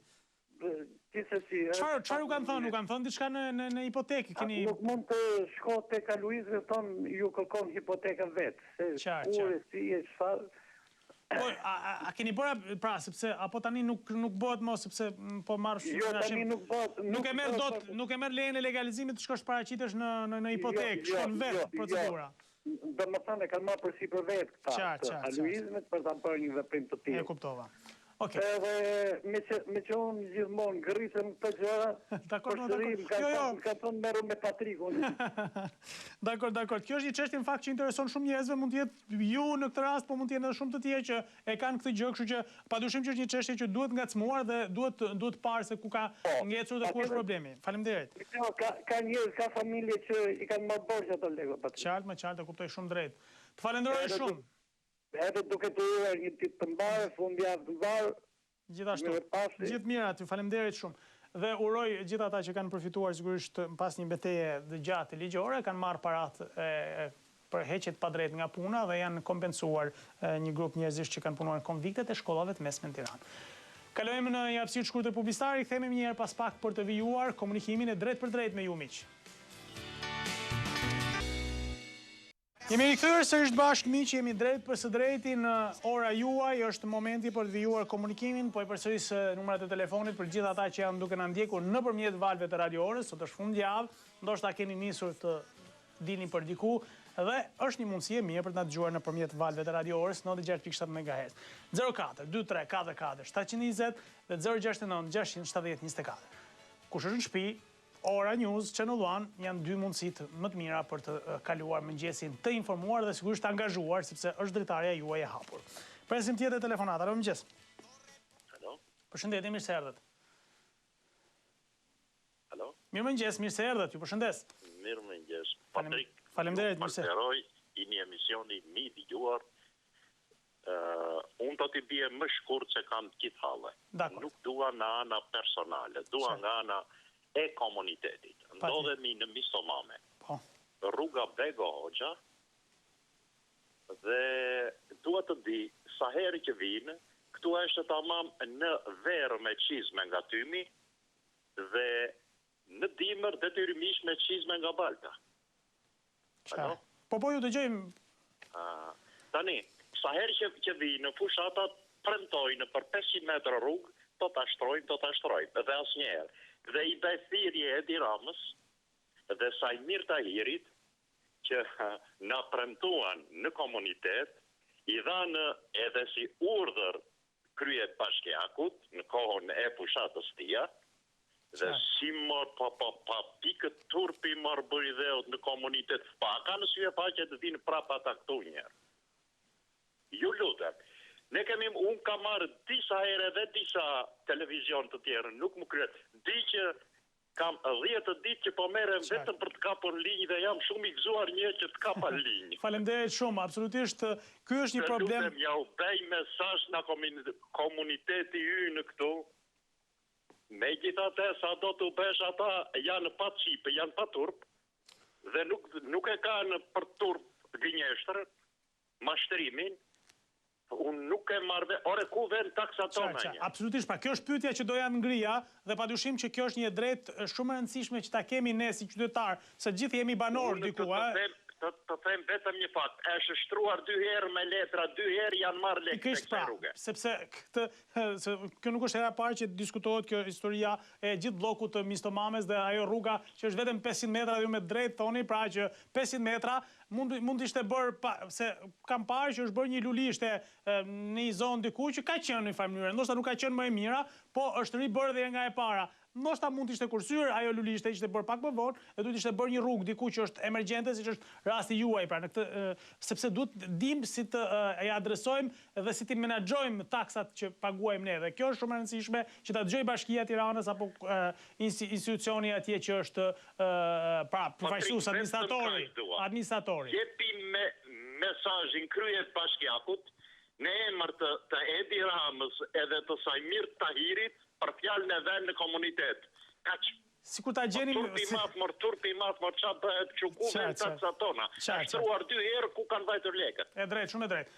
Çfarë u kanë thënë? Nuk kanë thënë diçka në hipotekë, keni... Nuk mund të shko tek Aluizi dhe thonë ju kërkon hipotekën vetë. Qartë. Çfarë? Po, a keni bërë pra, sepse apo tani nuk bëhet më sepse po marr shumë. Jo, tani nuk bëhet. Nuk e merr lejen e legalizimit të shkosh paraqitesh në hipotekë, shkon vetë procedura. Dhe më thënë e kanë marrë përsi për vetë këta të Aluizmit për të bërë një veprim të tillë. E kuptova. Edhe me që unë gjithmonë gërritëm të gjëra, përshërim, ka thonë meru me Patrikun. Dakor. Kjo është një çështje në fakt që intereson shumë njerëzve, mund të jetë ju në këtë rast, po mund të jenë edhe shumë të tjerë që e kanë këtë gjë, kështu që padyshim që është një çështje që duhet ngacmuar dhe duhet parë se ku ka ngecur dhe ku është problemi. Faleminderit. Ka njerëz, ka familje që i kanë marrë borxhe ato lekë, Patrik. Qartë, kuptoj shumë drejt. Të falenderoj shumë. Edhe duke të uar një ditë të mbarë, fundjavë të mbarë. Gjithashtu, gjithë mirë aty, faleminderit shumë. Dhe uroj gjithë ata që kanë përfituar sigurisht pas një betejë të gjatë ligjore, kanë marrë paratë për heqjet pa drejt nga puna dhe janë kompensuar një grup njerëzish që kanë punuar në konviktet e shkollave të mesme në Tiranë. Kalojmë në një hapësirë të shkurtër publicitare, kthehemi një herë pas pak për të vijuar komunikimin e drejt për drejt me ju miq. Jemi rikthyer sërish bashkë miq, jemi drejt për së drejti në ora juaj, është momenti për të vijuar komunikimin, po i përsëris numrat e telefonit për gjithë ata që janë duke na ndjekur nëpërmjet valveve të Radio Orës, sot është fundjavë, ndoshta keni nisur të dilni për diku dhe është një mundësi e mirë për të na dëgjuar nëpërmjet valveve të Radio Orës 96.7 MHz. 04 23 44 720 dhe 069 670 24. Kush është në shtëpi, Ora News, Channel 1 janë dy mundësitë më të mira për të kaluar mëngjesin të informuar dhe sigurisht të angazhuar, sepse është dritarja juaj e hapur. Presim tjetër telefonat. Alo, mëngjes. Alo. Përshëndetje, mirë se erdhët. Alo. Mirë mëngjes, mirë se erdhët, ju përshëndes. Mirë mëngjes. Patrik. Faleminderit, mirë se. i një emisioni mi dëgjuar, unë do t'i bie më shkurt se kam gjithë halle. Nuk dua nga ana personale, dua nga ana e komunitetit. Ndodhemi në Mistomame. Rruga Bego Hoxha, dhe dua të di sa herë që vinë, këtu është tamam në verë me çizme nga Tymi dhe në dimër detyrimisht me çizme nga Balta. Po ju dëgjojmë. Tani, sa herë që vinë, fushatat premtojnë për 500 metra rrugë, do ta shtrojnë, dhe asnjëherë. Dhe i bëj thirrje Edi Ramës dhe Sajmir Tahirit që na premtuan në komunitet, i dhanë edhe si urdhër krye bashkiakut në kohën e fushatës tia, dhe si pa pikët turpi marë bëri dheut në komunitet, pa ka në syje pa që të vinë prapa ta këtu njerë. Ju lutem, unë ka marrë disa ere dhe disa televizion të tjerë, nuk më kryet, di që kam 10 ditë që po merrem vetëm për të kapur linjë dhe jam shumë i gëzuar një që të kapa linjë. Faleminderit shumë, absolutisht, ky është një problem. Lutem, ja u bëj mesazh nga komuniteti ynë këtu. Megjithatë, sa do të bësh ata janë pa qipe, janë pa turp, dhe nuk e kanë për turp gënjeshtër, mashtrimin, unë nuk e marrë, ore ku vend taksa tona një. Absolutisht, kjo është pyetja që doja të ngrija, dhe padyshim që kjo është një drejtë shumë e rëndësishme që ta kemi ne si qytetar, se gjithë jemi banorë diku, Të them vetëm një fakt, është shtruar 2 herë me letra, 2 herë janë marrë lekë të kësaj rruge. Sepse kjo nuk është hera parë që diskutohet kjo historia e gjithë bllokut të Mistomames dhe ajo rruga që është vetëm 500 metra dhe ju me drejt thoni, pra që 500 metra mund ishte bërë, se kam parë që është bërë një lulishte në një zonë diku që ka qenë në një farë mënyrë, ndoshta nuk ka qenë më e mira, po është ribërë dhe nga e para. Ndoshta mund t'ishte kursyer, ajo lulishte ishte bërë pak më vonë, dhe duhet ishte bërë një rrugë diku që është emergjente, siç është rasti juaj, pra në këtë, sepse duhet dim si të e adresojmë dhe si të menaxhojmë taksat që paguajmë ne. Dhe kjo është shumë e rëndësishme që ta dëgjoj Bashkia e Tiranës apo institucioni atje që është përfaqësues administratori. Jepi me mesazhin kryet bashkiakut në emër të Edi Ramës edhe të Sajmir Tahirit për fjalën e vend në komunitet. Kaq. Sikur ta gjenim turpi mat, qa bëhet që ku vend taksa tona. Shtruar 2 herë ku kanë vajtur lekët. E drejt, shumë e drejt.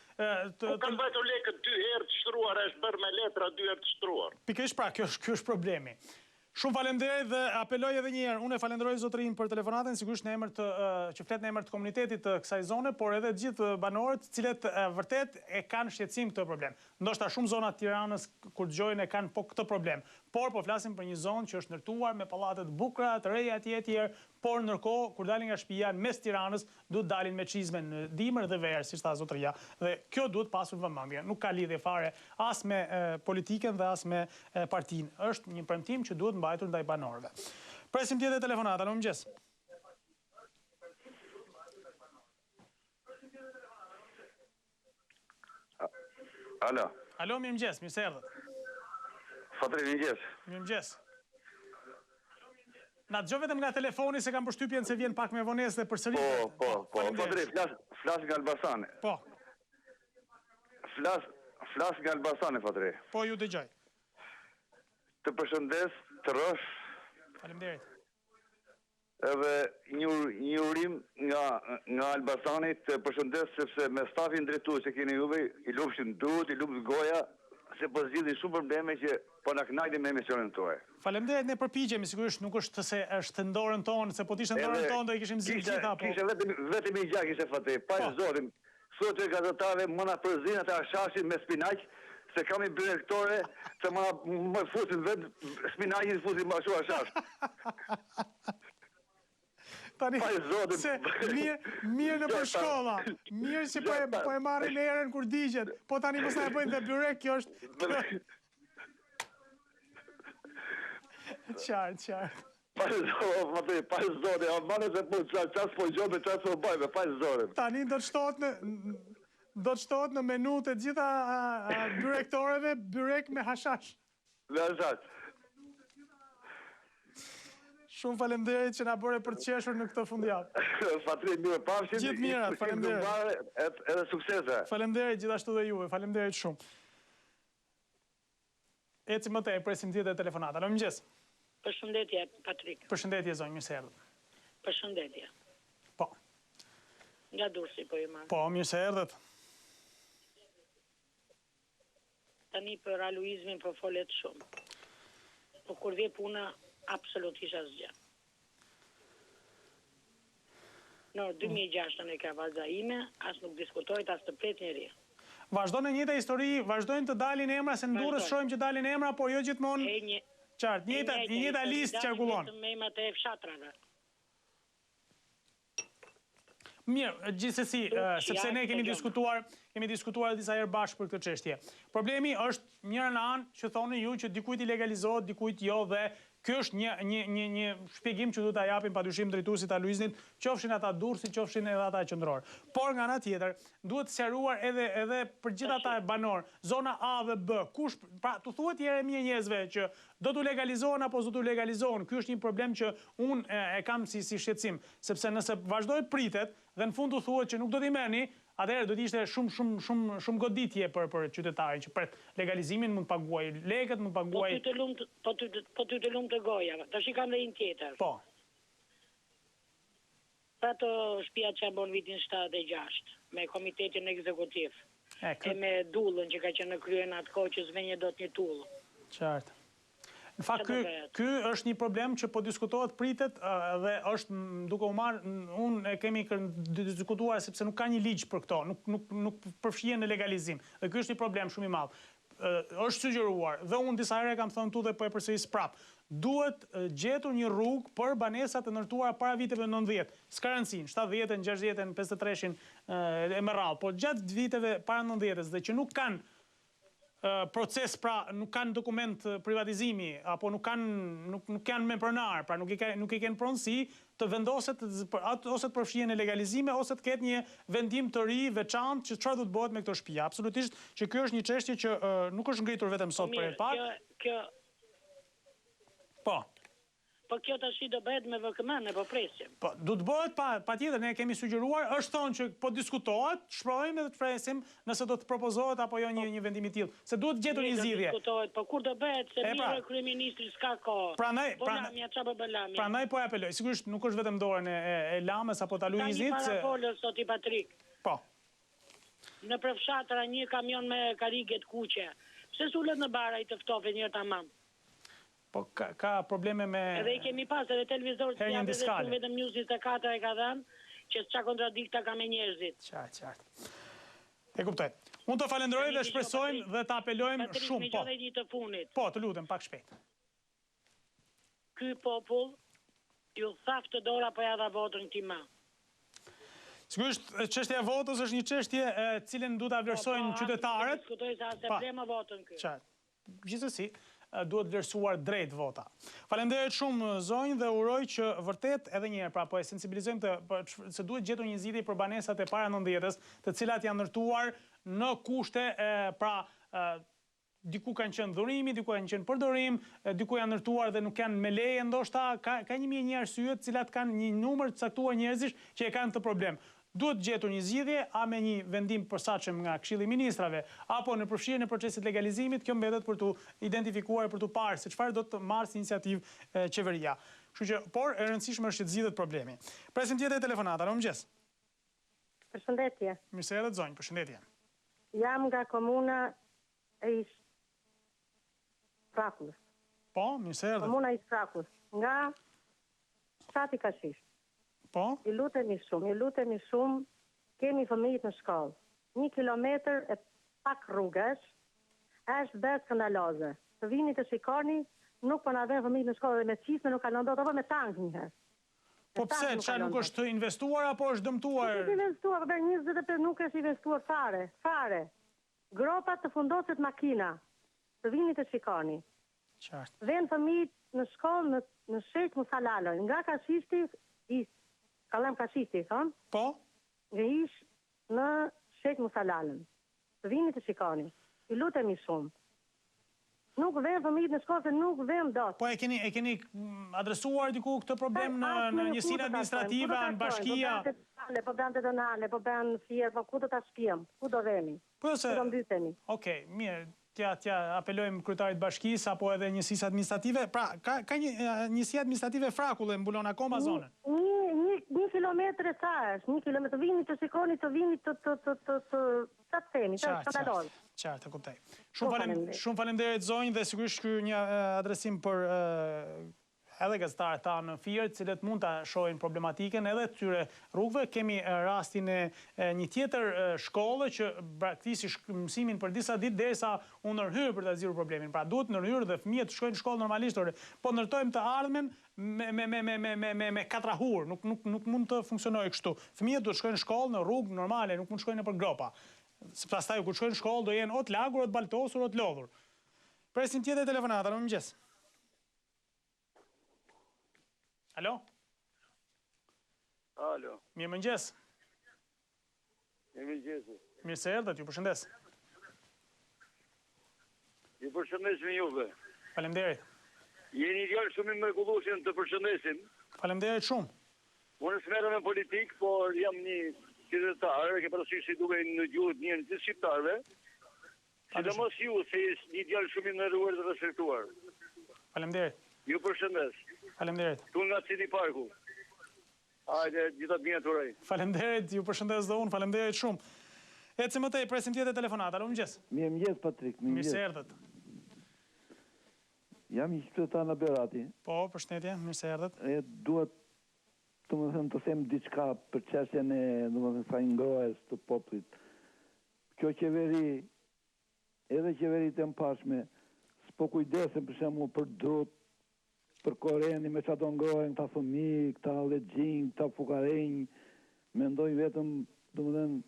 Ku kanë vajtur lekët 2 herë të shtruar, është bërë me letra 2 herë të shtruar. Pikërisht pra, kjo është problemi. Shumë falenderoj dhe apeloj edhe një herë. Unë e falenderoj zotërin për telefonatën, sigurisht që flet në emër të komunitetit të kësaj zone, por edhe gjithë banorët, cilët vërtet e kanë shqetësim këtë problem. Ndoshta shumë zona të Tiranës kur dëgjojnë e kanë po këtë problem. Por po flasim për një zonë që është ndërtuar me pallate të bukura, të reja etj, por ndërkohë kur dalin nga shtëpia mes Tiranës, duhet dalin me çizme në dimër dhe verë, siç tha zotëria. Dhe kjo duhet pasur vëmendje. Nuk ka lidhje fare as me politikën dhe as me partinë. Është një premtim që duhet mbajtur ndaj banorëve. Presim tjetër telefonata, alo mëngjes. Alo. Alo, mirëmëngjes, mirë se erdhët. Mirëmëngjes. Mirëmëngjes. Na dëgjoj vetëm nga telefoni se kam përshtypjen se vjen pak me vonesë dhe përsërit. Po, Fatri, flas nga Elbasani. Po. Flas nga Elbasani, Fatri. Po, ju dëgjoj. Të përshëndes, të rrosh. Faleminderit. Edhe një urim nga Elbasani të përshëndes sepse me stafin drejtues që keni juve, i lufshin duhet, i luft goja, se po zgjidhin shumë probleme që po na kënaqin me emisionin tuaj. Faleminderit, ne përpiqemi, sigurisht nuk është se është në dorën tonë, se po të ishte në dorën tonë do i kishim zgjidhur gjitha apo. Kishte vetëm i gjak ishte Fatri, pa zotin. Sot e gazetarëve më na përzinë ata shashin me spinaq, se kam i direktore se më fusin vetë spinaqin fusin më ashtu shash. Tani, se mirë në përshkolla, mirë që po e marrin erën kur digjet, po tani mos na e bëjnë dhe byrek, kjo është... Qartë. Pa zote, a mane se po qas po gjobe, qas po bajme, pa zote. Tani do të shtohet në menut e gjitha byrektoreve, byrek me hashash. Me hashash. Shumë faleminderit që na bëre për të qeshur në këtë fundjavë. Patrik, mirë pafshim. Gjithë mirat, faleminderit. Edhe suksese. Faleminderit gjithashtu dhe juve, faleminderit shumë. Eci më tej, presim tjetër telefonata. Alo, mëngjes. Përshëndetje, Patrik. Përshëndetje, zonjë, mirë se erdhët. Përshëndetje. Po. Nga Durrësi po ju marr. Po, mirë se erdhët. Tani për aluizmin po folet shumë. Po kur vje puna, absolutisht asgjë. Në 2006 e ka vaza ime, as nuk diskutojt, as të pret njeri. Vazhdojnë njëta histori, vazhdojnë të dalin emra, se në Durrës shohim që dalin emra, por jo gjithmonë qartë, njëta listë qarkullon. Me emrat e fshatrave. Mirë, gjithsesi, sepse ne kemi diskutuar disa herë bashkë për këtë çështje. Problemi është njëra në anë që thoni ju që dikujt i legalizohet, dikujt jo, dhe ky është një shpjegim që duhet ta japim padyshim drejtuesit aluiznit, qofshin ata Durrësi, qofshin edhe ata qendror. Por nga ana tjetër, duhet sqaruar edhe për gjithë ata banor, zona A dhe B, kush, pra tu thuhet Jeremia njerëzve që do t'u legalizohen apo do t'u legalizohen. Ky është një problem që unë e kam si shqetësim, sepse nëse vazhdojë pritet dhe në fund u thuhet që nuk do t'i merrni, atëherë do të ishte shumë goditje për qytetarin që pret legalizimin, mund të paguaj lekët, mund të paguaj. Po ty të lumë të goja, tash i kam dhe një tjetër. Po. Pra të shtëpia që bon vitin 76 me komitetin ekzekutiv. E me dullën që ka qenë në kryen atë kohë që s'venje do të një tullë. Qartë. Në fakt, ky është një problem që po diskutohet, pritet dhe është duke u marrë, unë kemi diskutuar sepse nuk ka një ligj për këto, nuk përfshihen në legalizim. Dhe ky është një problem shumë i madh. Është sugjeruar dhe unë disa herë kam thënë tu dhe po e përsëris prapë. Duhet gjetur një rrugë për banesat e ndërtuara para viteve 90. S'ka rëndësi, 70-ën, 60-ën, 53-shin e me radhë, por gjatë viteve para 90-s dhe që nuk kanë proces, pra nuk kanë dokument privatizimi, apo nuk kanë me pronar, pra nuk i kanë pronësi, të vendoset ose të përfshihen në legalizime, ose të ketë një vendim të ri veçantë që çfarë do të bëhet me këto shtëpi. Absolutisht që kjo është një çështje që nuk është ngritur vetëm sot për herë parë. Po. Po kjo tash do bëhet me VKM, ne po presim. Po, do të bëhet patjetër, ne kemi sugjeruar, është thonë që po diskutohet, shprehojmë dhe të presim nëse do të propozohet apo jo një vendim i tillë, se duhet gjetur një zgjidhje. Diskutohet, po kur do bëhet se mirë kryeministri s'ka kohë. Prandaj po e apeloj. Sigurisht nuk është vetëm dorën e Lamës apo ta Luizit, se parafolës sot i Patrik. Po. Në përfshatra një kamion me karige të kuqe. Pse s'ulet në bara i të ftofin njërë tamam? Po ka probleme me edhe i kemi pas edhe televizor që janë dhe shumë vetëm News 24 e ka dhënë që s'qa kontradikta ka me njerëzit. Qartë. E kuptoj. Unë të falenderoj dhe shpresojmë dhe të apelojmë shumë. Po, një të funit. Po, të lutem, pak shpejt. Ky popull ju thaf të dora po ja dha votën këtij ma. Sigurisht, çështja e votës është një çështje e cilën duhet ta vlerësojnë qytetarët. Diskutoj se as e blema votën ky. Qartë. Gjithsesi, duhet vlerësuar drejt vota. Faleminderit shumë zonjë dhe uroj që vërtet edhe një herë pra po e sensibilizojmë se duhet gjetur një zgjidhje për banesat e para 90-s, të cilat janë ndërtuar në kushte pra diku kanë qenë dhurimi, diku kanë qenë përdorim, diku janë ndërtuar dhe nuk janë me leje ndoshta, ka 1001 arsye të cilat kanë një numër të caktuar njerëzish që e kanë këtë problem. Duhet gjetur një zgjidhje, a me një vendim përshtatshëm nga Këshilli i Ministrave, apo në përfshirjen e procesit legalizimit, kjo mbetet për të identifikuar, për të parë se çfarë do të marrë si iniciativë qeveria. Kështu që, por e rëndësishme është që të zgjidhet problemi. Presim tjetër telefonata, alo mëngjes. Përshëndetje. Mirë se erdhët zonjë, përshëndetje. Jam nga komuna e Isprakullës. Po, mirë se erdhët. Komuna e Isprakullës, nga Fshati Kashish. Po? I lutemi shumë, kemi fëmijët në shkollë. 1 kilometër e pak rrugësh, është bërë skandaloze. Të vini të shikoni, nuk po na vënë fëmijët në shkollë dhe me qisme nuk kalon dot apo me tank njëherë. Po pse, çfarë nuk është investuar apo është dëmtuar? Nuk është investuar, dhe 25 nuk është investuar fare. Gropat të fundoset makina. Të vini të shikoni. Qartë. Vënë fëmijët në shkollë në Sheikh Musa Laloj, nga Kashishti, Kallem Kashisti, thonë? Po? Nga ish në Sheikh Musa Laloj. Të vini të shikoni. I lutemi shumë. nuk vjen fëmijët në shkollë, se nuk vjen dot. Po e keni adresuar diku këtë problem në njësinë administrative, në bashkia? Po bën dedonale, po bën fier, po ku do ta shpiem? Ku do vemi? Po se do mbytemi. Okej, mirë. Tja apelojmë kryetarit bashkisë apo edhe njësisë administrative. Pra, ka një njësi administrative Frakulle mbulon akoma zonën? 1 kilometër sa është, 1 kilometër, vini të shikoni, të vini të të themi, të skandalozë. Qartë, të kuptoj. Shumë faleminderit zonjë dhe sigurisht ky një adresim për edhe gazetarët ta në Fier, cilët mund ta shohin problematiken edhe të tyre rrugëve. Kemi rastin e një tjetër shkolle që praktisi mësimin për disa ditë derisa u ndërhyr për ta zgjidhur problemin. Pra duhet ndërhyr dhe fëmijët shkojnë në shkollë normalisht, po ndërtojmë të ardhmen me katrahur, nuk mund të funksionojë kështu. Fëmijët duhet shkojnë në shkollë në rrugë normale, nuk mund të shkojnë nëpër gropa. Sepse pastaj kur shkojnë në shkollë do jenë o të lagur, o të baltosur, o të lodhur. Presim tjetër telefonata, në mëngjes. Alo? Alo. Mirë mëngjes. Mirë mëngjes. Mirë se erdhët, ju përshëndes. Ju përshëndesim juve. Faleminderit. Jeni djalë shumë i mrekullueshëm, të përshëndesim. Faleminderit shumë. Unë smerrem me politikë, por jam një qytetar, ke parasysh si duke në gjuhë një të shqiptarëve. Sidomos ju, se një djalë shumë i nderuar dhe respektuar. Faleminderit. Ju përshëndes. Faleminderit. Tu nga City Parku. Hajde, gjitha të mia të uroj. Faleminderit, ju përshëndes dhe unë, faleminderit shumë. Ecim më tej, presim tjetër telefonat. Alo, mëngjes. Mirëmëngjes Patrik, mirë se erdhët. Jam i qytetar në Berati. Po, përshëndetje, mirë se erdhët. Duhet të them diçka për çështjen e, domethënë, sa ngrohes të popullit. Kjo qeveri, edhe qeveritë e mëparshme, s'po kujdesen për shembull për drut, për koreni, me çfarë do ngrohen këta fëmijë, këta lexhin, këta fukarenj, mendoj vetëm, domethënë,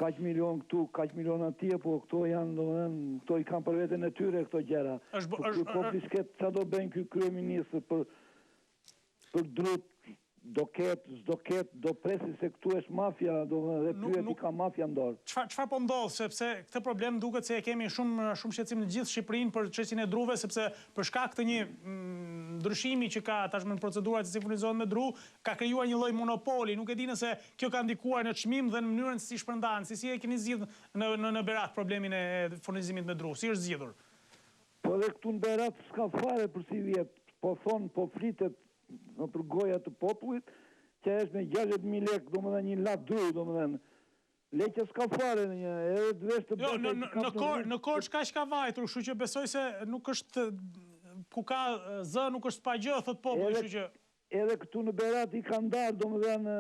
kaq milion këtu, kaq milion atje, po këto janë, domethënë, këto i kanë për veten e tyre këto gjëra. Populli s'ket çfarë do bëjnë ky kryeminist për drut, do ketë, s'do ketë, do presi se këtu është mafia, dhe pyet i ka mafia ndorë. Çfarë po ndodh, sepse këtë problem duket se e kemi shumë shqetësim në gjithë Shqipërinë për çështjen e druve, sepse për shkak të një ndryshimi që ka tashmë në procedurat që si furnizohen me dru, ka krijuar një lloj monopoli, nuk e di nëse kjo ka ndikuar në çmim dhe në mënyrën si shpërndahen, si e keni zgjidhur në Berat problemin e furnizimit me dru, si është zgjidhur? Po edhe këtu në Berat s'ka fare për si vjet, po thon, po flitet në për goja të popullit, që është me 60.000 lekë, domethënë një lap dru, domethënë. Leqja s'ka fare, edhe dvesh të bëjë... Në Korçë ka shka vajtur, kështu që besoj se nuk është, ku ka zë, nuk është pa gjë, thot populli, kështu që... Edhe këtu në Berat i kanë darë, domethënë,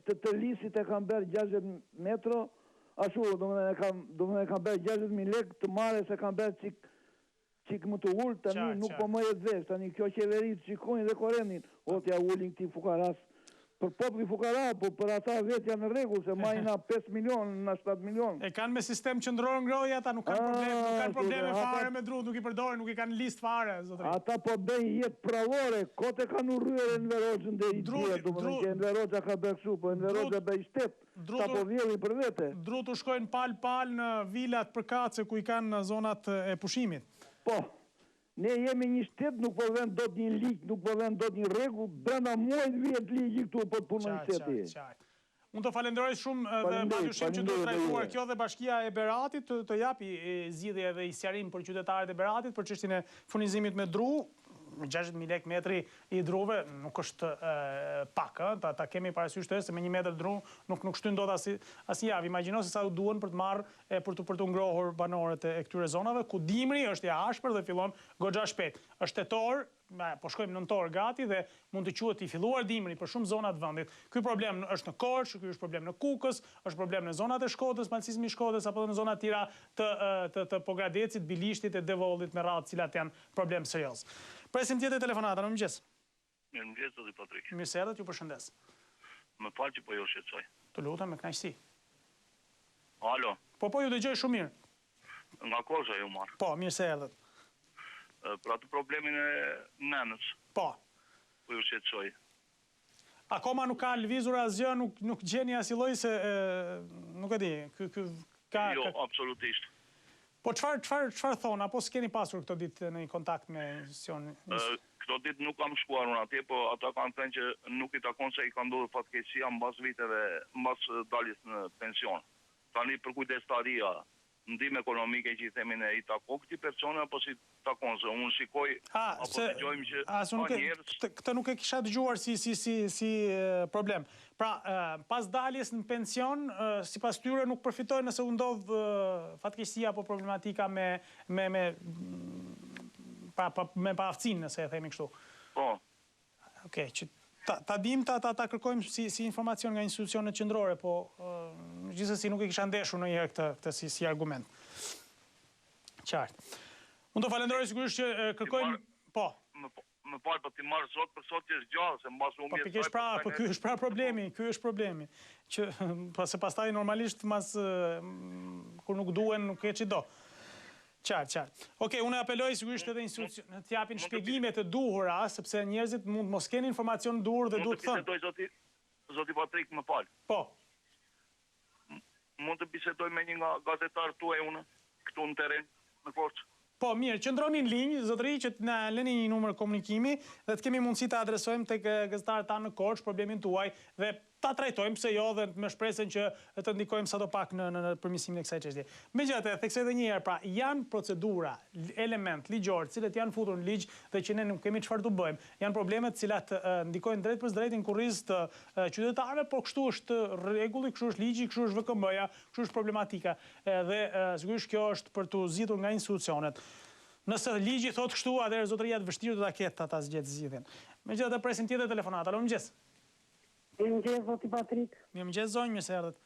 të lisit e kanë bërë 60 metro, ashtu, domethënë e kanë bërë 60.000 lekë, të mare se kanë bërë qik më të ullë, tani nuk po më e dvesh, tani kjo qeveri të qikojnë dhe korenin, o t'ja ullin këti fukaras, për populli fukara, po për ata vetë janë në regull, se majna 5 milion, na 7 milion. E kanë me sistem qëndror ngroja, ata nuk kanë probleme fare me drut, nuk i përdorin, nuk i kanë list fare, zotëri. Ata po bëjnë jetë pravore, kote kanë urryre në Enverogjen dhe i tje, që Enverogja ka bërksu, po Enverogja bëj shtet, ta po vjeli për vete. Drutu shkojnë pal në vilat për kace ku i kanë në zonat e pushimit. Po, ne jemi një shtet, nuk po vend do të një ligj, nuk po vend do të një rregull, brenda muajt vjet ligji këtu po të punojnë shteti. Unë të falenderoj shumë dhe padyshim që do të trajtuar kjo dhe Bashkia e Beratit të japi zgjidhje dhe i sqarim për qytetarët e Beratit për çështjen e furnizimit me dru. 60.000 lekë metri i druve nuk është pak, ta kemi parasysh të se me 1 metër dru nuk shtyn dot as javë. Imagjino se sa u duhen për të marrë për të ngrohur banorët e këtyre zonave ku dimri është i ashpër dhe fillon goxha shpejt. Është tetor, po shkojmë nëntor gati dhe mund të quhet i filluar dimri për shumë zona të vendit. Ky problem është në Korçë, ky është problem në Kukës, është problem në zonat e Shkodrës, malësismi i Shkodrës apo në zona të tjera të Pogradecit, Bilishtit e Devollit me radhë, cilat janë problem serioz. Presim tjetër telefonata, në mëngjes. Mirëmëngjes, zoti Patrik. Mirë se erdhët, ju përshëndes. Më fal që po ju shqetësoj. Të lutem me kënaqësi. Alo. Po ju dëgjoj shumë mirë. Nga Korça ju marr. Po, mirë se erdhët. Për atë problemin e nënës. Po. Po ju shqetësoj. Akoma nuk ka lëvizur asgjë, nuk gjeni asnjë lloj se nuk e di, ka... Jo, absolutisht. Po çfarë thon, apo s'keni pasur këto ditë në kontakt me institucionin? Këto ditë nuk kam shkuar unë atje, po ata kanë thënë që nuk i takon se i ka ndodhur fatkeqësia mbas viteve, mbas daljes në pension. Tani për kujdestaria, ndihmë ekonomike që i themin i takon këtij personi apo si takon, se unë shikoj apo dëgjojmë që ka njerëz. Këtë nuk e kisha dëgjuar si problem. Pra, pas daljes në pension, sipas tyre nuk përfitojnë nëse u ndodh fatkeqësia apo problematika me paaftësinë, nëse e themi kështu. Po. Okej, që ta dim, ta kërkojmë si informacion nga institucionet qendrore, po gjithsesi nuk e kisha ndeshur ndonjëherë këtë si argument. Qartë. Unë do falenderoj sigurisht që kërkojmë, po. Më falë, po ti marrë sot për sot që është gjallë, se mbas u mbjet saj. Po ky është pra problemi, që se pastaj normalisht kur nuk duhen nuk e çdo. Qartë. Okej, unë apeloj sigurisht edhe institucionet të japin shpjegime të duhura, sepse njerëzit mund mos kenë informacion të duhur dhe duhet të thënë. Mund të bisedoj zoti Patrik, më fal. Po. Mund të bisedoj me një nga gazetarët tuaj unë këtu në terren, në Korçë. Po, mirë, qëndroni në linjë, zotëri, që të na lëni një numër komunikimi dhe të kemi mundësi të adresojmë tek gazetarët tanë në Korçë problemin tuaj dhe ta trajtojmë, pse jo, dhe me shpresën që të ndikojmë sadopak në përmirësimin e kësaj çështje. Megjithatë, theksoj edhe një herë, pra janë procedura, element ligjor, të cilët janë futur në ligj dhe që ne nuk kemi çfarë të bëjmë. Janë probleme të cilat ndikojnë drejt për drejt në kurriz të qytetarëve, por kështu është rregulli, kështu është ligji, kështu është VKM-ja, kështu është problematika. Dhe sigurisht kjo është për të zgjidhur nga institucionet. Nëse ligji thotë kështu, atëherë zotëria të vështirë do ta ketë ata zgjedhë zgjidhjen. Megjithatë, presim tjetër telefonat. Alo, mëngjes. Mirëmëngjes, zoti Patrik. Mirëmëngjes, zonjë, mirë se erdhët.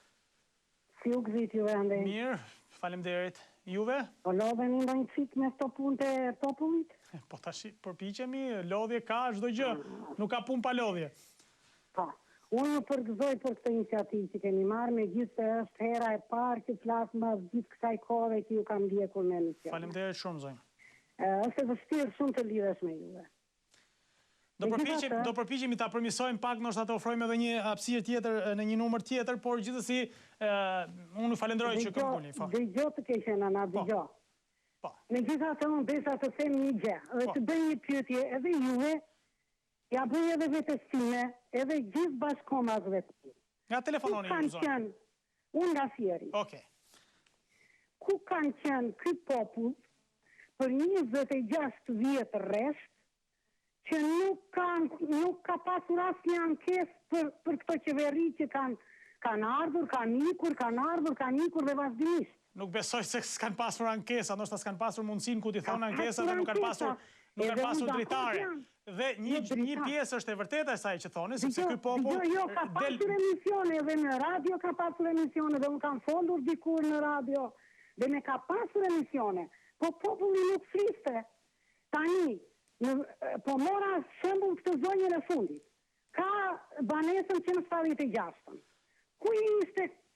Si u gëzit juve andej? Mirë, faleminderit. Juve? Po lodheni ndonjë cik me këto punë të popullit? Po tash përpiqemi, lodhje ka çdo gjë. Nuk ka punë pa lodhje. Po. Unë ju përgëzoj për këtë iniciativë që keni marrë, megjithëse është hera e parë që flas mbas gjithë kësaj kohe që ju kam ndjekur në emision. Faleminderit shumë, zonjë. Është e vështirë shumë të lidhesh me juve. Do përpiqemi ta përmirësojmë pak, ndoshta të ofrojmë edhe një hapësirë tjetër në një numër tjetër, por gjithsesi unë ju falenderoj që kërkoni. Dëgjoj të keqen ana, dëgjoj. Po. Megjithatë unë desa të them një gjë, dhe të bëj një pyetje edhe juve, ja bëj edhe vetes time, edhe gjithë bashkëkombëve të tij. Nga telefononi ju zonë. Unë nga Fieri. Okej. Ku kanë qenë ky popull për 26 vjet rresht, që nuk ka pasur asnjë ankesë për këto qeveri që kanë ardhur, kanë ikur dhe vazhdimisht. Nuk besoj se s'kan pasur ankesa, ndoshta s'kan pasur mundësinë ku t'i thonë ankesa dhe nuk kanë pasur dritare. Dhe një pjesë është e vërtetë e saj që thonë, sepse ky popull jo, ka pasur emisione dhe në radio, ka pasur emisione dhe unë kam folur dikur në radio dhe me ka pasur emisione, po populli nuk fliste. Tani po mora shembull këtë zonjën e fundit. Ka banesën që në 76-ën.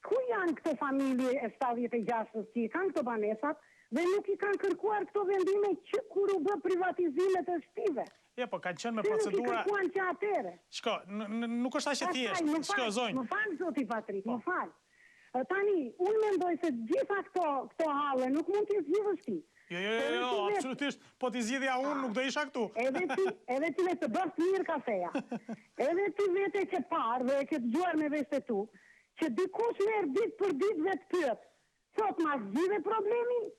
Ku janë këto familje e 76-ës që i kanë këto banesat dhe nuk i kanë kërkuar këto vendime që kur u bë privatizimet e shtive? Ja, po kanë qenë me procedura. Nuk i kërkuan që atere. Shko, nuk është aq e thjeshtë. Shko, zonjë. Më fal, zoti Patrik, më fal. Tani, unë mendoj se gjitha këto halle nuk mund t'i zgjidhësh ti. Jo, absolutisht, po t'i zgjidhja unë nuk do isha këtu. Edhe ti vetë të bësh mirë kafeja. Edhe ti vetë që parë dhe që dëgjuar me veshte tu, që dikush merr ditë për ditë dhe të pyet, sot ma zgjidhe problemin?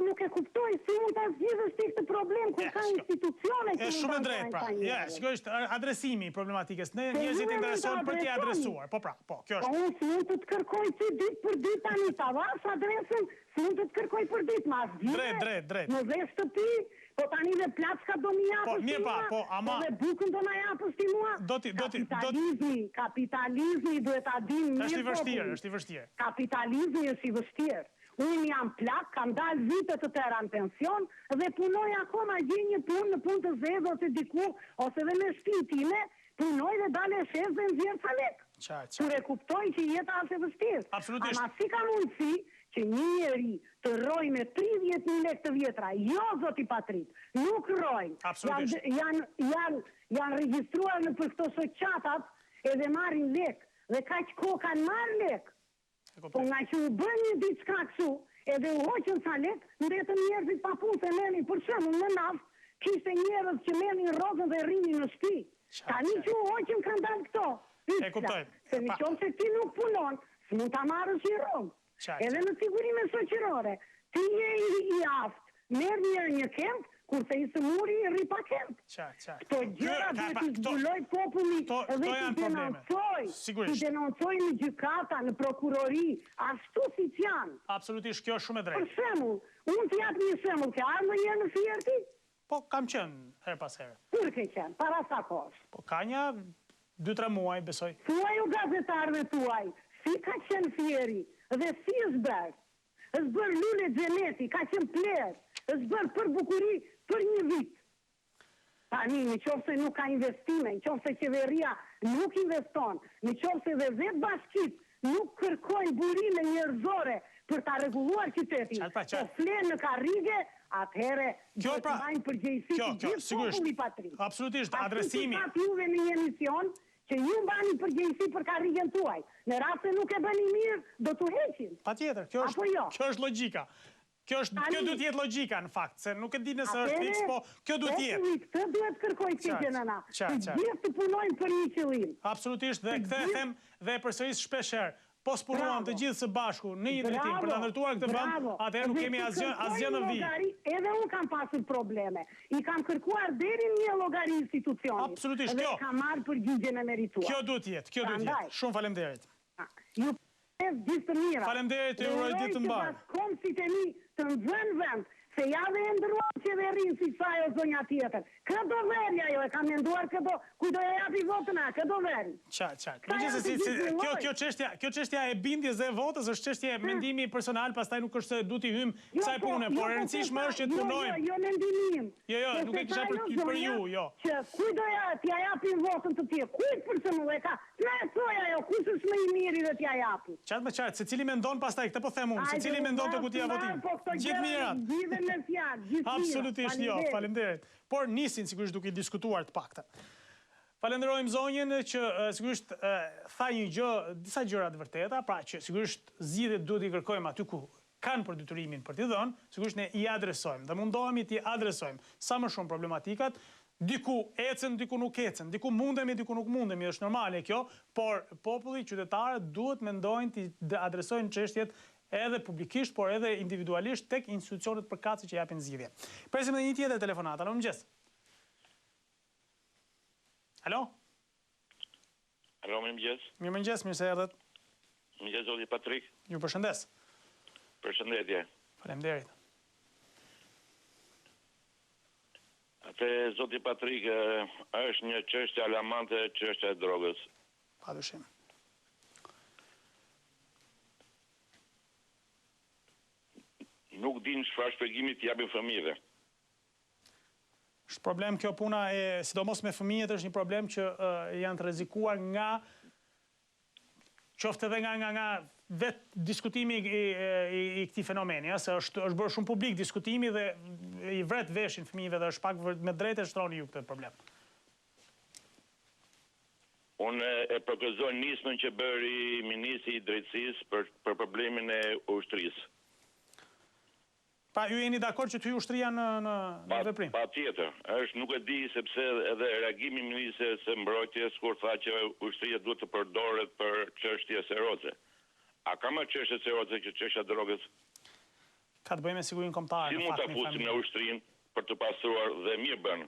Nuk e kuptoj si mund ta zgjidhësh ti këtë problem kur ka institucione që është shumë e drejtë pra. Ja, sigurisht adresimi i problematikës. Ne njerëzit interesohen për t'i adresuar. Po pra, po, kjo është. Unë si mund të kërkoj ti ditë për ditë tani ta vash adresën, si mund të kërkoj për ditë, ma zgjidhe. Drejt. Në vesh të ti, po tani dhe plaçka do mi japësh ti mua, po dhe bukën do na japësh ti mua. Kapitalizmi duhet ta dim mirë. Është i vështirë. Kapitalizmi është i vështirë. Unë jam plak, kam dalë vite të tëra në pension dhe punoj akoma gjej një punë në punë të zezë ose diku, ose dhe me shtëpinë time, punoj dhe dalë e shes dhe nxjerr ca lek. Kur e kuptoj që jeta është e vështirë. Absolutisht. Ama si ka mundësi që një njeri të roj me 30.000 lek të vjetra? Jo, zoti Patrik, nuk rojnë. Absolutisht. Janë regjistruar në për këto shoqatat edhe marrin lek. Dhe kaq kohë kanë marrë lek. Po nga që u bën një diçka kështu, edhe u hoqën sa lek, ndetën njerëzit pa punë se merrnin për shembull në naft, kishte njerëz që merrnin rrogën dhe rrinin në shtëpi. Tani që u hoqën kanë dalë këto. E kuptoj. Se në qoftë se ti nuk punon, s'mund ta marrësh i rrogë. Edhe në sigurime shoqërore, ti je i aftë, merr një kemp, kurse i sëmuri i rri pa kemp. Këto gjëra duhet i zbuloj populli dhe të denoncoj në gjykata, në prokurori, ashtu si që janë. Absolutisht, kjo është shumë e drejtë. Për shembull, unë të jap një shembull, ke ardhur një në Fierti? Po, kam qenë her pas here. Kur ke qenë? Para sa kohë? Po, ka një 2-3 muaj, besoj. Thuaj u gazetarëve tuaj, si ka qenë Fieri dhe si është bërë? është bërë lule xheneti, ka qenë plerë, është bërë për bukuri për një vit. Tani, në qoftë se nuk ka investime, në qoftë se qeveria nuk investon, në qoftë se dhe vetë bashkit nuk kërkojnë burime njerëzore për ta rregulluar qytetin, po flenë në karrige, atëherë do të mbajnë përgjegjësi të gjithë populli patri. Absolutisht, adresimi. Ashtu që juve në një emision që ju mbani përgjegjësi për karrigen tuaj. Në rast se nuk e bëni mirë, do t'u heqin. Patjetër, kjo është logjika. Kjo duhet jetë logjika në fakt, se nuk e di nëse është fiks, po kjo duhet jetë. Këtë duhet kërkoj të gjëna. Të gjithë të punojnë për një qëllim. Absolutisht, dhe këtë e them dhe përsëris shpeshherë. Po spunuam të gjithë së bashku në një drejtim për ta ndërtuar këtë vend, atëherë nuk kemi asgjë në vijë. Edhe unë kam pasur probleme. I kam kërkuar deri në një llogari institucionit. Absolutisht, kjo. Dhe kam marrë përgjigjen e merituar. Kjo duhet jetë. Shumë faleminderit. Ju gjithë të mira. Faleminderit, ju uroj ditë të mbarë. Komsit e mi të nxënë vend, se javë e ndëruar qeverinë si sa jo zonja tjetër. Këdo verja jo, e kam menduar këdo, kujdo e japi votën a, këdo verja. Kjo çështja e bindjes dhe votës është çështje mendimi personal, pastaj nuk është se du t'i hym kësaj pune, por e rëndësishme është që të punojmë. Jo mendimin. Jo, nuk e kisha për ju, jo. Që kujdo t'ja japin votën të tjerë, kujt për shembull e ka, na e thoja jo, kush është më i miri dhe t'ja japi. Qatë më qatë, secili mendon pastaj, këtë po them unë, secili mendon të kutia votim. Gjithë mirat. Absolutisht jo, faleminderit. Por nisin sigurisht duke diskutuar të paktën. Falenderojmë zonjën që sigurisht tha një gjë, disa gjëra të vërteta, pra që sigurisht zgjidhjet duhet i kërkojmë aty ku kanë për detyrimin për t'i dhënë, sigurisht ne i adresojmë dhe mundohemi t'i adresojmë sa më shumë problematikat. Diku ecën, diku nuk ecën, diku mundemi, diku nuk mundemi, është normale kjo, por populli, qytetarët duhet mendojnë t'i adresojnë çështjet edhe publikisht, por edhe individualisht tek institucionet përkatëse që japin zgjidhje. Presim edhe një tjetër telefonat. Alo, mëngjes. Alo? Alo, mëngjes. Mirëmëngjes, mirë se erdhët. Mëngjes, zoti Patrik. Ju përshëndes. Përshëndetje. Faleminderit. Atë zoti Patrik, është një çështje alarmante, çështja e drogës. Padyshim. Nuk din çfarë shpjegimi t'i japin fëmijëve. Është problem kjo puna e, sidomos me fëmijët, është një problem që janë të rrezikuar nga qoftë edhe nga vetë diskutimi i këtij fenomeni, se është bërë shumë publik diskutimi dhe i vret veshin fëmijëve dhe është pak me drejtë e shtroni ju këtë problem. Unë e propozoj nismën që bëri ministri i drejtësisë për problemin e ushtrisë. Pa, ju jeni dakord që t'hy ushtria në veprim? Pa tjetër. Nuk e di sepse edhe reagimi ministrit së mbrojtjes kur tha që ushtria duhet të përdoret për çështje serioze. A ka më çështje serioze që çështja e drogës? Ka të bëjë me sigurinë kombëtare. Si mund ta fusim në ushtrinë për të pasuar dhe mirë bën?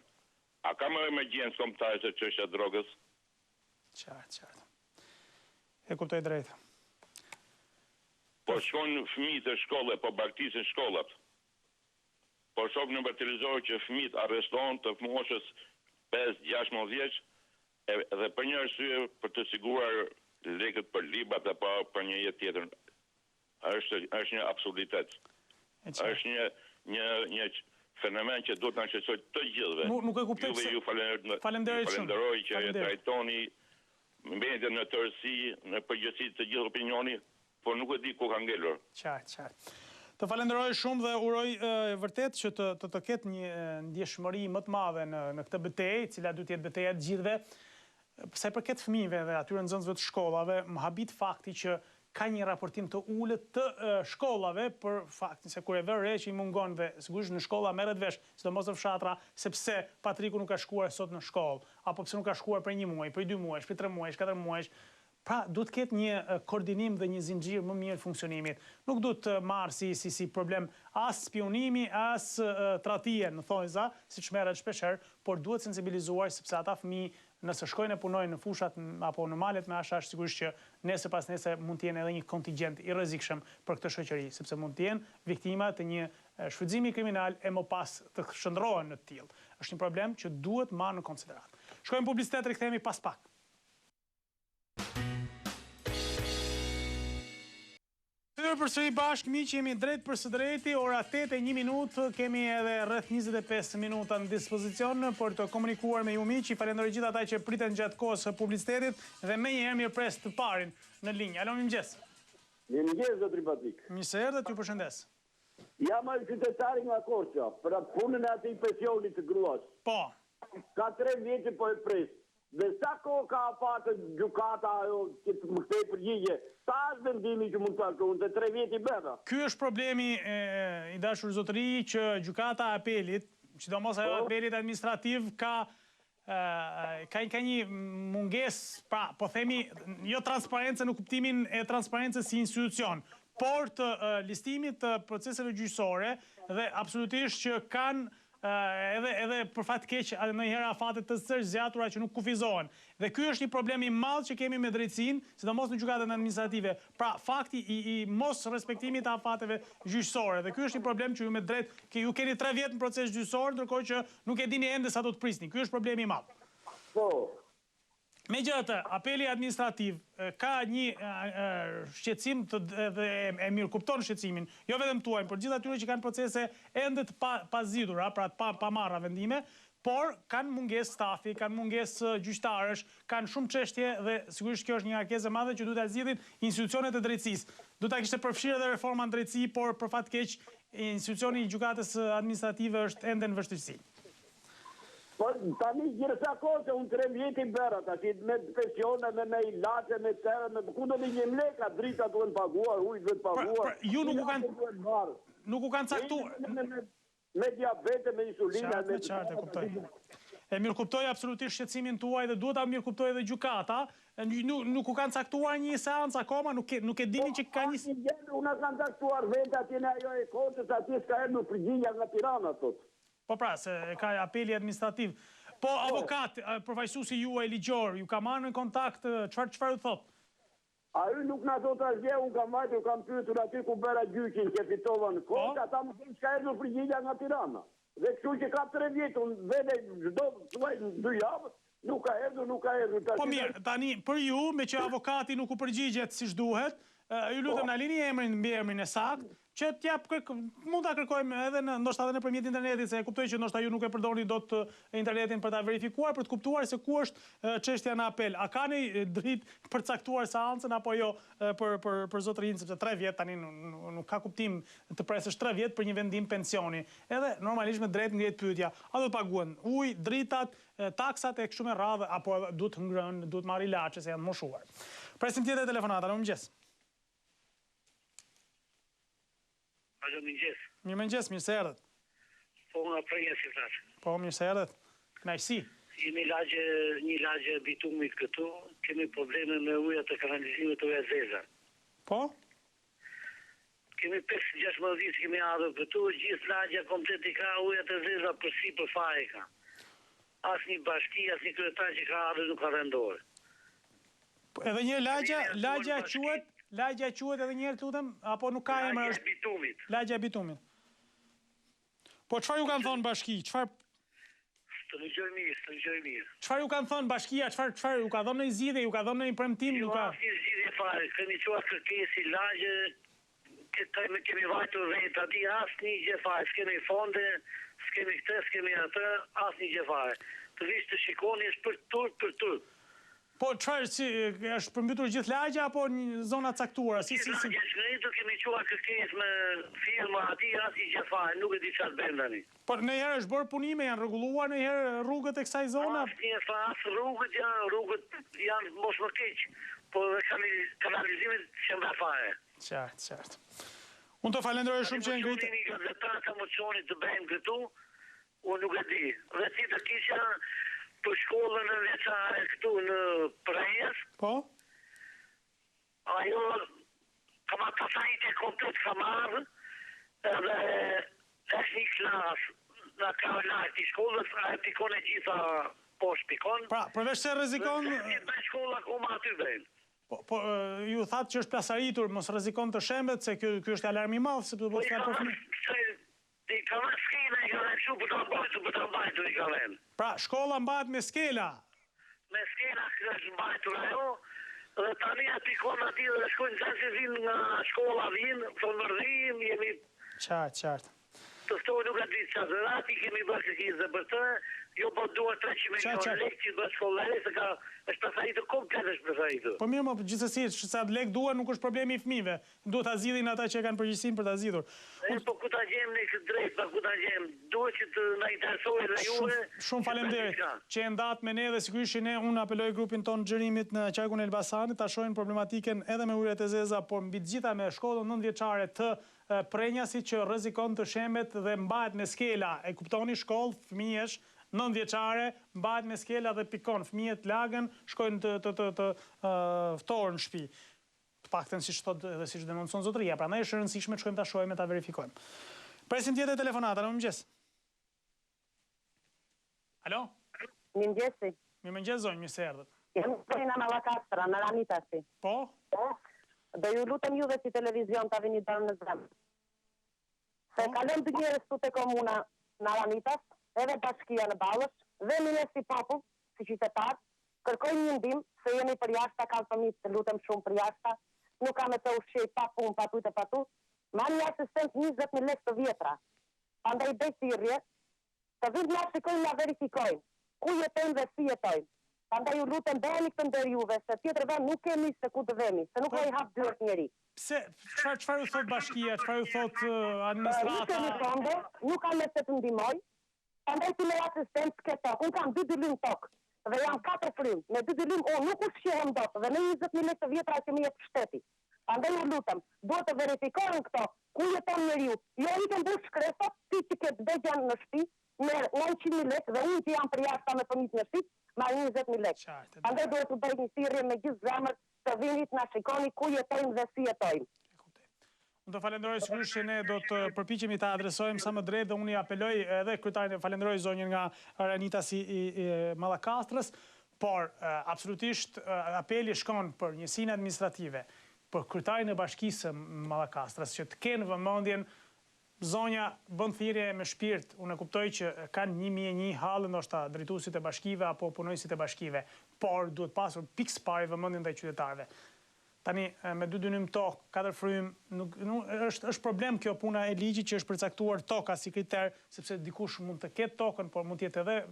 A ka më emergjencë kombëtare se çështja e drogës? Qartë. E kuptoj drejt. Po shkojnë fëmijët e shkolle, po bartisin shkollat. Po shoh në televizor që fëmijët arrestohen të moshës 5-16 vjeç dhe për një arsye për të siguruar lekët për librat apo për një jetë tjetër. Është një absurditet. Është një fenomen që duhet ta shqetësoj të gjithëve. Nuk e kuptoj pse. Ju falenderoj që e trajtoni mbetjen në tërësi, në përgjithësi të gjithë opinioni, por nuk e di ku ka ngelur. Qartë. Të falenderoj shumë dhe uroj vërtet që të ketë një ndjeshmëri më të madhe në këtë betejë, cila duhet të jetë betejë e të gjithëve. Sa i përket fëmijëve dhe atyre nxënësve të shkollave, më habit fakti që ka një raportim të ullët të shkollave për faktin se kur e vërre që i mungon dhe sigurisht në shkolla merret vesh, sidomos në fshatra, sepse Patriku nuk ka shkuar sot në shkollë, apo pse nuk ka shkuar për 1 muaj, për 2 muaj, për 3 muaj, 4 muaj. Pra, duhet të ketë një koordinim dhe një zinxhir më mirë funksionimit. Nuk duhet të marrë si problem as spionimi, as tradhtie në thonjza, siç merret shpeshherë, por duhet sensibilizuar sepse ata fëmijë nëse shkojnë e punojnë në fushat apo në malet me ashash, sigurisht që nesër pas nesër mund të jenë edhe një kontingjent i rrezikshëm për këtë shoqëri, sepse mund të jenë viktima të një shfrytëzimi kriminal e më pas të shndrohen në të tillë. Është një problem që duhet marrë në konsiderat. Shkojmë publicitet, rikthehemi pas pak. Përsëri bashkë, miq, jemi drejt për së drejti, ora 8:01, kemi edhe rreth 25 minuta në dispozicion për të komunikuar me ju miq. I falenderoj gjithë ata që priten gjatë kohës së publicitetit dhe më njëherë mirëpres të parin në linjë. Alo, mirëmëngjes. Mirëmëngjes, zotri Patrik. Mirë se erdhët, ju përshëndes. Jam qytetari nga Korça, për punën e atij pensionit të gruas. Po. Ka 3 vjeç po e pres. Dhe sa kohë ka patë gjykata ajo që të më kthej përgjigje? Sa është vendimi që mund të akon të 3 vjet i bëra? Ky është problemi i dashur zotëri që gjykata e apelit, sidomos ajo apelit administrativ ka një mungesë, pra, po themi, jo transparencë në kuptimin e transparencës si institucion, por të listimit të proceseve gjyqësore dhe absolutisht që kanë edhe për fat keq ndonjëherë afate të zgjatura që nuk kufizohen. Dhe ky është një problem i madh që kemi me drejtsinë, sidomos në gjykatën administrative. Pra, fakti i mos respektimit të afateve gjyqësore. Dhe ky është një problem që ju me drejt, ju keni 3 vjet në proces gjyqësor, ndërkohë që nuk e dini ende sa do të prisni. Ky është problemi i madh. Po. Megjithatë, apeli administrativ ka një shqetësim dhe e mirë kupton shqetësimin, jo vetëm tuaj, por gjithë atyre që kanë procese ende të pazgjidhura, pra pa marra vendime, por kanë mungesë stafi, kanë mungesë gjyqtarësh, kanë shumë çështje dhe sigurisht kjo është një ngarkesë e madhe që duhet ta zgjidhin institucionet e drejtësisë. Duhet ta kishte përfshirë edhe reforma në drejtësi, por për fat keq institucioni i gjykatës administrative është ende në vështirësi. Po tani gjithsa kohë se unë 3 vjet i bëra, tash me pensione, me ilaçe, me tërë, me ku do të jem leka, drita duhen paguar, ujë duhet paguar. Ju nuk u kanë caktuar. Me diabete, me insulinë, me qartë, kuptoj. E mirë kuptoj absolutisht shqetësimin tuaj dhe duhet ta mirë kuptoj edhe gjykata. Nuk u kanë caktuar një seancë akoma, nuk e dini që ka një. Unë kanë caktuar vetë atje në ajo e Korçës, atje s'ka erdhur përgjigje nga Tirana thotë. Po pra, se ka apeli administrativ. Po avokat, përfaqësuesi juaj ligjor, ju ka marrë në kontakt, çfarë u thot? Ai nuk na thot asgjë, unë kam marrë, kam pyetur aty ku bëra gjyqin që fitova në Korçë, ata më thonë s'ka erdhur përgjigje nga Tirana. Dhe kështu që ka 3 vjet, unë vete çdo 2 javë, nuk ka erdhur. Po mirë, tani për ju, me që avokati nuk u përgjigjet siç duhet, ju lutem na lini mbi emrin e saktë, që mund ta kërkojmë edhe ndoshta edhe nëpërmjet internetit, se e kuptoj që ndoshta ju nuk e përdorni dot internetin për ta verifikuar, për të kuptuar se ku është çështja në apel. A kanë dritë për caktuar seancën apo jo për zotërinë, sepse 3 vjet tani nuk ka kuptim të presësh 3 vjet për një vendim pensioni. Edhe normalisht me drejt ngrihet pyetja, a do të paguhen ujë, dritat, taksat e kështu me radhë apo duhet ngrënë, duhet marrë ilaçe se janë moshuar. Presim tjetër telefonata, mirëmëngjes. Alo, mirëmëngjes. Mirëmëngjes, mirë se erdhët. Po nga preja si thash. Po, mirë se erdhët. Kënaqësi. Jemi një lagje bitumit këtu, kemi probleme me ujat të kanalizimit të ujat zeza. Po? Kemi 5-6 vjet kemi ardhur këtu, gjithë lagja komplet i ka ujat të zeza përsi për fare ka. Asnjë bashki, asnjë kryetar që ka ardhur nuk ka vendore. Edhe një lagja quhet Lagja quhet edhe një herë lutem, apo nuk ka emër? Lagja e bitumit. Lagja e bitumit. Po çfarë ju kanë thonë bashki? Çfarë? Stëngjoj mirë. Çfarë ju kanë thonë bashkia? Çfarë ju ka dhënë në zgjidhje, ju ka dhënë në premtim, nuk ka? Jo, zgjidhje fare. Kemi çuar kërkesë lagje, kemi vajtur vetë aty asnjë gjë fare, s'kemi fonde, s'kemi këtë, s'kemi atë, asnjë gjë fare. Të vish të shikoni është për turp. Po çfarë është përmbytur gjithë lagja apo një zona caktuara? Lagja kemi quar kërkesë me firma aty asnjë gjë fare, nuk e di çfarë bën tani. Po ndonjëherë është bërë punime, janë rregulluar ndonjëherë rrugët e kësaj zone? Rrugët janë mos më keq. po dhe kanalizimit që mba fare. Qartë. Unë të falenderoj shumë që e ngritë. Emocioni një gazetar të emocionit të bëjmë këtu, unë nuk e di. Dhe si të kisha për shkollën në veçare këtu në Prejes. Po? Ajo, kama pasajt e komplet ka marrë, edhe është një klasë në ka lartë i shkollës, a e pikon e gjitha poshtë pikon. Pra, përveç se rrezikon... Dhe bëjnë shkolla koma aty bëjnë. Po, ju thatë që është plasaritur, mos rrezikon të shembet, se kjo është alarm i madh, se do të thotë për fëmijë. I ka vënë skela, i ka vënë kështu për ta mbajtur, i ka vënë. Pra, shkolla mbahet me skela. Me skela është mbajtur ajo, dhe tani aty kona aty dhe shkojnë që që vinë nga shkolla vinë, të mërdhim, jemi... Qartë. Të stoj nuk e ditë që dhe ati kemi bërë që kizë për të, jo po duhet 300 milion lek që bërë shkollare, se ka është pasaritë, komplet është pasaritë. Po mirë, më gjithësësi, që sa lek duhet nuk është problemi i fëmijëve, duhet ta zgjidhin ata që kanë përgjegjësinë për ta zgjidhur. Po ku ta gjem ne këtë drejt, po ku ta gjem, duhet që të na interesojë dhe juve. Shumë faleminderit që e ndat me ne dhe sigurisht që ne unë apeloj grupin ton xhirimit në qarkun e Elbasanit ta shohin problematikën edhe me ujërat e zeza, por mbi të gjitha me shkollën 9-vjeçare të Prenjasit që rrezikon të shembet dhe mbahet me skela. E kuptoni, shkollë, fëmijësh 9-vjeçare, mbahet me skela dhe pikon. Fëmijët lagën, shkojnë të ftorën në shtëpi. Të paktën siç thotë dhe siç denonson zotëria. Prandaj është e rëndësishme të shkojmë ta shohim e ta verifikojmë. Presim tjetër telefonata, në mëngjes. Alo? Mëngjesi. Mirëmëngjes zonjë, mirë se erdhët. Jam Karina Mallakastra, në Ramitasi. Po? Do ju lutem juve si televizion të avini dorë në zemë. Se kalem të njerëz të komuna në Ramitas, edhe bashkia në Ballësh, dhe ne si popull, si qytetar, kërkojmë një ndihmë se jemi për jashta, kanë fëmijë të lutem shumë për jashta, nuk kam të ushqej pa punë, pa tujtë, pa tu, ma një asistent 20.000 lekë të vjetra. Andaj bëj thirrje, të vinë nga shikojnë nga verifikojnë, ku jetojnë dhe si jetojnë. Andaj ju lutem bëheni këtë ndër juve, se tjetër vend nuk kemi se ku të vemi, se nuk ka i hap dyert njeri. Pse, çfarë u thot bashkia, çfarë u thot administrata? Nuk kemi fonde, nuk kam se të ndihmoj. Andaj ti me asistent ke tokë, unë kam 2 dylym tokë, dhe jam 4 frym, me 2 dylym unë nuk ushqehem dot, dhe me 20.000 lekë të vjetra që më jep shteti. Andaj ju lutem, duhet të verifikohen këto, ku jeton njeriu. Jo i të mbush shkresat, ti që ke dëgjan në shtëpi, merr 900.000 lekë dhe unë që jam për jashta me fëmijët në shtëpi, ma 20.000 lekë. Andaj duhet të bëj një thirrje me gjithë zemër të vinit na shikoni ku jetojmë dhe si jetojmë. Unë të falenderoj sigurisht që ne do të përpiqemi ta adresojmë sa më drejt dhe unë i apeloj edhe kryetarin, falenderoj zonjën nga Ranitas i Mallakastrës, por absolutisht apeli shkon për njësinë administrative, për kryetarin e bashkisë Mallakastrës që të kenë vëmendjen. Zonja bën thirrje me shpirt, unë e kuptoj që kanë 1001 hallë ndoshta drejtuesit e bashkive apo punonësit e bashkive, por duhet pasur pikë pari vëmendjen ndaj qytetarëve. Tani me 2 dynim tokë, 4 frym, është problem kjo puna e ligjit që është përcaktuar toka si kriter, sepse dikush mund të ketë tokën, por mund të jetë edhe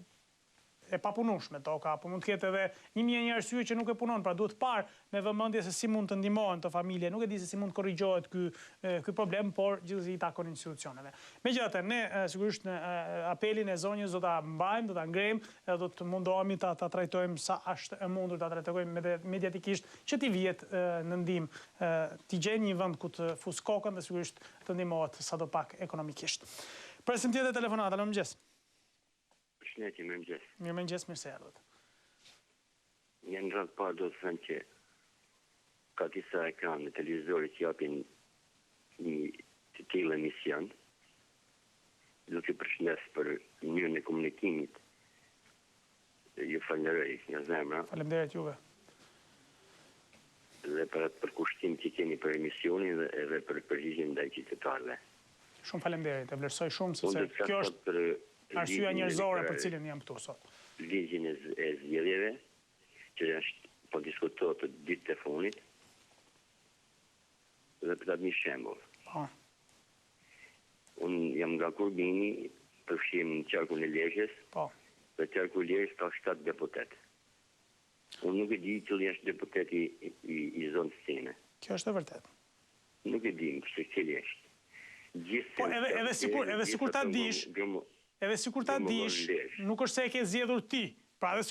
e papunueshme toka, apo mund të ketë edhe 1001 arsye që nuk e punon, pra duhet parë me vëmendje se si mund të ndihmohen të familje, nuk e di se si mund të korrigjohet ky problem, por gjithsesi i takon institucioneve. Megjithatë, ne sigurisht në apelin e zonjës do ta mbajmë, do ta ngrejmë, edhe do të mundohemi ta trajtojmë sa është e mundur ta trajtojmë mediatikisht që t'i vihet në ndihmë, t'i gjejnë një vend ku të fus kokën dhe sigurisht të ndihmohet sadopak ekonomikisht. Presim tjetër telefonata, në mëngjes. Shëndetje, mirëmëngjes. Mirëmëngjes, mirë se erdhët. Një në radhë parë do të thënë që ka disa ekranë në televizori që japin një të tillë emision, do t'ju përshëndes për mënyrën e komunikimit. Ju falenderoj nga zemra. Faleminderit juve. Dhe për atë përkushtim që keni për emisionin dhe edhe për përgjigjen ndaj qytetarëve. Shumë faleminderit, e vlerësoj shumë sepse kjo është arsyeja njerëzore për cilën jam këtu sot. Ligjin e zgjedhjeve, që është po diskutohet për ditë të funit, dhe për të një shembull. Unë jam nga Kurbini, përfshiem në qarkun e Lezhës, dhe qarku i Lezhës ka 7 deputet. Unë nuk e di cili është deputeti i zonës time. Kjo është e vërtet. Nuk e di se cili është. Po edhe sikur ta dish, edhe sikur ta dish, nuk është se e ke zgjedhur ti. Pra edhe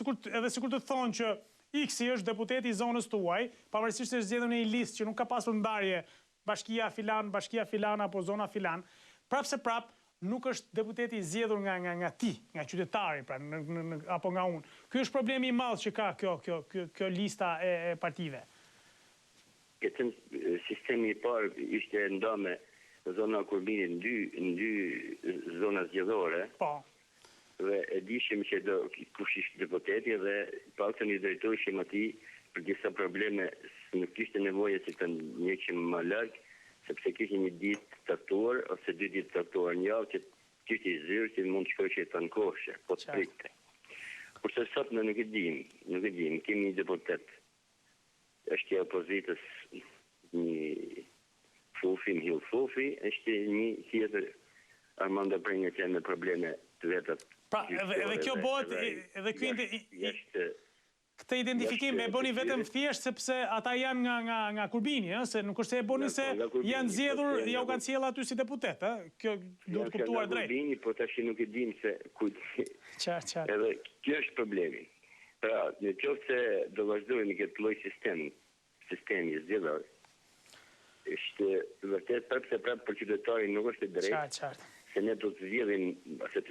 sikur të thonë që X është deputeti i zonës tuaj, pavarësisht se është zgjedhur në një listë që nuk ka pasur ndarje bashkia filan apo zona filan, prapse nuk është deputeti i zgjedhur nga ti, nga qytetari, pra, apo nga unë. Ky është problemi i madh që ka kjo lista e partive. Këtë sistemi i parë ishte nda me zona Kurbinit në dy zona zgjedhore. Po. Dhe e dishim që kush ishte deputeti dhe paktën i drejtoheshim atij për disa probleme, nuk kishte nevojë që të njëqim më larg, sepse kishte një ditë caktuar ose 2 ditë caktuar në javë që kishte i zyrë që mund të shkojë të ankoheshe, po të prikte. Kurse sot ne nuk e dim, kemi një deputet. Është i opozitës një Fufi, Mihil Fufi, është një tjetër Armando Brenja që me probleme të vetat. Pra, edhe kjo bëhet, edhe këtë identifikim e bëni vetëm thjesht sepse ata janë nga Kurbini, se nuk është se e bëni se janë zgjedhur, ja u kanë sjellë aty si deputet, kjo duhet kuptuar drejt. Kurbini, po tash nuk e dim se Qartë. Edhe kjo është problemi. Pra, në qoftë se do vazhdojmë këtë lloj sistemi zgjedhor, është vërtet prapë për qytetarin nuk është e drejtë. Qartë. Se ne do të zgjedhim, se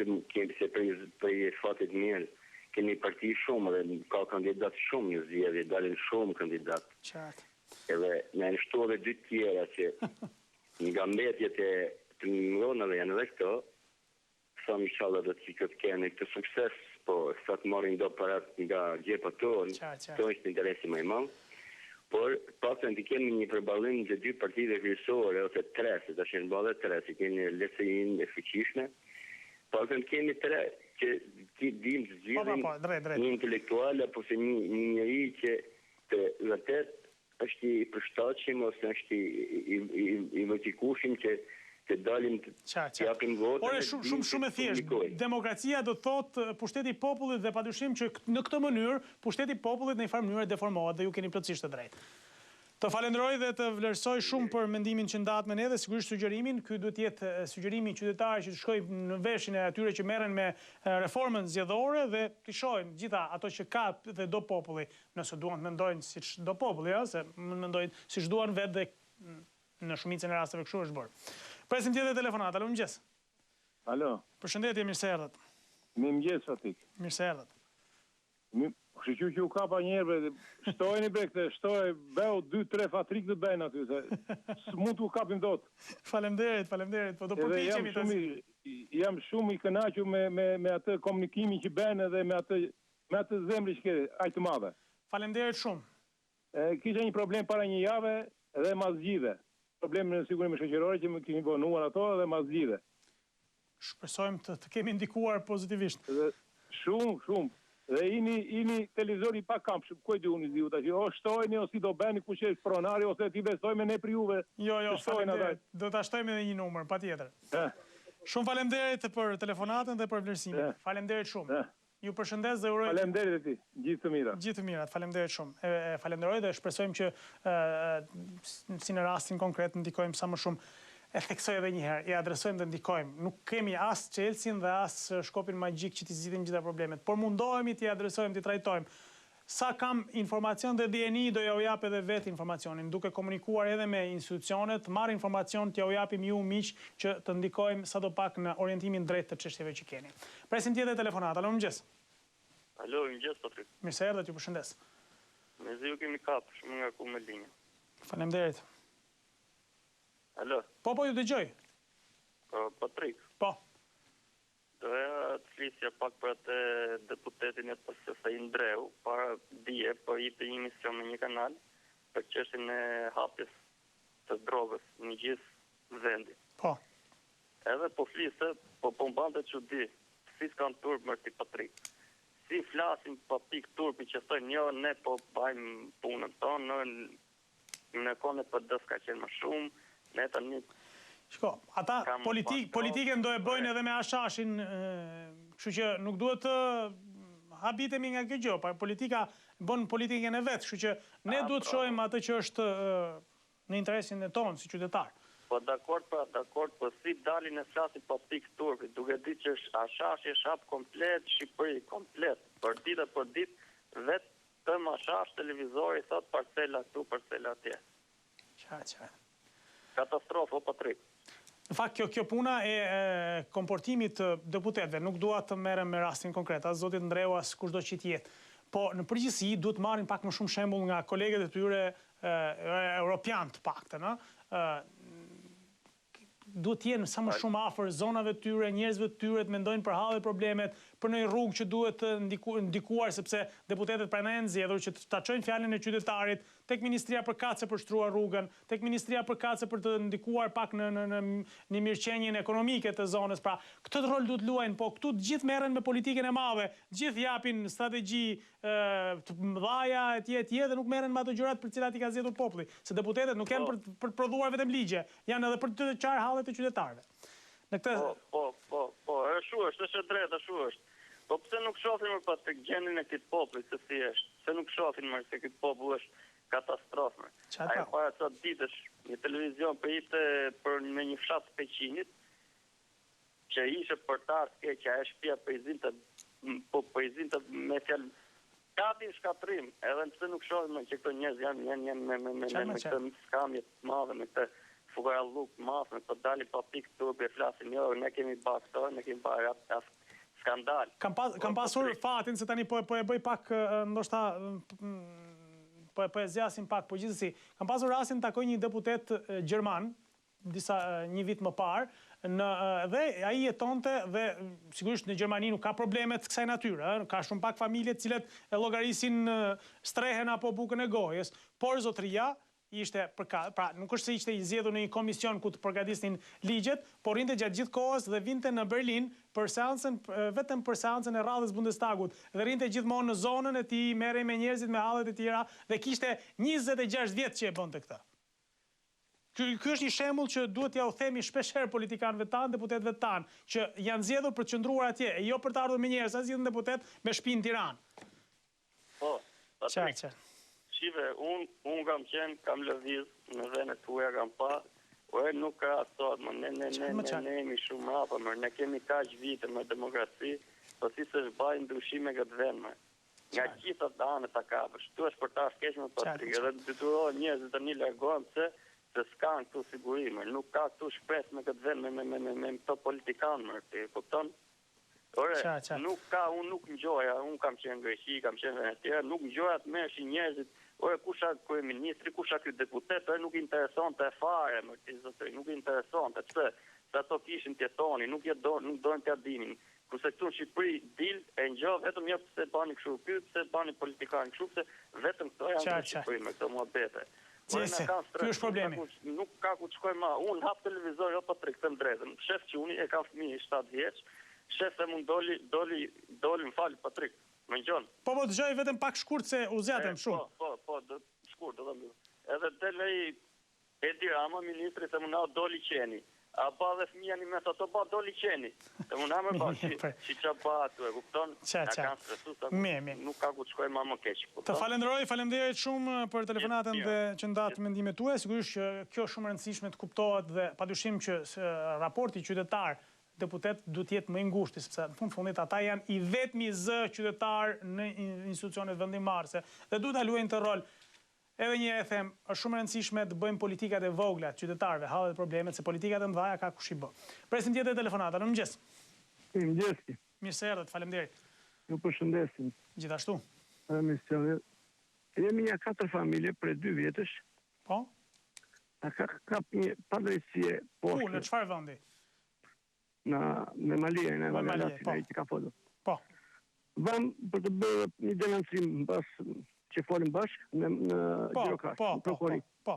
për fatit mirë, kemi parti shumë dhe ka kandidat shumë një zgjedhje, dalin shumë kandidat. Qartë. Edhe me nështu edhe 2 tjera që nga mbetjet e të mëronave janë dhe këto, sa inshallah do të kene këtë sukses, po sa të marrin do parat nga gjepa tonë, to është interesi më i madh. Por, pasën të kemi një përballim të 2 partive kryesore, ose 3, se të shenë bëdhe 3, që kemi lesërin e fuqishme, pasën të kemi 3, që ti dim të zgjidhim një intelektual, apo se një njëri që të vërtet është i përshtatshëm, ose është i vëtikushim që të dalim të japim votën. Ore, shumë e thjesht. Demokracia do të thotë pushteti i popullit dhe padyshim që në këtë mënyrë pushteti i popullit në një farë mënyrë deformohet dhe ju keni plotësisht të drejtë. Të falenderoj dhe të vlerësoj shumë për mendimin që ndahet me ne dhe sigurisht sugjerimin. Ky duhet të jetë sugjerimi qytetarëve që të shkojnë në veshin e atyre që merren me reformën zgjedhore dhe të shohin gjitha ato që ka dhe do populli, nëse duan të mendojnë siç do populli, se mendojnë siç duan vetë dhe në shumicën e rasteve kështu është bërë. Presim tjetër telefonat, alo, mëngjes. Alo. Përshëndetje, mirë se erdhët. Mëngjes, Fatik. Mirë se erdhët. Kështu që u kapa njerëve, shtojni bre këtë, shtoj, beu 2-3 fatrik të bëjnë aty, se mund të u kapim dot. Falemderit, po do përpiqemi të jam shumë i kënaqur me atë komunikimin që bëjnë dhe me atë zemrë që ke aq të madhe. Falemderit shumë. Kisha një problem para një jave dhe ma zgjidhe. Problemin në sigurime shoqërore që më kemi vonuar ato dhe ma zgjidhe. Shpresojmë të kemi ndikuar pozitivisht. Shumë. Dhe ini televizori pa kamp, ku e di unë zgjidhu tash. O shtojni o si do bëni kush është pronari ose ti besojmë ne për juve. Jo, faleminderit. Do ta shtojmë edhe një numër, patjetër. Shumë faleminderit për telefonatën dhe për vlerësimin. Faleminderit shumë. Ju përshëndes dhe uroj. Faleminderit ti. Gjithë të mira. Gjithë të mirat. Faleminderit shumë. Falenderoj dhe shpresojmë që si në rastin konkret ndikojmë sa më shumë. E theksoj edhe një herë, i adresojmë dhe ndikojmë. Nuk kemi as Chelsea dhe as shkopin magjik që t'i zgjidhim gjitha problemet, por mundohemi t'i adresojmë, t'i trajtojmë. Sa kam informacion dhe DNI do ja u jap edhe vetë informacionin, duke komunikuar edhe me institucionet, marr informacion t'ja u japim ju miq që të ndikojmë sadopak në orientimin drejt të çështjeve që keni. Presim tjetër telefonat. Alo, mëngjes. Alo, mëngjes Patrik. Mirë se erdhët, ju përshëndes. Me zi ju kemi kapë, shumë nga ku me linja. Faleminderit. Alo. Po, ju dëgjoj. Patrik. Po. Doja të flisja pak për atë deputetin e PS-së Indreu, para dje për i për një mision në një kanal, për çështjen e hapjes të drogës në gjithë vendi. Po. Edhe po flisë, po mbante çudi, si s'kan turp mërti Patrik. Si flasin pa pik turpi që thonë jo, ne po bajmë punën tonë, në kone për dës ka qenë më shumë, ne tani. Shko, ata politikën do e bëjnë edhe me ashashin, kështu që nuk duhet të habitemi nga kjo gjë, politika bën politikën e vetë, kështu që ne duhet të shohim atë që është në interesin e tonë si qytetar. Po dakord, po si dalin e flasin pa pik turpi, duke ditë që ashashi është hap komplet, Shqipëri komplet, për ditë, vetë Këtë ma shash televizori, thot parcela këtu, parcela atje. Qartë. Katastrofë, o Patrik. Në fakt, kjo puna e komportimit të deputetëve nuk dua të merrem me rastin konkret, as zotit Ndreu, as kushdo që tjetë. Po në përgjithësi duhet marrin pak më shumë shembull nga kolegët e tyre europian të paktën, duhet të jenë sa më shumë afër zonave të tyre, njerëzve të tyre, të mendojnë për hallet, problemet, për një rrugë që duhet të ndikuar, sepse deputetët pranojnë nxjerrur që ta çojnë fjalën e qytetarit tek Ministria përkatëse për shtruar rrugën, tek Ministria përkatëse për të ndikuar pak në mirëqenien ekonomike të zonës. Pra, këtë rol duhet luajnë, po këtu të gjithë merren me politikën e madhe, të gjithë japin strategji të mëdha etj dhe nuk merren me ato gjërat për cilat i ka zgjedhur populli. Se deputetët nuk janë për të prodhuar vetëm ligje, janë edhe për të qarë hallet e qytetarëve. Po, është drejt, është. Po pse nuk shohin më pas tek gjendjen e këtij populli se si është? Pse nuk shohin më se ky popull është katastrofë? Ai para ca ditësh në televizion për me një fshat të Peqinit që ishte portar keq, ajo shtëpia prezinte me fjalë katin shkatrim, edhe pse nuk shohin më që këto njerëz janë me këtë skamje të madhe, me këtë fugalluk mas, me të dalin pa pikë turpi, flasin jo, ne kemi bërë këto, ne kemi bërë atë skandal. Kam pasur fatin se tani po e bëj pak, ndoshta po e zgjasim pak, po gjithsesi, kam pasur rastin të takoj një deputet gjerman, një vit më parë, dhe ai jetonte dhe sigurisht në Gjermani nuk ka probleme të kësaj natyre, ka shumë pak familje të cilet e llogarisin strehen apo bukën e gojës, por zotëria ishte pra nuk është se ishte i zgjedhur në një komision ku të përgatisnin ligjet, por rinte gjatë gjithë kohës dhe vinte në Berlin për seancën vetëm për seancën e radhës Bundestagut dhe rinte gjithmonë në zonën e tij, merrej me njerëzit me hallet e tjera dhe kishte 26 vjet që e bënte këtë. Ky është një shembull që duhet t'ja u themi shpeshherë politikanëve tanë, deputetëve tanë, që janë zgjedhur për të qëndruar atje, e jo për të ardhur me njerëz, as zgjedhën deputet me shtëpi në Tiranë. Po, qartë. Shive, unë kam lëviz në venet tuaja kam pa, nuk ka asot, ne jemi shumë rapa, ne kemi kaq vite me demokraci, po si se shbajnë ndryshime këtë vend, nga gjitha të anë të kapësh, tu është për ta shkesh me Patrik, edhe të detyrohen njerëzit të një largohen se s'kanë këtu sigurime, nuk ka këtu shpres me këtë vend me këto politikanë, kupton? Nuk ka, unë nuk ngjoja, unë kam qenë Greqi, kam qenë Venetia, nuk ngjoja të merresh njerëzit, kusha kryeministri, kusha ky deputet, nuk interesonte fare, nuk interesonte, pse? Se ato kishin tjetoni, nuk dojnë t'ja dinin. Kurse këtu në Shqipëri dil e ngjoh vetëm jo pse bani kështu, pse bani politikanë kështu, pse vetëm këto janë në Shqipëri me këto muhabete. Ky është problemi. Nuk ka ku të shkoj ma, unë hap televizor jo pa të them drejtën. Shef që unë e kam fëmijë 7 vjeç, shef e mund doli më fal Patrik. Më ngjon. Po dëgjoj vetëm pak shkurt se u zgjatem shumë. Po, shkurt do të them. Edhe delej Edi Rama, ministri, se më na doli qeni. A pa dhe fëmija një mes ato pa doli qeni. Se më na më pa që që pa atu e kupton. Nuk ka ku të shkoj ma më keq. Të falenderoj shumë për telefonatën dhe që ndatë mendimet tue. Sigurisht që kjo shumë rëndësishme të kuptohet dhe padyshim që raporti qytetar deputet duhet jetë më i ngushtë, sepse në fundit ata janë i vetmi zë qytetar në institucionet vendimmarrëse dhe duhet ta luajnë të rol. Edhe një e them, është shumë rëndësishme të bëjmë politikat e vogla të qytetarëve, hallet e problemet, se politikat e mëdha ka kush i bë. Presim tjetër telefonata, në mëngjes. Mëngjes. Mirë se erdhët, faleminderit. Ju përshëndesim. Gjithashtu. Jemi një 4 familje për 2 vjetësh. Po? Ka një padrejtësie poshtë. Ku, në çfarë vendi? Me Malije, në Valasin, që ka folur. Po. Vam për të bërë një denoncim pas që folim bashkë në Gjirokasht, në prokuri. Po.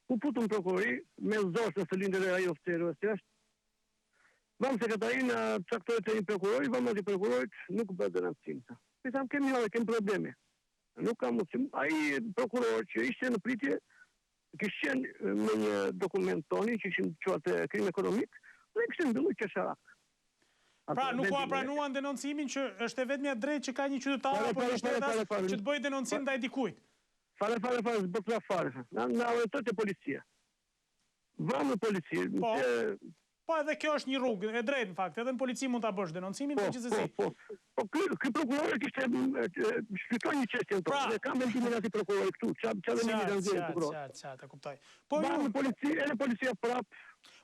Ku putëm prokuri, me zosh në cilindër e ajo ofterëve së jashtë, vam sekretarinë caktorit e një prokurori, vam ati prokurorit nuk bërë denoncim. Pisam, kemi probleme. Nuk kam mundësim. Ai prokuror që ishte në pritje, kishtë qenë me një dokument toni, që ishim quatë krim ekonomik, dhe kështë ndëllu qesharak. Pra, nuk u pranuan denoncimin që është e vetmja drejt që ka një qytetar apo një shtetas që të bëjë denoncim ndaj dikujt. Fare, zbërtra fare. Në autoritet të policia. Vam në policia. Po, edhe kjo është një rrugë, e drejt në fakt, edhe në polici mund të bësh denoncimin, po gjithsesi. Po ky prokurori kishte shpytoi një çështje tonë. Kam mendimin aty prokurori këtu. Çfarë vendimi kanë dhënë prokurori? Qartë, e kuptoj. Po ju policia prap.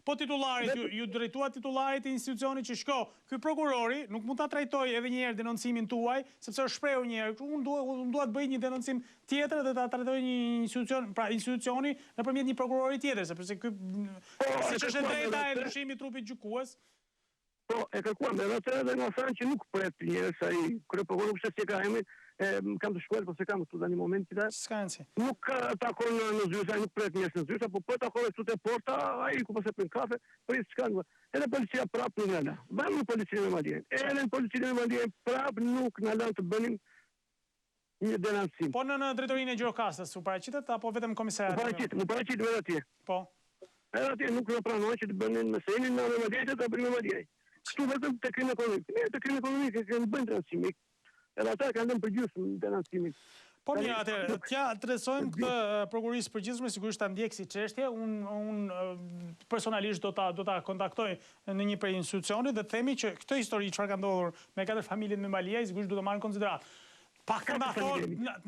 Po titularit, ju drejtua titularit e institucionit që shko, ky prokurori nuk mund ta trajtoj edhe një herë denoncimin tuaj, sepse është shprehur një herë. Unë dua të bëj një denoncim tjetër dhe ta trajtoj një institucion, pra institucioni nëpërmjet një prokurori tjetër, sepse ky siç është e drejta e ndryshimit trupit gjykues. Po, e kërkuam edhe atë edhe nga thanë që nuk pret njerëz ai kryeprokuror kushtet si ka emrin, kam të shkruar po se kam këtu tani moment që s'kanci. Nuk takon në zyrë, ai nuk pret njerëz në zyrë, po takon këtu te porta, ai ku po se pin kafe, prit çka. Edhe policia prap nuk na la. Vëm në policinë e Malien. Edhe në policinë e Malien prap nuk na lën të bënim një denoncim. Po në drejtorinë e Gjirokastës u paraqitet apo vetëm komisariat? Mu paraqit vetë atje. Po. Edhe atje nuk na pranojnë që të bënin meselin në Malien të bëjmë Malien. Kështu vetëm të krimë ekonomik. Të krimë ekonomik e kënë bëjnë denoncimik. Edhe ata kanë dhënë përgjysmë denoncimin. Po mirë, atëherë, t'ja adresojmë këtë prokurisë përgjithshme, sigurisht ta ndjek si çështje. Unë personalisht do ta kontaktoj në një prej institucionit dhe të themi që këtë histori çfarë ka ndodhur me 4 familjet me Malia, sigurisht do të marrë në konsiderat. Pak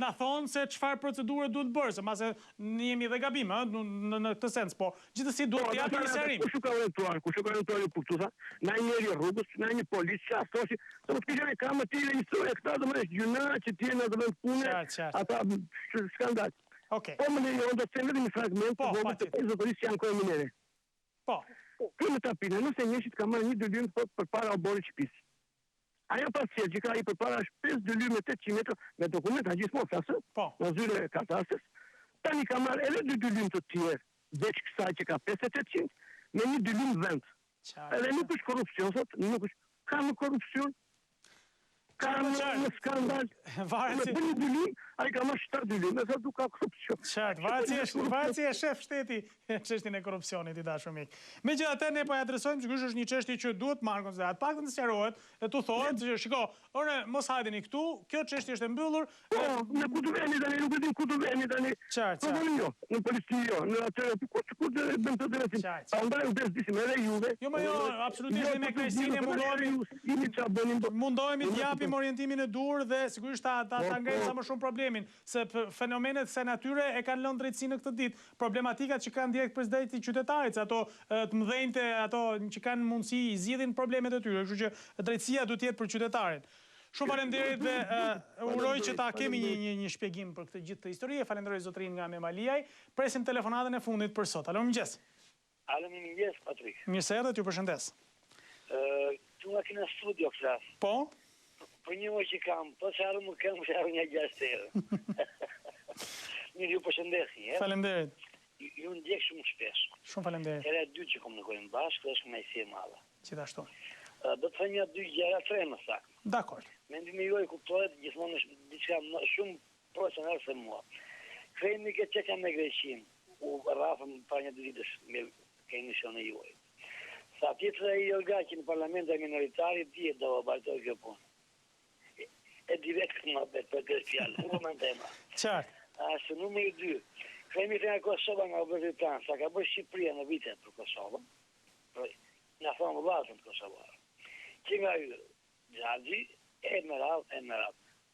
na thonë se çfarë procedure duhet bërë, se mase ne jemi dhe gabim në këtë sens, po gjithsesi duhet të japim një serim. Kush ka orientuar ju për këtu tha? Na njëri rrugës, na një policë, çfarë thoshi? Se mos kishte kamë të tjerë historie këta do më gjuna që ti në vend punë. Ata skandal. Okej. Po më lejon të them vetëm një fragment, po të zotorisë janë kriminale. Po. Kënë tapinë, nëse njësit ka marrë një dëlym përpara oborit shtëpisë. Ajo pasjer që ka i përpara është 5 dëlyme 800 metra me dokumenta gjithmonë flasë, në zyre e katastës, tani ka marrë edhe 2 dëlyme të tjerë, veç kësaj që ka 500 me një dëlyme vend. Edhe nuk është korupcion, nuk është, ka në korupcion, ka në skandal, me për një dëlyme, a i ka marrë 7 dëlyme, e du ka korupcion. Qartë, varet si e shef shteti çështjen e korupcionit i dashur mik. Megjithatë ne po e adresojmë, sigurisht është një çështje që duhet marrë konsiderat. Paktën të sqarohet, e tu thohet që shiko, ore mos hajdeni këtu, kjo çështje është e mbyllur. Po, në ku do veni tani, nuk e di ku do veni tani. Qartë. Në policinë jo, në atë ku do bën të drejtim. Prandaj u desdisim edhe juve. Jo, absolutisht me kënaqësinë mundohemi të japim orientimin e duhur dhe sigurisht ta ngrenë sa më shumë problemin, se fenomenet se natyre e kanë lënë drejtësinë në këtë ditë, problematikat që kanë direkt përshëndetje qytetarit, ato të mëdhenjtë, ato që kanë mundësi i zgjidhin problemet e tyre, kështu që drejtësia duhet të jetë për qytetarin. Shumë faleminderit dhe uroj që ta kemi një shpjegim për këtë gjithë të histori. Falenderoj zotrin nga Memaliaj. Presim telefonatën e fundit për sot. Alo, mëngjes. Alo, mëngjes, Patrik. Mirë se erdhët, ju përshëndes. Tu nga kina studio flas. Po? Po një që kam, po se arë më kam, se arë një 6 herë. Mirë, ju përshëndesi. Falenderit. Ju ndjek shumë shpesh. Shumë falenderit. Era 2 që komunikojmë bashkë, dhe është kënaqësi e madhe. Gjithashtu. Do të thënë 2 gjëra 3 më saktë. Dakor. Mendimi juaj kuptohet gjithmonë është diçka shumë profesionale se mua. Kremi që çka me Greqinë, u rrafëm para një ditësh me emisione juaj. Sa tjetra i orgaqin në parlamentin minoritari dihet do vazhdoj kjo punë. E direkt më bëhet për këtë fjalë, nuk më tema. Qartë. Ashtu numri 2. Kremi nga Kosova nga Britan, sa ka bërë Shqipëria në vitet për Kosovën. Nga thonë vëllatën Kosovarë. Që nga ju, Gjaxhi, Emerald.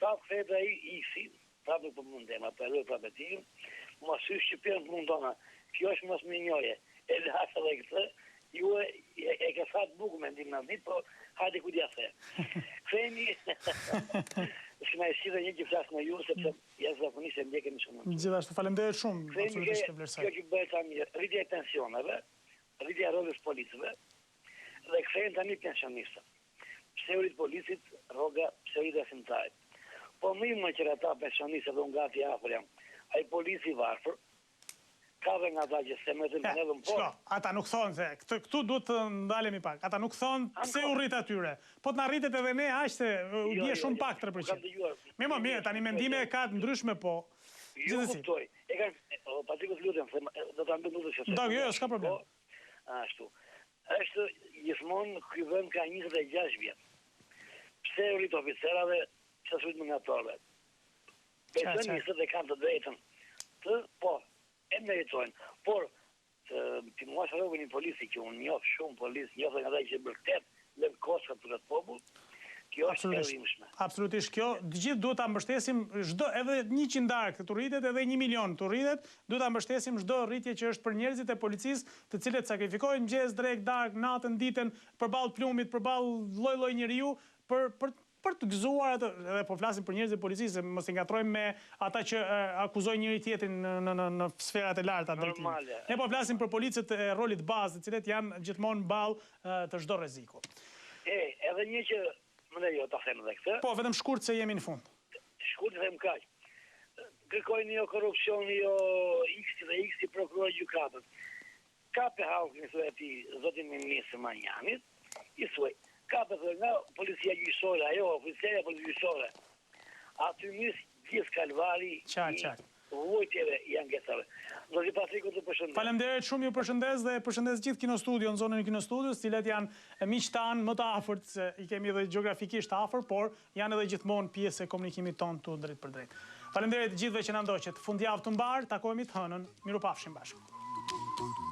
Ta këtë e i si, prapë për mundem, apeloj prapë të tim, mos y Shqipërën për mundona, kjo është mos më njoje, e lasa dhe këtë, ju e ka fatë bukë me ndim në ditë, po hajde ku dhja the. Kremi, shkëna e si dhe një që flasë në ju, sepse jasë zakonisht e ndjekemi shumë. Gjithashtu, falenderit shumë, absolutisht të vlerësoj. Kjo që bëhet ta mirë, rritja e pensioneve, rritja e rolës policëve, dhe kthehen tani pensionistët. Pseurit policit, rroga pseurit e simtarit. Po më që ata pensionistët dhe unë gati afër jam, ai polici varfër, ka dhe nga ta që se me të në edhëm por. Shko, ata nuk thonë se, këtu duhet të ndalemi pak, ata nuk thonë pse u rrit atyre, po të na rritet edhe ne, ashte u dje shumë pak 3%. Mirë, tani mendime ka të ndryshme, po. Jo kuptoj, e kanë, Patriku të lutem, do të ambin lutem që jo, s'ka problem. Ashtu, është gjithmonë ky vend ka 26 vjet. Pse u rrit oficerave, pse u rrit mëngatorëve? Pensionistë kanë të drejtën të, po, e meritojnë, por të mua shërove një polici që unë njohë shumë polici, njohë nga ta që bërtet, lëmë koska për këtë popull, Kjo është e rrimshme. Absolutisht kjo, të gjithë duhet ta mbështesim edhe 100 darkë të rritet, edhe 1 milion të rritet, duhet ta mbështesim çdo rritje që është për njerëzit e policisë, të cilët sakrifikojnë mëngjes, drek, darkë, natën, ditën, përballë plumit, përballë lloj-lloj njeriu për të gëzuar atë, edhe po flasim për njerëzit e policisë, mos i ngatrojmë me ata që akuzojnë njëri tjetrin në sferat e larta të drejtimit. Ne po flasim për policët e rolit bazë, të cilët janë gjithmonë mballë të çdo rreziku. Edhe një që më jo ta them edhe këtë. Po, vetëm shkurt se jemi në fund. Shkurt them kaq. Kërkojnë jo korrupsion, jo X dhe X prokuror gjykatës. Ka pe hallkën e ati zotin ministër Manjanit, i thuaj, ka pe nga policia gjyqësore, ajo oficerja gjyqësore. Aty nis gjithë kalvari i vujtjeve janë gjetave. Do t'i Patriku të përshëndes. Faleminderit shumë, ju përshëndes dhe përshëndes gjithë Kinostudio në zonën e Kinostudios, cilët janë miq tanë më të afërt, se i kemi edhe gjeografikisht afër, por janë edhe gjithmonë pjesë e komunikimit tonë tu drejt për drejt. Faleminderit gjithëve që na ndoqët. Fundjavë të mbar, takohemi të hënën. Mirupafshim bashkë.